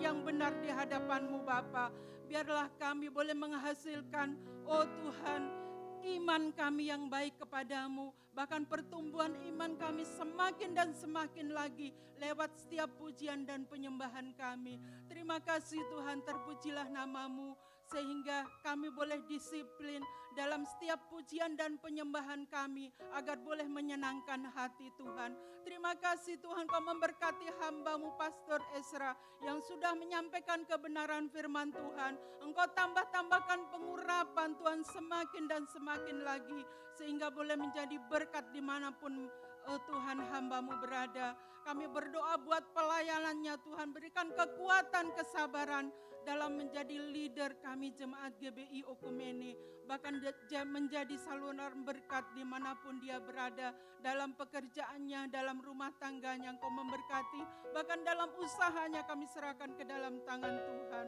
yang benar di hadapan-Mu Bapa. Biarlah kami boleh menghasilkan, oh Tuhan, iman kami yang baik kepadamu, bahkan pertumbuhan iman kami semakin dan semakin lagi lewat setiap pujian dan penyembahan kami. Terima kasih Tuhan, terpujilah nama-Mu, sehingga kami boleh disiplin dalam setiap pujian dan penyembahan kami, agar boleh menyenangkan hati Tuhan. Terima kasih Tuhan, Kau memberkati hamba-Mu Pastor Ezra yang sudah menyampaikan kebenaran firman Tuhan. Engkau tambahkan pengurapan Tuhan semakin dan semakin lagi, sehingga boleh menjadi berkat dimanapun Tuhan hamba-Mu berada. Kami berdoa buat pelayanannya Tuhan, berikan kekuatan, kesabaran dalam menjadi leader kami jemaat GBI Oikumene, bahkan menjadi saluran berkat dimanapun dia berada, dalam pekerjaannya, dalam rumah tangganya Engkau memberkati, bahkan dalam usahanya kami serahkan ke dalam tangan Tuhan.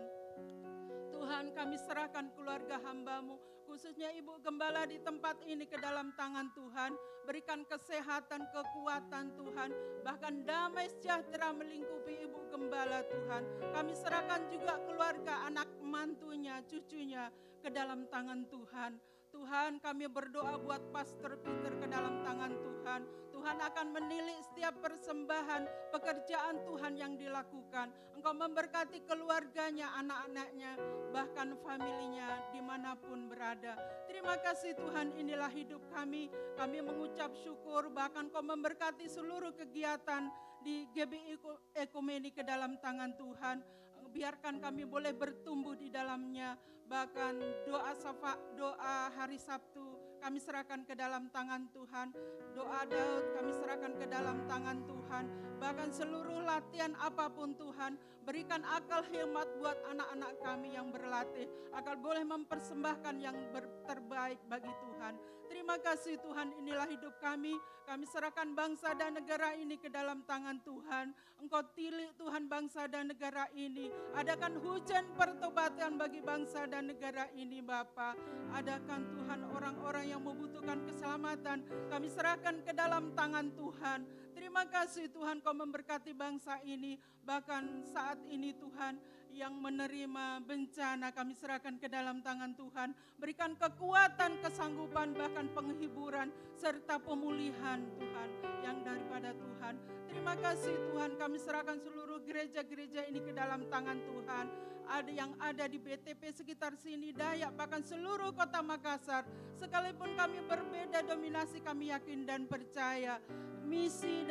Tuhan, kami serahkan keluarga hamba-Mu, khususnya Ibu Gembala di tempat ini ke dalam tangan Tuhan. Berikan kesehatan, kekuatan Tuhan, bahkan damai sejahtera melingkupi Ibu Gembala Tuhan. Kami serahkan juga keluarga, anak mantunya, cucunya ke dalam tangan Tuhan. Tuhan, kami berdoa buat Pastor Peter ke dalam tangan Tuhan. Tuhan akan menilik setiap persembahan pekerjaan Tuhan yang dilakukan. Engkau memberkati keluarganya, anak-anaknya, bahkan familinya dimanapun berada. Terima kasih Tuhan, inilah hidup kami. Kami mengucap syukur, bahkan Kau memberkati seluruh kegiatan di GBI Oikumene ke dalam tangan Tuhan. Biarkan kami boleh bertumbuh di dalamnya. Bahkan doa hari Sabtu kami serahkan ke dalam tangan Tuhan. Doa Daud kami serahkan ke dalam tangan Tuhan. Bahkan seluruh latihan apapun Tuhan, berikan akal hikmat buat anak-anak kami yang berlatih, agar boleh mempersembahkan yang terbaik bagi Tuhan. Terima kasih Tuhan, inilah hidup kami. Kami serahkan bangsa dan negara ini ke dalam tangan Tuhan. Engkau tilik Tuhan bangsa dan negara ini. Adakan hujan pertobatan bagi bangsa dan negara ini Bapa. Adakan Tuhan orang-orang yang membutuhkan keselamatan, kami serahkan ke dalam tangan Tuhan. Terima kasih Tuhan, Kau memberkati bangsa ini. Bahkan saat ini Tuhan, yang menerima bencana kami serahkan ke dalam tangan Tuhan. Berikan kekuatan, kesanggupan, bahkan penghiburan serta pemulihan Tuhan yang daripada Tuhan. Terima kasih Tuhan, kami serahkan seluruh gereja-gereja ini ke dalam tangan Tuhan. Ada yang ada di BTP sekitar sini, Dayak, bahkan seluruh kota Makassar. Sekalipun kami berbeda dominasi, kami yakin dan percaya misi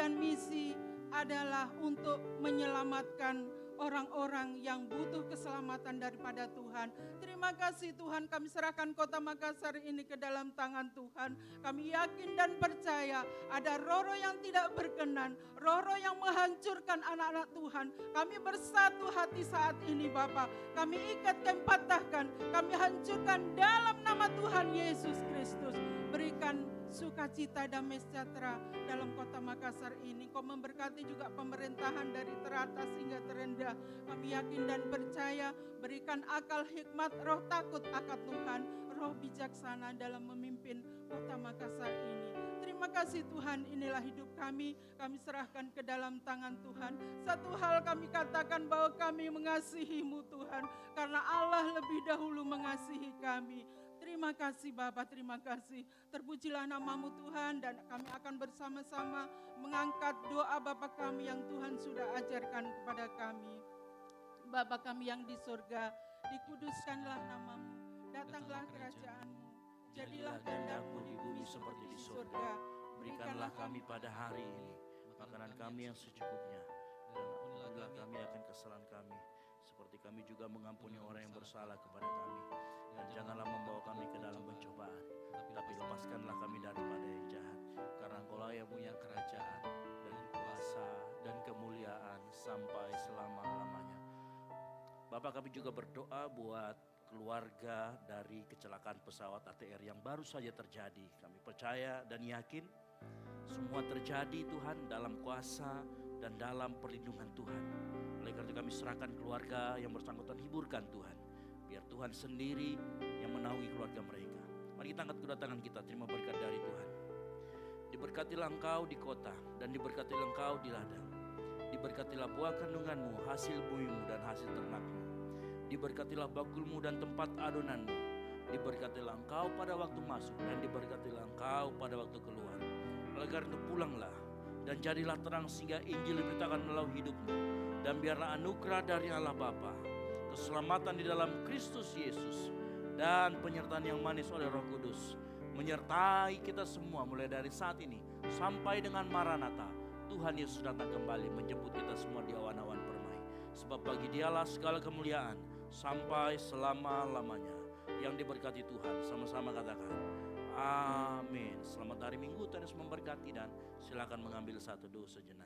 adalah untuk menyelamatkan orang-orang yang butuh keselamatan daripada Tuhan. Terima kasih Tuhan, kami serahkan kota Makassar ini ke dalam tangan Tuhan. Kami yakin dan percaya ada roh-roh yang tidak berkenan, roh-roh yang menghancurkan anak-anak Tuhan. Kami bersatu hati saat ini Bapa. Kami ikat, kami patahkan, kami hancurkan dalam nama Tuhan Yesus Kristus. Berikan sukacita, damai sejahtera dalam kota Makassar ini. Kau memberkati juga pemerintahan dari teratas hingga terendah. Kami yakin dan percaya, berikan akal hikmat, roh takut akan Tuhan, roh bijaksana dalam memimpin kota Makassar ini. Terima kasih Tuhan, inilah hidup kami serahkan ke dalam tangan Tuhan. Satu hal kami katakan, bahwa kami mengasihi-Mu Tuhan, karena Allah lebih dahulu mengasihi kami. Terima kasih Bapa, terima kasih. Terpujilah nama-Mu Tuhan, dan kami akan bersama-sama mengangkat doa Bapa kami yang Tuhan sudah ajarkan kepada kami. Bapa kami yang di surga, dikuduskanlah nama-Mu, datanglah kerajaan-Mu, jadilah kehendak-Mu di bumi seperti di surga. Berikanlah kami pada hari ini makanan kami yang secukupnya. Dan ampunilah kami akan kesalahan kami, seperti kami juga mengampuni orang yang bersalah kepada kami. Dan janganlah membawa kami ke dalam pencobaan, tapi lepaskanlah kami daripada yang jahat. Karena Engkaulah yang punya kerajaan dan kuasa dan kemuliaan sampai selama-lamanya. Bapak, kami juga berdoa buat keluarga dari kecelakaan pesawat ATR yang baru saja terjadi. Kami percaya dan yakin semua terjadi Tuhan dalam kuasa dan dalam perlindungan Tuhan. Oleh karena itu kami serahkan keluarga yang bersangkutan, hiburkan Tuhan. Biar Tuhan sendiri yang menaungi keluarga mereka. Mari kita angkat kedua tangan kita, terima berkat dari Tuhan. Diberkatilah engkau di kota dan diberkatilah engkau di ladang. Diberkatilah buah kandunganmu, hasil bumimu dan hasil ternakmu. Diberkatilah bakulmu dan tempat adonanmu. Diberkatilah engkau pada waktu masuk dan diberkatilah engkau pada waktu keluar. Oleh karena itu pulanglah dan jadilah terang sehingga Injil diberitakan melalui hidupmu. Dan biarlah anugerah dari Allah Bapa, keselamatan di dalam Kristus Yesus, dan penyertaan yang manis oleh Roh Kudus menyertai kita semua mulai dari saat ini sampai dengan Maranatha. Tuhan Yesus datang kembali menjemput kita semua di awan-awan permai. Sebab bagi Dialah segala kemuliaan sampai selama-lamanya. Yang diberkati Tuhan, sama-sama katakan amin. Selamat hari Minggu, Tuhan Yesus memberkati, dan silakan mengambil satu doa sejenak.